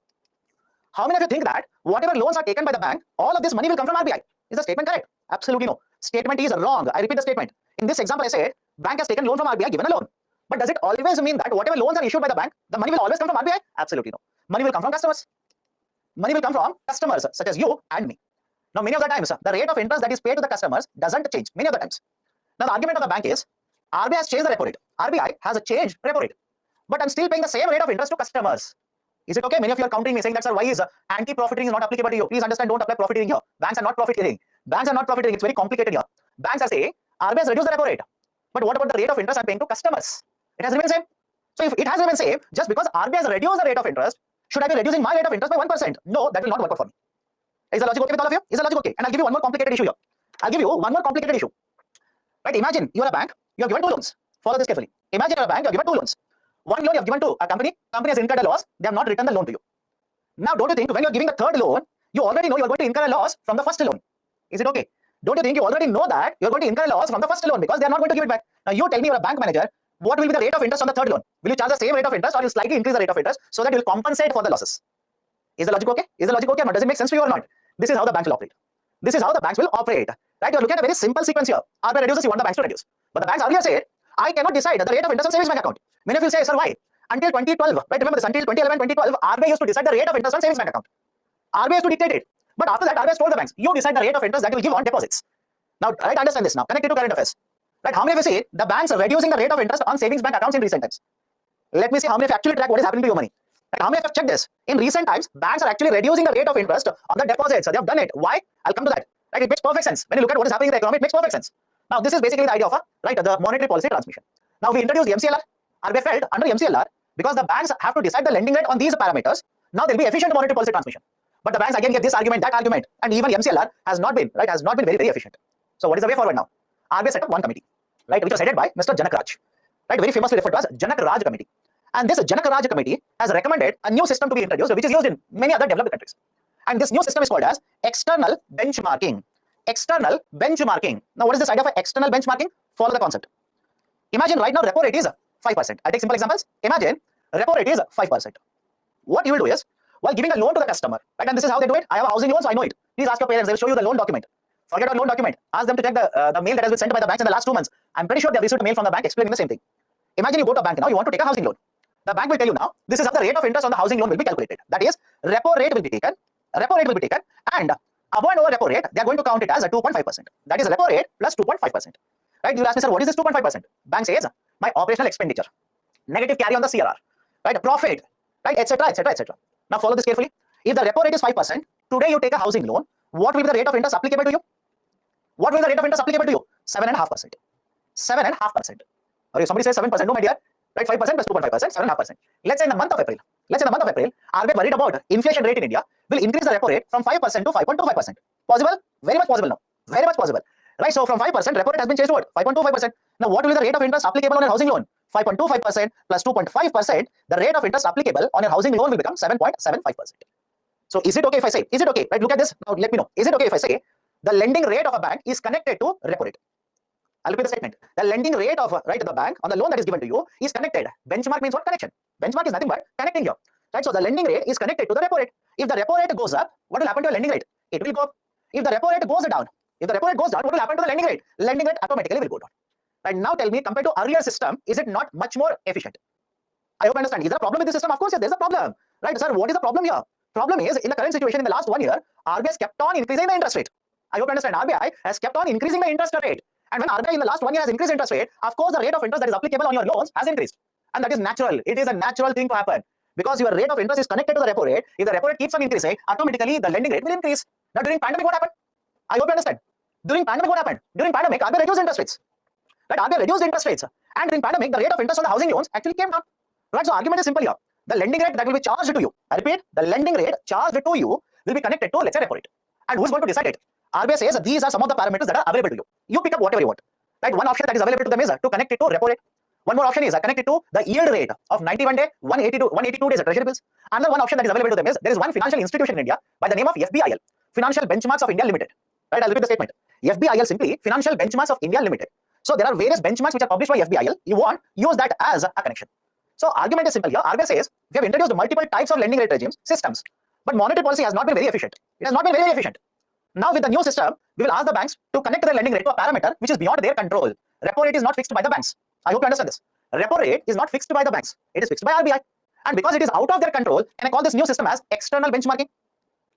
How many of you think that whatever loans are taken by the bank, all of this money will come from RBI? Is the statement correct? Absolutely no. Statement is wrong. I repeat the statement. In this example, I said bank has taken loan from RBI, given a loan. But does it always mean that whatever loans are issued by the bank, the money will always come from RBI? Absolutely no. Money will come from customers. Money will come from customers such as you and me. Now, many of the times, the rate of interest that is paid to the customers doesn't change. Many of the times. Now, the argument of the bank is RBI has changed the repo rate. RBI has changed repo rate. But I'm still paying the same rate of interest to customers. Is it okay? Many of you are countering me saying that, sir, why is anti-profiteering is not applicable to you? Please understand, don't apply profiteering here. Banks are not profiteering. Banks are not profiteering. It's very complicated here. Banks are saying RBI has reduced the repo rate. But what about the rate of interest I'm paying to customers? It has remained same. So if it has remained same, just because RBI has reduced the rate of interest, should I be reducing my rate of interest by 1%? No, that will not work out for me. Is the logic okay with all of you? Is the logic okay? And I'll give you one more complicated issue here. I'll give you one more complicated issue. Right? Imagine you are a bank, you have given two loans. Follow this carefully. Imagine you're a bank, you have given two loans. One loan you have given to a company has incurred a loss, they have not returned the loan to you. Now, don't you think when you're giving the third loan, you already know you're going to incur a loss from the first loan? Is it okay? Don't you think you already know that you're going to incur a loss from the first loan because they are not going to give it back? Now, you tell me you're a bank manager, what will be the rate of interest on the third loan? Will you charge the same rate of interest or will you slightly increase the rate of interest so that you'll compensate for the losses? Is the logic okay? Is the logic okay or not? Does it make sense to you or not? This is how the banks will operate. This is how the banks will operate. Right? You're looking at a very simple sequence here. RBI reduces, you want the banks to reduce. But the banks earlier said, I cannot decide the rate of interest on savings bank account. Many of you say, sir, why? Until 2012, right? Remember this, until 2011, 2012, RBI used to decide the rate of interest on savings bank account. RBI used to dictate it. But after that, RBI told the banks, you decide the rate of interest that you will give on deposits. Now, right, understand this now. Connected to current affairs. Right? How many of you see the banks are reducing the rate of interest on savings bank accounts in recent times? Let me see how many of you actually track what is happening to your money. Right? How many of you have checked this? In recent times, banks are actually reducing the rate of interest on the deposits. They have done it. Why? I'll come to that. Right? It makes perfect sense. When you look at what is happening in the economy, it makes perfect sense. Now, this is basically the idea of the monetary policy transmission. Now, we introduced MCLR. RBI felt under MCLR, because the banks have to decide the lending rate on these parameters, now there will be efficient monetary policy transmission. But the banks again get this argument, that argument, and even MCLR has not been very, very efficient. So what is the way forward now? RBI set up one committee, right, which was headed by Mr. Janak Raj, right, very famously referred to as Janak Raj Committee. And this Janak Raj Committee has recommended a new system to be introduced, which is used in many other developed countries. And this new system is called as external benchmarking. External benchmarking. Now, what is this idea of external benchmarking? Follow the concept. Imagine right now repo rate is 5%. I'll take simple examples. Imagine repo rate is 5%. What you will do is, while giving a loan to the customer, right, and this is how they do it. I have a housing loan, so I know it. Please ask your parents, they'll show you the loan document. Forget our loan document. Ask them to check the mail that has been sent by the banks in the last 2 months. I'm pretty sure they have received a mail from the bank explaining the same thing. Imagine you go to a bank now, you want to take a housing loan. The bank will tell you now, this is how the rate of interest on the housing loan will be calculated. That is, repo rate will be taken, and above and over repo rate, they are going to count it as a 2.5%. That is repo rate plus 2.5%. Right? You ask me, sir, what is this 2.5%? Bank says, my operational expenditure, negative carry on the CRR, right? Profit, right? Etc. Etc. Etc. Now follow this carefully. If the repo rate is 5%, today you take a housing loan, what will be the rate of interest applicable to you? What will the rate of interest applicable to you? 7.5%. 7.5%. Or if somebody says 7%, no, my dear, right? 5% plus 2.5%, 7.5%. Let's say in the month of April, RBI worried about inflation rate in India will increase the repo rate from 5% to 5.25%. Possible? Very much possible now. Very much possible. Right? So from 5%, repo rate has been changed to what? 5.25%. Now what will be the rate of interest applicable on a housing loan? 5.25% plus 2.5%. The rate of interest applicable on a housing loan will become 7.75%. So is it okay if I say, is it okay? Right? Look at this. Now let me know. Is it okay if I say the lending rate of a bank is connected to repo rate? I'll repeat the statement. The lending rate of the bank on the loan that is given to you is connected. Benchmark means what? Connection. Benchmark is nothing but connecting here. Right? So the lending rate is connected to the repo rate. If the repo rate goes up, what will happen to your lending rate? It will go up. If the repo rate goes down, what will happen to the lending rate? Lending rate automatically will go down. Right? Now tell me, compared to earlier system, is it not much more efficient? I hope you understand. Is there a problem with this system? Of course, yes, there's a problem. Right, sir, what is the problem here? Problem is, in the current situation in the last 1 year, RBI has kept on increasing the interest rate. I hope you understand. RBI has kept on increasing the interest rate. And when RBI in the last 1 year has increased interest rate, of course, the rate of interest that is applicable on your loans has increased. And that is natural. It is a natural thing to happen. Because your rate of interest is connected to the repo rate. If the repo rate keeps on increasing, automatically the lending rate will increase. Now, during pandemic, what happened? I hope you understand. During pandemic, what happened? During pandemic, RBI reduced interest rates. Right? RBI reduced interest rates. And during pandemic, the rate of interest on the housing loans actually came down. Right? So, argument is simple here. The lending rate that will be charged to you, I repeat, the lending rate charged to you will be connected to, let's say, repo rate. And who's going to decide it? RBI says these are some of the parameters that are available to you. You pick up whatever you want. Right? One option that is available to them is to connect it to repo rate. One more option is connect it to the yield rate of 91 day, 182 days treasury bills. Another one option that is available to them is there is one financial institution in India by the name of FBIL, Financial Benchmarks of India Limited. Right? I'll repeat the statement. FBIL simply Financial Benchmarks of India Limited. So there are various benchmarks which are published by FBIL. You want use that as a connection. So argument is simple here. RBI says we have introduced multiple types of lending rate regimes, systems, but monetary policy has not been very efficient. It has not been very efficient. Now with the new system, we will ask the banks to connect their lending rate to a parameter which is beyond their control. Repo rate is not fixed by the banks. I hope you understand this. Repo rate is not fixed by the banks. It is fixed by RBI. And because it is out of their control, can I call this new system as external benchmarking?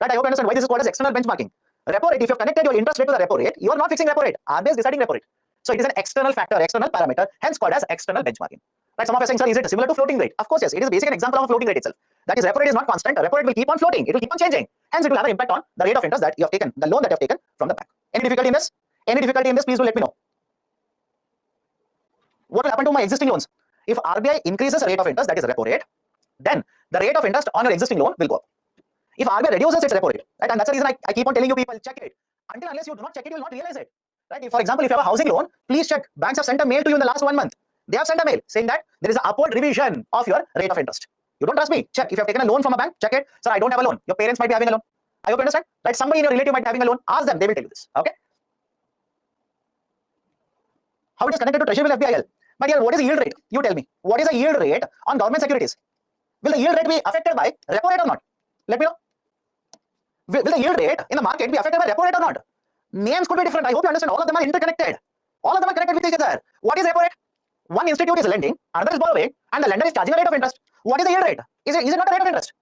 Right? I hope you understand why this is called as external benchmarking. Repo rate, if you have connected your interest rate to the repo rate, you are not fixing repo rate. RBI is deciding repo rate. So it is an external factor, external parameter, hence called as external benchmarking. Right? Some of you are saying, sir, is it similar to floating rate? Of course, yes. It is basically an example of a floating rate itself. That is, repo rate is not constant. Repo rate will keep on floating. It will keep on changing. Hence, it will have an impact on the rate of interest that you have taken, the loan that you have taken from the bank. Any difficulty in this? Any difficulty in this? Please do let me know. What will happen to my existing loans? If RBI increases the rate of interest, that is repo rate, then the rate of interest on your existing loan will go up. If RBI reduces its repo rate, right, and that's the reason I keep on telling you people, check it. Until unless you do not check it, you will not realize it. Right? If, for example, if you have a housing loan, please check. Banks have sent a mail to you in the last 1 month. They have sent a mail saying that there is an upward revision of your rate of interest. You don't trust me? Check. If you have taken a loan from a bank, check it. Sir, I don't have a loan. Your parents might be having a loan. I hope you understand. Right? Somebody in your relative might be having a loan. Ask them. They will tell you this. Okay? How it is connected to treasury bill FBIL? My dear, what is the yield rate? You tell me. What is the yield rate on government securities? Will the yield rate be affected by repo rate or not? Let me know. Will the yield rate in the market be affected by repo rate or not? Names could be different. I hope you understand. All of them are interconnected. All of them are connected with each other. What is repo rate? One institute is lending, another is borrowing, and the lender is charging a rate of interest. What is the yield rate? Is it not a rate of interest?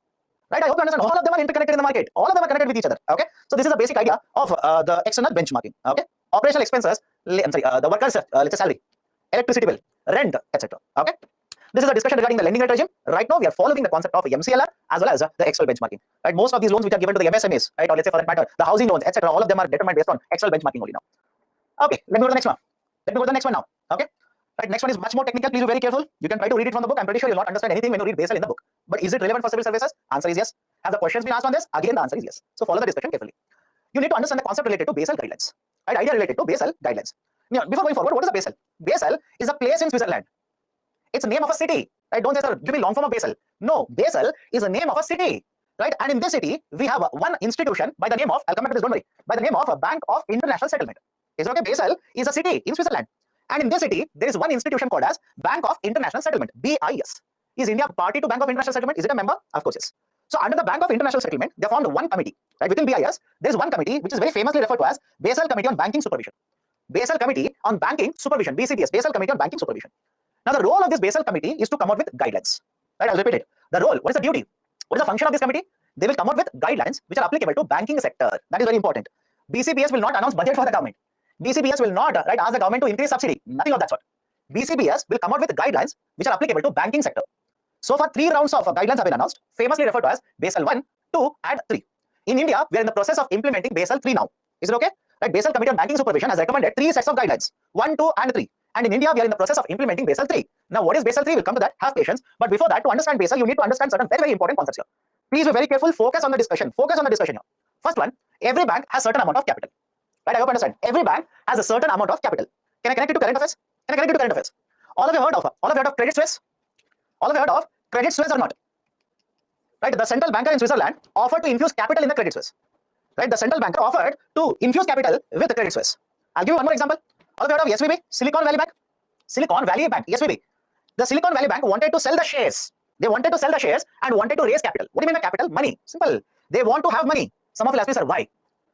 Right? I hope you understand. All of them are interconnected in the market. All of them are connected with each other. Okay. So this is the basic idea of the external benchmarking. Okay. Operational expenses. The workers' let's say salary, electricity bill, rent, etc. Okay. This is a discussion regarding the lending rate regime. Right now, we are following the concept of MCLR as well as the external benchmarking. Right? Most of these loans which are given to the MSMEs, right, or let's say for that matter, the housing loans, etc., all of them are determined based on external benchmarking only now. Okay, let me go to the next one. Now. Okay. Right, next one is much more technical. Please be very careful. You can try to read it from the book. I'm pretty sure you'll not understand anything when you read Basel in the book. But is it relevant for civil services? Answer is yes. Have the questions been asked on this? Again, the answer is yes. So follow the discussion carefully. You need to understand the concept related to Basel guidelines. Right, idea related to Basel guidelines. Now, before going forward, what is a Basel? Basel is a place in Switzerland. It's a name of a city. Right? Don't say, sir, give me long form of Basel. No, Basel is a name of a city. Right? And in this city, we have one institution by the name of, I'll come back to this, don't worry, by the name of a Bank of International Settlement. Is it okay? Basel is a city in Switzerland. And in this city, there is one institution called as Bank of International Settlement, BIS. Is India party to Bank of International Settlement? Is it a member? Of course, yes. So under the Bank of International Settlement, they formed one committee, right? Within BIS, there is one committee which is very famously referred to as Basel Committee on Banking Supervision. Basel Committee on Banking Supervision, BCBS, Basel Committee on Banking Supervision. Now the role of this Basel Committee is to come out with guidelines, right? I'll repeat it. The role, what is the duty? What is the function of this committee? They will come out with guidelines which are applicable to banking sector. That is very important. BCBS will not announce budget for the government. BCBS will not ask the government to increase subsidy. Nothing of that sort. BCBS will come out with guidelines which are applicable to banking sector. So far, 3 rounds of guidelines have been announced, famously referred to as Basel 1, 2, and 3. In India, we are in the process of implementing Basel 3 now. Is it okay? Right? Basel Committee on Banking Supervision has recommended 3 sets of guidelines, 1, 2, and 3. And in India, we are in the process of implementing Basel 3. Now, what is Basel 3? We'll come to that. Have patience. But before that, to understand Basel, you need to understand certain very, very important concepts here. Please be very careful. Focus on the discussion. Focus on the discussion here. First one, every bank has certain amount of capital. Right? I hope you understand. Every bank has a certain amount of capital. Can I connect it to current affairs? Can I connect it to current affairs? All of you heard of Credit Suisse? All of you heard of Credit Suisse or not? Right? The central banker in Switzerland offered to infuse capital in the Credit Suisse. Right? The central banker offered to infuse capital with the Credit Suisse. I'll give you one more example. All of you heard of SVB, Silicon Valley Bank? Silicon Valley Bank, SVB. The Silicon Valley Bank wanted to sell the shares. They wanted to sell the shares and wanted to raise capital. What do you mean by capital? Money. Simple. They want to have money. Some of you ask me, sir, why?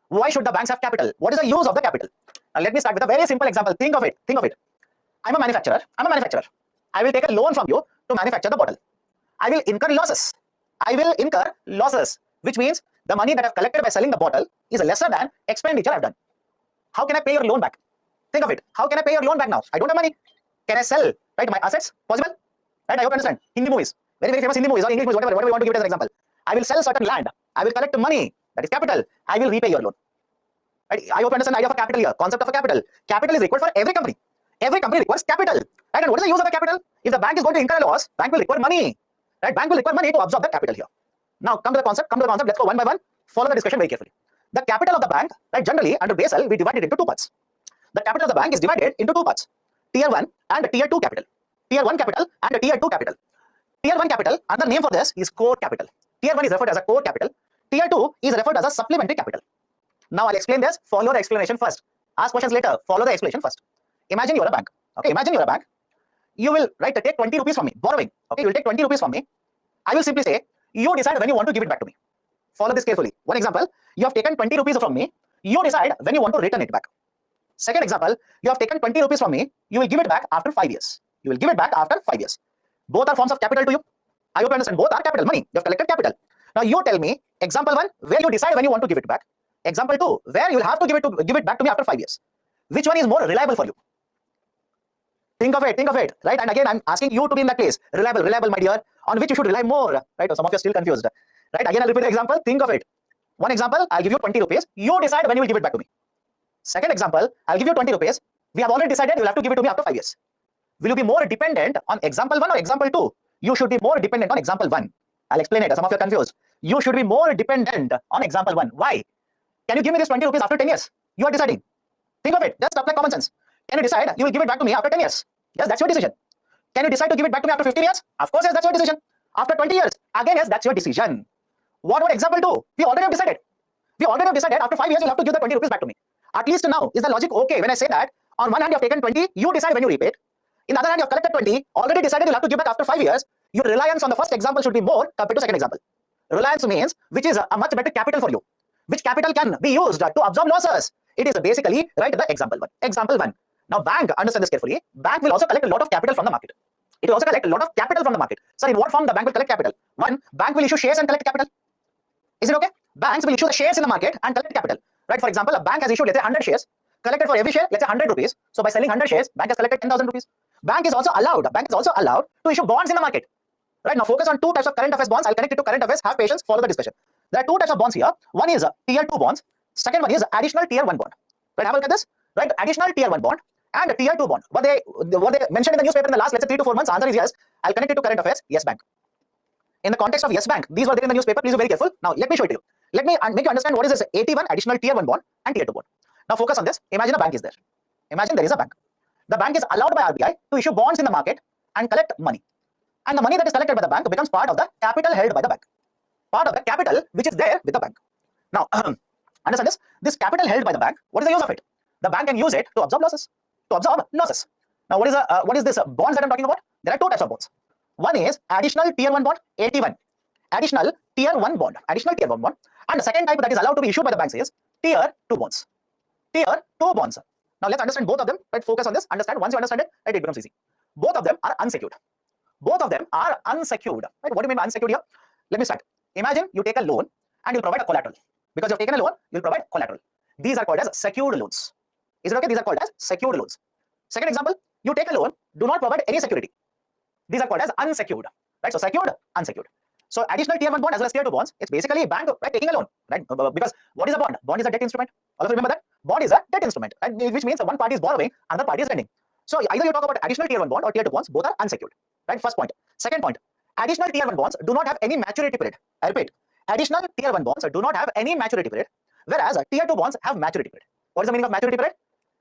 Why should the banks have capital? What is the use of the capital? Now let me start with a very simple example. Think of it. Think of it. I'm a manufacturer. I will take a loan from you to manufacture the bottle. I will incur losses. Which means the money that I've collected by selling the bottle is lesser than expenditure I've done. How can I pay your loan back? Think of it. How can I pay your loan back now? I don't have money. Can I sell, right, my assets? Possible? Right? I hope you understand. Hindi movies. Very, very famous Hindi movies or English movies, whatever you want to give it as an example. I will sell certain land. I will collect money. That is capital. I will repay your loan. Right? I hope you understand the idea of a capital here. Concept of a capital. Capital is required for every company. Every company requires capital. Right? And what is the use of the capital? If the bank is going to incur a loss, bank will require money. Right? Bank will require money to absorb the capital here. Now come to the concept. Let's go one by one. Follow the discussion very carefully. The capital of the bank, right, generally under Basel, we divide it into 2 parts. The capital of the bank is divided into 2 parts. Tier 1 and Tier 2 capital. Tier 1 capital and Tier 2 capital. Tier 1 capital, another name for this is core capital. Tier 1 is referred as a core capital. Tier 2 is referred as a supplementary capital. Now I'll explain this. Follow the explanation first. Ask questions later. Follow the explanation first. Imagine you're a bank. Okay, imagine you're a bank. You will, right, take 20 rupees from me, borrowing. Okay, you will take 20 rupees from me. I will simply say, you decide when you want to give it back to me. Follow this carefully. One example, you have taken 20 rupees from me. You decide when you want to return it back. Second example, you have taken 20 rupees from me. You will give it back after 5 years. You will give it back after 5 years. Both are forms of capital to you. I hope you understand. Both are capital, money. You have collected capital. Now you tell me, example 1, where you decide when you want to give it back. Example 2, where you will have to give it back to me after 5 years. Which one is more reliable for you? Think of it, right? And again, I'm asking you to be in that place. Reliable, my dear, on which you should rely more, right? Or some of you are still confused, right? Again, I'll repeat the example. Think of it. One example, I'll give you 20 rupees. You decide when you will give it back to me. Second example, I'll give you 20 rupees. We have already decided you will have to give it to me after 5 years. Will you be more dependent on example 1 or example 2? You should be more dependent on example 1. I'll explain it. Some of you are confused. You should be more dependent on example 1. Why? Can you give me this 20 rupees after 10 years? You are deciding. Think of it. Just apply common sense. Can you decide you will give it back to me after 10 years? Yes, that's your decision. Can you decide to give it back to me after 15 years? Of course, yes, that's your decision. After 20 years? Again, yes, that's your decision. What would example 2? We already have decided. After 5 years, you'll have to give the 20 rupees back to me. At least now, is the logic okay when I say that on one hand you have taken 20, you decide when you repay it. In the other hand, you have collected 20, already decided you'll have to give back after 5 years. Your reliance on the first example should be more compared to second example. Reliance means which is a much better capital for you. Which capital can be used to absorb losses? It is basically, right, the example 1. Example 1. Now bank, understand this carefully, bank will also collect a lot of capital from the market. It will also collect a lot of capital from the market. So in what form the bank will collect capital? 1, bank will issue shares and collect capital. Is it okay? Banks will issue the shares in the market and collect capital. Right? For example, a bank has issued, let's say, 100 shares, collected for every share, let's say 100 rupees. So by selling 100 shares, bank has collected 10,000 rupees. Bank is also allowed to issue bonds in the market. Right? Now focus on 2 types of current affairs bonds. I'll connect it to current affairs. Have patience, follow the discussion. There are 2 types of bonds here. One is tier 2 bonds. Second one is additional tier 1 bond. Right? Have a look at this. Right? Additional tier 1 bond and tier 2 bond. What they mentioned in the newspaper in the last, let's say, 3 to 4 months, answer is yes. I'll connect it to current affairs. Yes, bank. In the context of Yes Bank, these were there in the newspaper. Please be very careful. Now let me show it to you. Let me make you understand what is this AT1, additional tier 1 bond and tier 2 bond. Now focus on this. Imagine a bank is there. Imagine there is a bank. The bank is allowed by RBI to issue bonds in the market and collect money. And the money that is collected by the bank becomes part of the capital held by the bank. Part of the capital which is there with the bank. Now, understand this. This capital held by the bank, what is the use of it? The bank can use it to absorb losses. Now, what is this bonds that I'm talking about? There are two types of bonds. One is additional tier 1 bond, AT1. Additional tier 1 bond, additional tier 1 bond. And the second type that is allowed to be issued by the banks is tier 2 bonds. Tier 2 bonds. Now, let's understand both of them. Right, focus on this. Understand. Once you understand it, right, it becomes easy. Both of them are unsecured. Both of them are unsecured. Right? What do you mean by unsecured here? Let me start. Imagine you take a loan and you provide a collateral. Because you've taken a loan, you'll provide collateral. These are called as secured loans. Is it okay? These are called as secured loans. Second example, you take a loan, do not provide any security. These are called as unsecured. Right? So secured, unsecured. So additional tier 1 bond as well as tier 2 bonds, it's basically a bank, right, taking a loan. Right? Because what is a bond? Bond is a debt instrument. All of you remember that? Bond is a debt instrument, right? Which means one party is borrowing, another party is lending. So either you talk about additional tier 1 bond or tier 2 bonds, both are unsecured. Right? First point. Second point, additional tier 1 bonds do not have any maturity period. I repeat, additional tier 1 bonds do not have any maturity period, whereas tier 2 bonds have maturity period. What is the meaning of maturity period?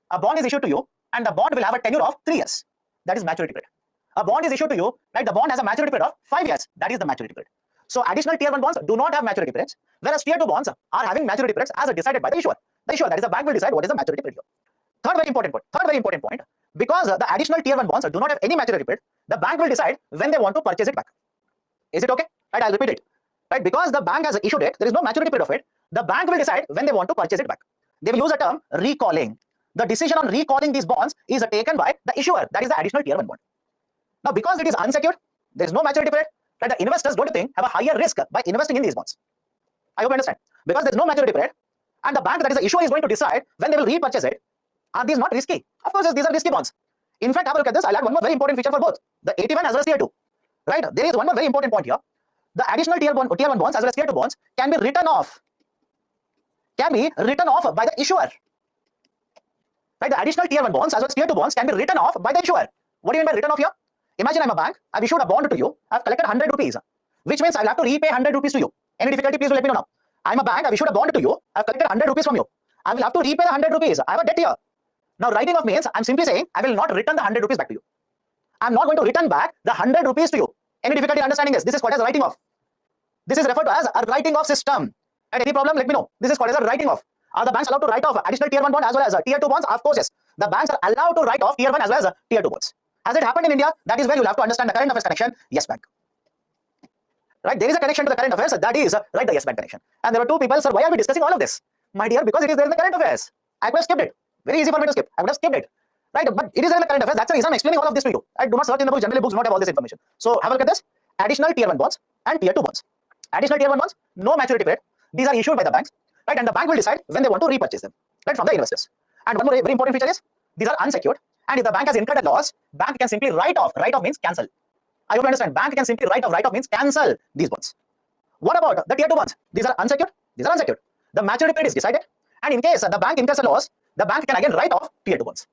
A bond is issued to you and the bond will have a tenure of 3 years. That is maturity period. A bond is issued to you, right? The bond has a maturity period of 5 years. That is the maturity period. So additional tier 1 bonds do not have maturity periods, whereas tier 2 bonds are having maturity periods as decided by the issuer. The issuer, that is the bank, will decide what is the maturity period. Third very important point, because the additional tier 1 bonds do not have any maturity period, the bank will decide when they want to purchase it back. Is it okay? Right, I'll repeat it. Right, because the bank has issued it, there is no maturity period of it, the bank will decide when they want to purchase it back. They will use the term recalling. The decision on recalling these bonds is taken by the issuer, that is the additional tier 1 bond. Now, because it is unsecured, there is no maturity period, right, the investors, don't you think, have a higher risk by investing in these bonds? I hope you understand. Because there is no maturity period, and the bank, that is the issuer, is going to decide when they will repurchase it. Are these not risky? Of course, these are risky bonds. In fact, have a look at this. I'll add one more very important feature for both the AT1 as well as tier 2. Right? There is one more very important point here. The additional tier 1 bonds as well as tier 2 bonds can be written off. Can be written off by the issuer. Right? The additional tier 1 bonds as well as tier 2 bonds can be written off by the issuer. What do you mean by written off here? Imagine I'm a bank. I've issued a bond to you. I've collected 100 rupees, which means I'll have to repay 100 rupees to you. Any difficulty, please do let me know now. I'm a bank. I've issued a bond to you. I've collected 100 rupees from you. I will have to repay the 100 rupees. I have a debt here. Now, writing off means I'm simply saying I will not return the 100 rupees back to you. I'm not going to return back the 100 rupees to you. Any difficulty in understanding this? This is called as writing off. This is referred to as a writing off system. And any problem, let me know. This is called as a writing off. Are the banks allowed to write off additional tier 1 bond as well as tier 2 bonds? Of course, yes. The banks are allowed to write off tier 1 as well as tier 2 bonds. Has it happened in India? That is where you'll have to understand the current affairs connection. Yes, bank. Right? There is a connection to the current affairs. That is right, the yes bank connection. And there were two people. Sir, why are we discussing all of this? My dear, because it is there in the current affairs. I could have skipped it. Very easy for me to skip. I would have skipped it. Right? But it is there in the current affairs. That's the reason I'm explaining all of this to you. I do not search in the book. Generally, books do not have all this information. So have a look at this. Additional tier 1 bonds and tier 2 bonds. Additional tier 1 bonds, no maturity period. These are issued by the banks. Right? And the bank will decide when they want to repurchase them. Right? From the investors. And one more very important feature is these are unsecured. And if the bank has incurred a loss, bank can simply write off. Write off means cancel. I hope you understand. Bank can simply write off. Write off means cancel these bonds. What about the tier 2 bonds? These are unsecured. These are unsecured. The maturity period is decided. And in case the bank incurs a loss, the bank can again write off tier 2 bonds.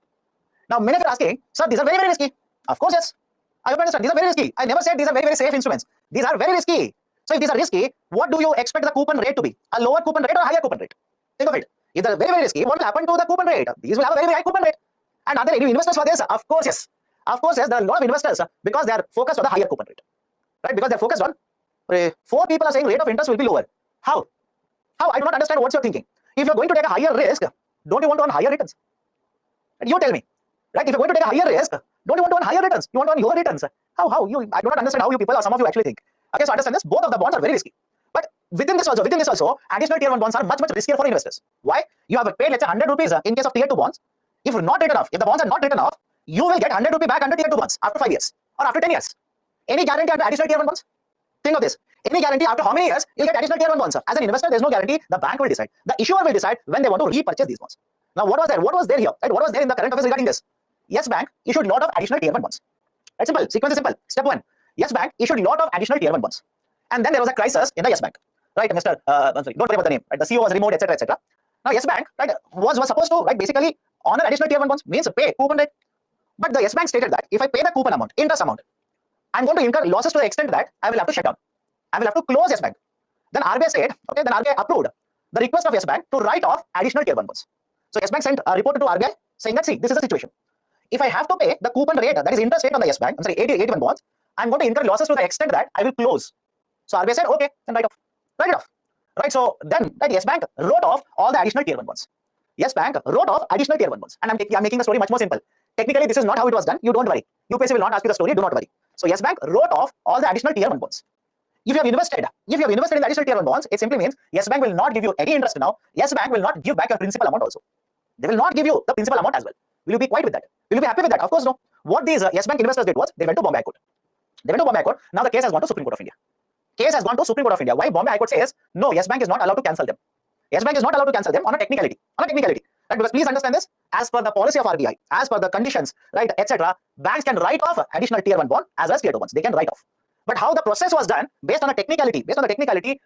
Now, many of you are asking, sir, these are very, very risky. Of course, yes. I hope you understand. These are very risky. I never said these are very, very safe instruments. These are very risky. So if these are risky, what do you expect the coupon rate to be? A lower coupon rate or a higher coupon rate? Think of it. If they are very, very risky, what will happen to the coupon rate? These will have a very, very high coupon rate. And are there any investors for this? Of course, yes. Of course, yes. There are a lot of investors because they are focused on the higher coupon rate. Right? Because they are focused on 4 people are saying rate of interest will be lower. How? How? I do not understand what you're thinking. If you're going to take a higher risk, don't you want to earn higher returns? You tell me. Right? If you're going to take a higher risk, don't you want to earn higher returns? You want to earn lower returns. How? I do not understand how you people or some of you actually think. Okay, so understand this. Both of the bonds are very risky. But within this also, additional tier 1 bonds are much, much riskier for investors. Why? You have paid, let's say, 100 rupees in case of tier 2 bonds. If not written off, if the bonds are not written off, you will get 100 rupees back under tier 2 bonds after 5 years or after 10 years. Any guarantee after additional tier 1 bonds? Think of this. Any guarantee after how many years you'll get additional tier 1 bonds? As an investor, there's no guarantee. The bank will decide. The issuer will decide when they want to repurchase these bonds. Now, what was there? What was there here? Right? What was there in the current affairs regarding this? Yes Bank issued a lot of additional tier 1 bonds. Right? Simple. Sequence is simple. Step 1. Yes Bank issued a lot of additional tier 1 bonds. And then there was a crisis in the Yes Bank. Right, Mr. I'm sorry, don't worry about the name. Right? The CEO was removed, etc., etc. Now, Yes Bank, right, was supposed to, right, basically honor additional tier 1 bonds, means pay coupon rate. But the Yes Bank stated that if I pay the coupon amount, interest amount, I'm going to incur losses to the extent that I will have to shut down. I will have to close Yes Bank. Then RBI said, okay, then RBI approved the request of Yes Bank to write off additional tier 1 bonds. So Yes Bank sent a report to RBI saying that, see, this is the situation. If I have to pay the coupon rate, that is interest rate on the Yes Bank, I'm sorry, 81 bonds, I'm going to incur losses to the extent that I will close. So RBI said, okay, then write off. Write it off. Right, so then that Yes Bank wrote off all the additional tier 1 bonds. Yes Bank wrote off additional tier 1 bonds. And I'm making the story much more simple. Technically, this is not how it was done. You don't worry. UPSC will not ask you the story. Do not worry. So Yes Bank wrote off all the additional tier 1 bonds. If you have invested in the additional tier 1 bonds, it simply means Yes Bank will not give you any interest now. Yes Bank will not give back your principal amount also. They will not give you the principal amount as well. Will you be quiet with that? Will you be happy with that? Of course, no. What these Yes Bank investors did was they went to Bombay High Court. Now the case has gone to Supreme Court of India. Why Bombay High Court says no, Yes Bank is not allowed to cancel them. Yes Bank is not allowed to cancel them on a technicality. Right? Because please understand this, as per the policy of RBI, as per the conditions, right, etc., banks can write off additional tier 1 bond as well as tier 2 bonds. They can write off. But how the process was done, based on a technicality,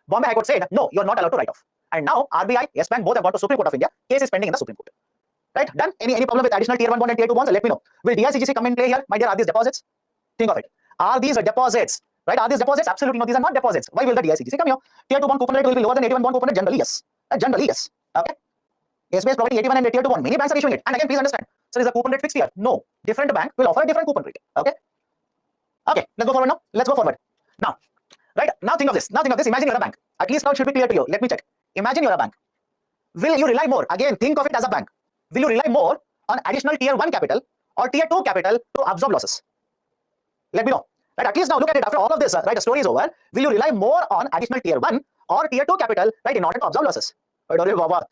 Bombay High Court said, no, you're not allowed to write off. And now RBI, Yes Bank, both have gone to Supreme Court of India. Case is pending in the Supreme Court. Right? Done? Any problem with additional tier 1 bond and tier 2 bonds? Let me know. Will DICGC come in play here? My dear, are these deposits? Think of it. Are these deposits? Right? Are these deposits? Absolutely no. These are not deposits. Why will the DICGC come here? Tier 2 bond coupon rate will be lower than 81 bond coupon rate? Generally, yes. Generally, yes. Okay. Yes-based providing 81 and tier 2 bond. Many banks are issuing it. And again, please understand. So is the coupon rate fixed here? No. Different bank will offer a different coupon rate. Okay. Okay. Let's go forward now. Now, right. Now think of this. Imagine you're a bank. At least now it should be clear to you. Let me check. Imagine you're a bank. Will you rely more? Again, think of it as a bank. Will you rely more on additional tier 1 capital or tier 2 capital to absorb losses? Let me know. Right, at least now look at it after all of this, right, the story is over. Will you rely more on additional tier 1 or tier 2 capital, right, in order to absorb losses?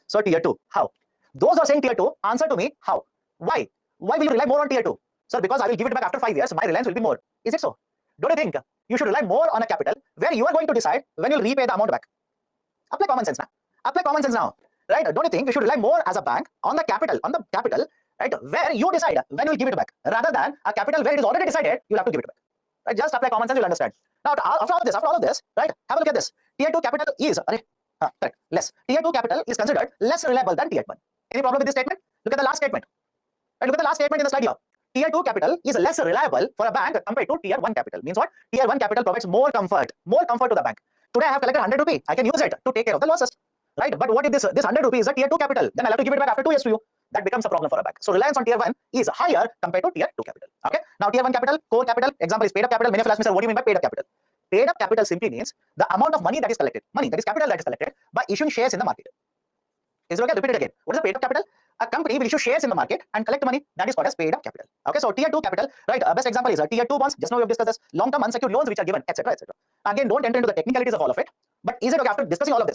So tier 2, how? Those who are saying tier 2, answer to me, how? Why? Why will you rely more on tier 2? Sir, because I will give it back after 5 years, my reliance will be more. Is it so? Don't you think you should rely more on a capital where you are going to decide when you'll repay the amount back? Apply common sense now. Right? Don't you think you should rely more as a bank on the capital, right, where you decide when you'll give it back, rather than a capital where it is already decided you'll have to give it back? Right? Just apply common sense, you'll understand. Now, after all of this, right, have a look at this. Tier 2 capital is less. Tier 2 capital is considered less reliable than tier 1. Any problem with this statement? Look at the last statement. Right, look at the last statement in the slide here. Tier 2 capital is less reliable for a bank compared to tier 1 capital. Means what? Tier 1 capital provides more comfort to the bank. Today I have collected 100 rupees. I can use it to take care of the losses. Right? But what if this 100 rupees is a tier 2 capital? Then I'll have to give it back after 2 years to you. That becomes a problem for a bank. So reliance on tier 1 is higher compared to tier 2 capital. Okay. Now tier 1 capital, core capital, example is paid up capital. Many of you ask me, sir, what do you mean by paid up capital? Paid up capital simply means the amount of money that is collected, capital that is collected by issuing shares in the market. Is it okay? Repeat it again. What is the paid up capital? A company will issue shares in the market and collect money. That is called as paid up capital. Okay, so tier 2 capital, right? Best example is tier 2 bonds. Just now we have discussed this. Long-term unsecured loans which are given, etc., etc. Again, don't enter into the technicalities of all of it. But is it okay after discussing all of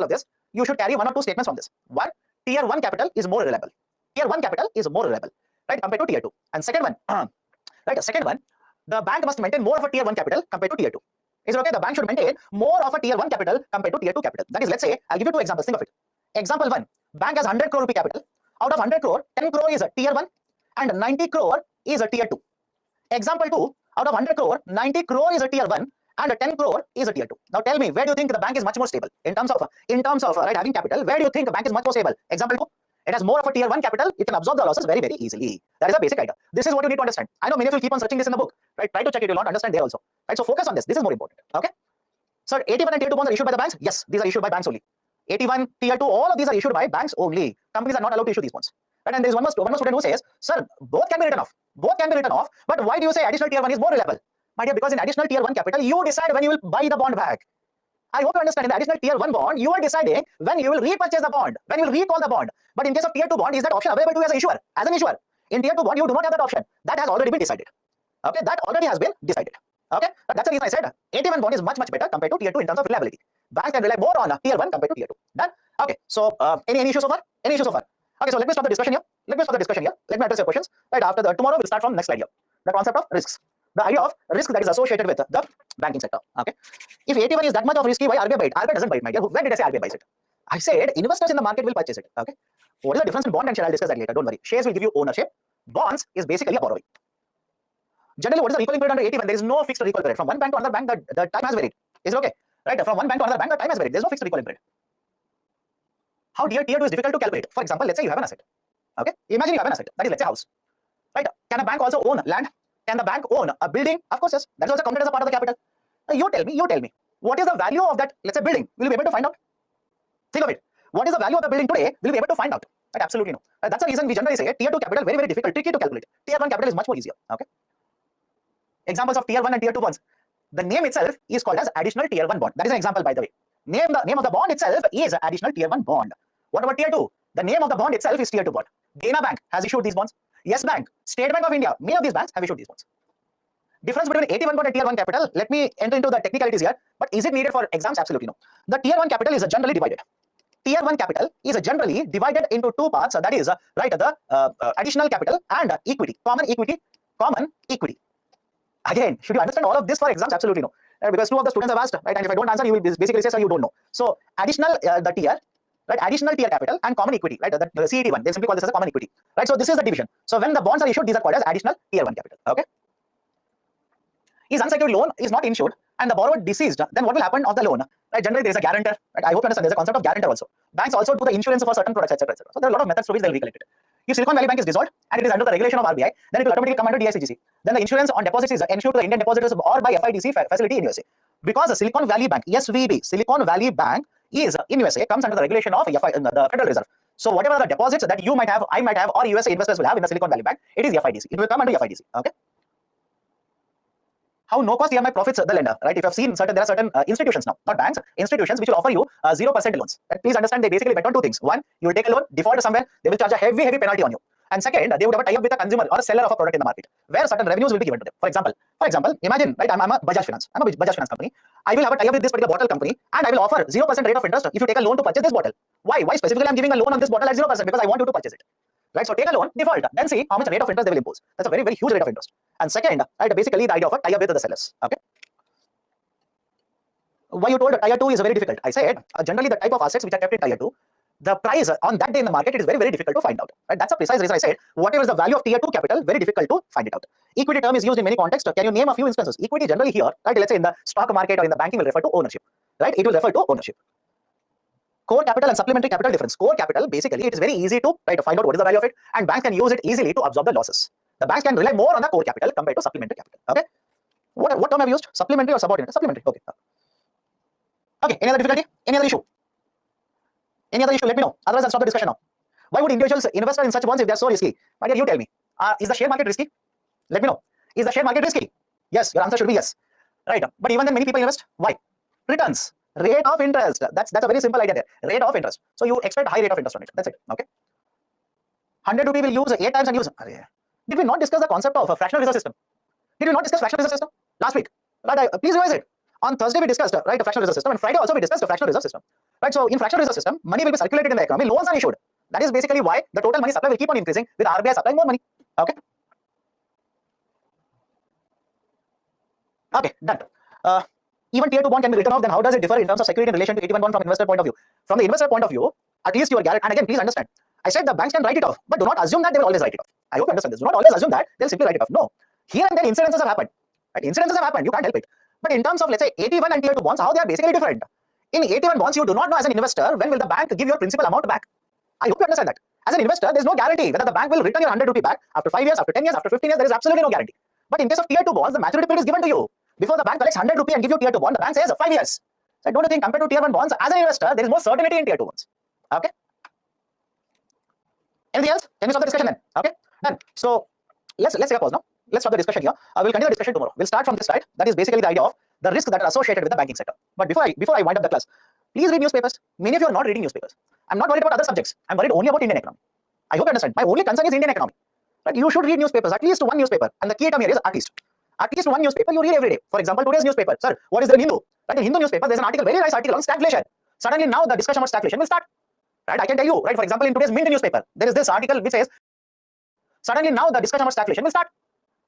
this? You should carry 1 or 2 statements from this. One, tier 1 capital is more reliable. Tier 1 capital is more reliable, right, compared to tier 2. And second one, the bank must maintain more of a tier 1 capital compared to tier 2. Is it okay? The bank should maintain more of a tier 1 capital compared to tier 2 capital. That is, let's say, I'll give you 2 examples. Think of it. Example 1, bank has 100 crore rupee capital. Out of 100 crore, 10 crore is a tier 1 and 90 crore is a tier 2. Example 2, out of 100 crore, 90 crore is a tier 1 and 10 crore is a tier 2. Now tell me, where do you think the bank is much more stable in terms of right, having capital? Where do you think the bank is much more stable? Example 2, it has more of a tier 1 capital. It can absorb the losses very, very easily. That is a basic idea. This is what you need to understand. I know many of you keep on searching this in the book. Right? Try to check it. You will not understand there also. Right? So focus on this. This is more important. Okay. Sir, 81 and tier 2 bonds are issued by the banks? Yes, these are issued by banks only. 81, tier 2, all of these are issued by banks only. Companies are not allowed to issue these bonds. Right? And there is one more student who says, sir, both can be written off. But why do you say additional tier 1 is more reliable? My dear, because in additional tier 1 capital, you decide when you will buy the bond back. I hope you understand. In the additional tier 1 bond, you are deciding when you will repurchase the bond, when you will recall the bond. But in case of tier 2 bond, is that option available to you as an issuer? As an issuer, in tier 2 bond, you do not have that option. That has already been decided. Okay, that already has been decided. Okay, but that's the reason I said 81 bond is much better compared to tier 2 in terms of reliability. Banks can rely more on tier 1 compared to tier 2. Done. Okay, so any issues so far? Okay, so let me stop the discussion here. Let me address your questions. Right after tomorrow we'll start from next slide here. The concept of risks. The idea of risk that is associated with the banking sector. Okay. If 81 is that much of risky, why RBI buy it? RBI doesn't buy it, my dear. When did I say RBI buys it? I said investors in the market will purchase it. Okay. What is the difference in bond and share? I'll discuss that later. Don't worry. Shares will give you ownership. Bonds is basically a borrowing. Generally, what is the recalling period under 81? There is no fixed recall period. From one bank to another bank, the time has varied. Is it okay? Right. From one bank to another bank, the time has varied. There is no fixed recalling period. How tier 2 is difficult to calculate. For example, let's say you have an asset. Okay. Imagine you have an asset. That is, let's say, a house. Right. Can a bank also own land? Can the bank own a building? Of course, yes. That is also counted as a part of the capital. You tell me, what is the value of that, let's say, building? Will you be able to find out? Think of it. What is the value of the building today? Will you be able to find out? Right? Absolutely no. That's the reason we generally say tier 2 capital very, very difficult, tricky to calculate. Tier 1 capital is much more easier. Okay. Examples of tier 1 and tier 2 bonds. The name itself is called as additional tier 1 bond. That is an example, by the way. Name of the bond itself is additional tier 1 bond. What about tier 2? The name of the bond itself is tier 2 bond. Dena Bank has issued these bonds. Yes Bank, State Bank of India, many of these banks have issued these bonds. Difference between AT1 bond and Tier 1 capital, let me enter into the technicalities here, but is it needed for exams? Absolutely no. The Tier 1 capital is generally divided. Tier 1 capital is generally divided into two parts, that is, the additional capital and equity, common equity. Again, should you understand all of this for exams? Absolutely no. Because two of the students have asked, right, and if I don't answer, you will basically say, sir, you don't know. So, additional, the tier, right, additional tier capital and common equity, right, the CET1, they simply call this as a common equity, right? So, this is the division. So, when the bonds are issued, these are called as additional Tier 1 capital, okay? Is unsecured loan is not insured and the borrower deceased, then what will happen of the loan? Right, generally there is a guarantor, right? I hope you understand there's a concept of guarantor also. Banks also do the insurance for certain products, etc. So there are a lot of methods through which they will recollect it. If Silicon Valley Bank is dissolved and it is under the regulation of RBI, then it will automatically come under DICGC. Then the insurance on deposits is insured to the Indian depositors or by FIDC facility in USA. Because the Silicon Valley Bank, SVB, Silicon Valley Bank is in USA, comes under the regulation of the Federal Reserve. So whatever the deposits that you might have, I might have, or USA investors will have in the Silicon Valley Bank, it is FIDC. It will come under FIDC. Okay. How no cost EMI profits the lender, right? If you have seen there are certain institutions now, not banks, institutions which will offer you 0% loans. Right? Please understand they basically bet on two things. One, you will take a loan, default somewhere, they will charge a heavy penalty on you. And second, they would have a tie-up with a consumer or a seller of a product in the market, where certain revenues will be given to them. For example, imagine, right, I'm a Bajaj Finance. I'm a Bajaj Finance company. I will have a tie-up with this particular bottle company, and I will offer 0% rate of interest if you take a loan to purchase this bottle. Why? Why specifically I'm giving a loan on this bottle at 0%? Because I want you to purchase it. Right, so take a loan, default, then see how much rate of interest they will impose. That's a very, very huge rate of interest. And second, right, basically the idea of a tie-up with the sellers. Okay. Why you told Tier 2 is very difficult? I said generally the type of assets which are kept in Tier 2, the price on that day in the market, it is very, very difficult to find out. Right? That's a precise reason I said whatever is the value of Tier 2 capital, very difficult to find it out. Equity term is used in many contexts. Can you name a few instances? Equity generally here, right? Let's say in the stock market or in the banking will refer to ownership. Right? It will refer to ownership. Core capital and supplementary capital difference. Core capital, basically, it is very easy to find out what is the value of it, and banks can use it easily to absorb the losses. The banks can rely more on the core capital compared to supplementary capital. Okay. What term have you used? Supplementary or subordinate? Supplementary. Okay. Okay. Any other difficulty? Any other issue? Any other issue? Let me know. Otherwise, I'll stop the discussion now. Why would individuals invest in such bonds if they are so risky? My dear, you tell me. Is the share market risky? Let me know. Is the share market risky? Yes. Your answer should be yes. Right. But even then, many people invest. Why? Returns. Rate of interest. That's a very simple idea there. Rate of interest. So you expect high rate of interest on it. That's it. Okay. 100 rupee will use 8 times and use. Did we not discuss the concept of a fractional reserve system? Did we not discuss fractional reserve system last week? Right. Please revise it. On Thursday we discussed right a fractional reserve system, and Friday also we discussed a fractional reserve system. Right. So in fractional reserve system, money will be circulated in the economy. Loans are issued. That is basically why the total money supply will keep on increasing with RBI supplying more money. Okay. Okay. Done. Even Tier 2 bond can be written off, then how does it differ in terms of security in relation to AT1 bond from investor point of view? From the investor point of view, at least you are guaranteed. And again, please understand, I said the banks can write it off, but do not assume that they will always write it off. I hope you understand this. Do not always assume that they'll simply write it off. No. Here and there incidences have happened. Right? Incidences have happened. You can't help it. But in terms of, let's say, AT1 and Tier 2 bonds, how they are basically different. In AT1 bonds, you do not know as an investor when will the bank give your principal amount back. I hope you understand that. As an investor, there is no guarantee whether the bank will return your 100 rupee back after 5 years, after 10 years, after 15 years. There is absolutely no guarantee. But in case of Tier 2 bonds, the maturity period is given to you. Before the bank collects 100 rupee and give you Tier 2 bond, the bank says 5 years. So don't you think compared to Tier 1 bonds, as an investor, there is more certainty in Tier 2 bonds. Okay. Anything else? Can we stop the discussion then? Okay. Done. So let's take a pause now. Let's stop the discussion here. We'll continue the discussion tomorrow. We'll start from this side. That is basically the idea of the risks that are associated with the banking sector. But before I wind up the class, please read newspapers. Many of you are not reading newspapers. I'm not worried about other subjects. I'm worried only about Indian economy. I hope you understand. My only concern is Indian economy. Right? You should read newspapers, at least one newspaper. And the key term here is at least. At least one newspaper you read every day. For example, today's newspaper. Sir, what is the Hindu? Right, in Hindu newspaper, there's an article, very nice article on stagflation. Suddenly now the discussion about stagflation will start. Right, I can tell you, right, for example, in today's Mint newspaper, there is this article which says, suddenly now the discussion about stagflation will start.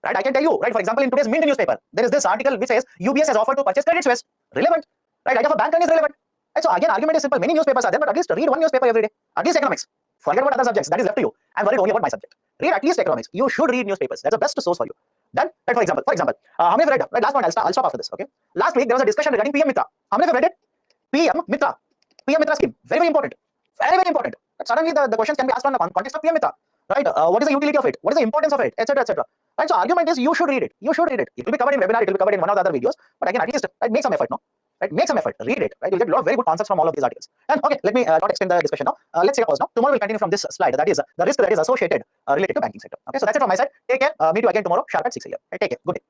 Right, I can tell you, right, for example, in today's Mint newspaper, there is this article which says UBS has offered to purchase Credit Suisse. Relevant. Right, idea of a bank is relevant. Right, so again, argument is simple. Many newspapers are there, but at least read one newspaper every day. At least economics. Forget about other subjects. That is left to you. I'm worried only about my subject. Read at least economics. You should read newspapers. That's the best source for you. Done? Right, for example, how many have read? Right, last point, I'll stop after this. Okay. Last week there was a discussion regarding PM Mitra. How many have read it? PM Mitra scheme. Very, very important. Very, very important. But suddenly the questions can be asked on the context of PM Mitra. Right? What is the utility of it? What is the importance of it? Etc. Etc. Right. So argument is you should read it. You should read it. It will be covered in webinar. It will be covered in one of the other videos. But again, at least right, make some effort. No. Right, make some effort. Read it. Right, you'll get a lot of very good concepts from all of these articles. And okay, let me not extend the discussion now. Let's take a pause now. Tomorrow we'll continue from this slide. That is the risk that is associated related to banking sector. Okay, so that's it from my side. Take care. Meet you again tomorrow sharp at 6 a.m. Right, take care. Good day.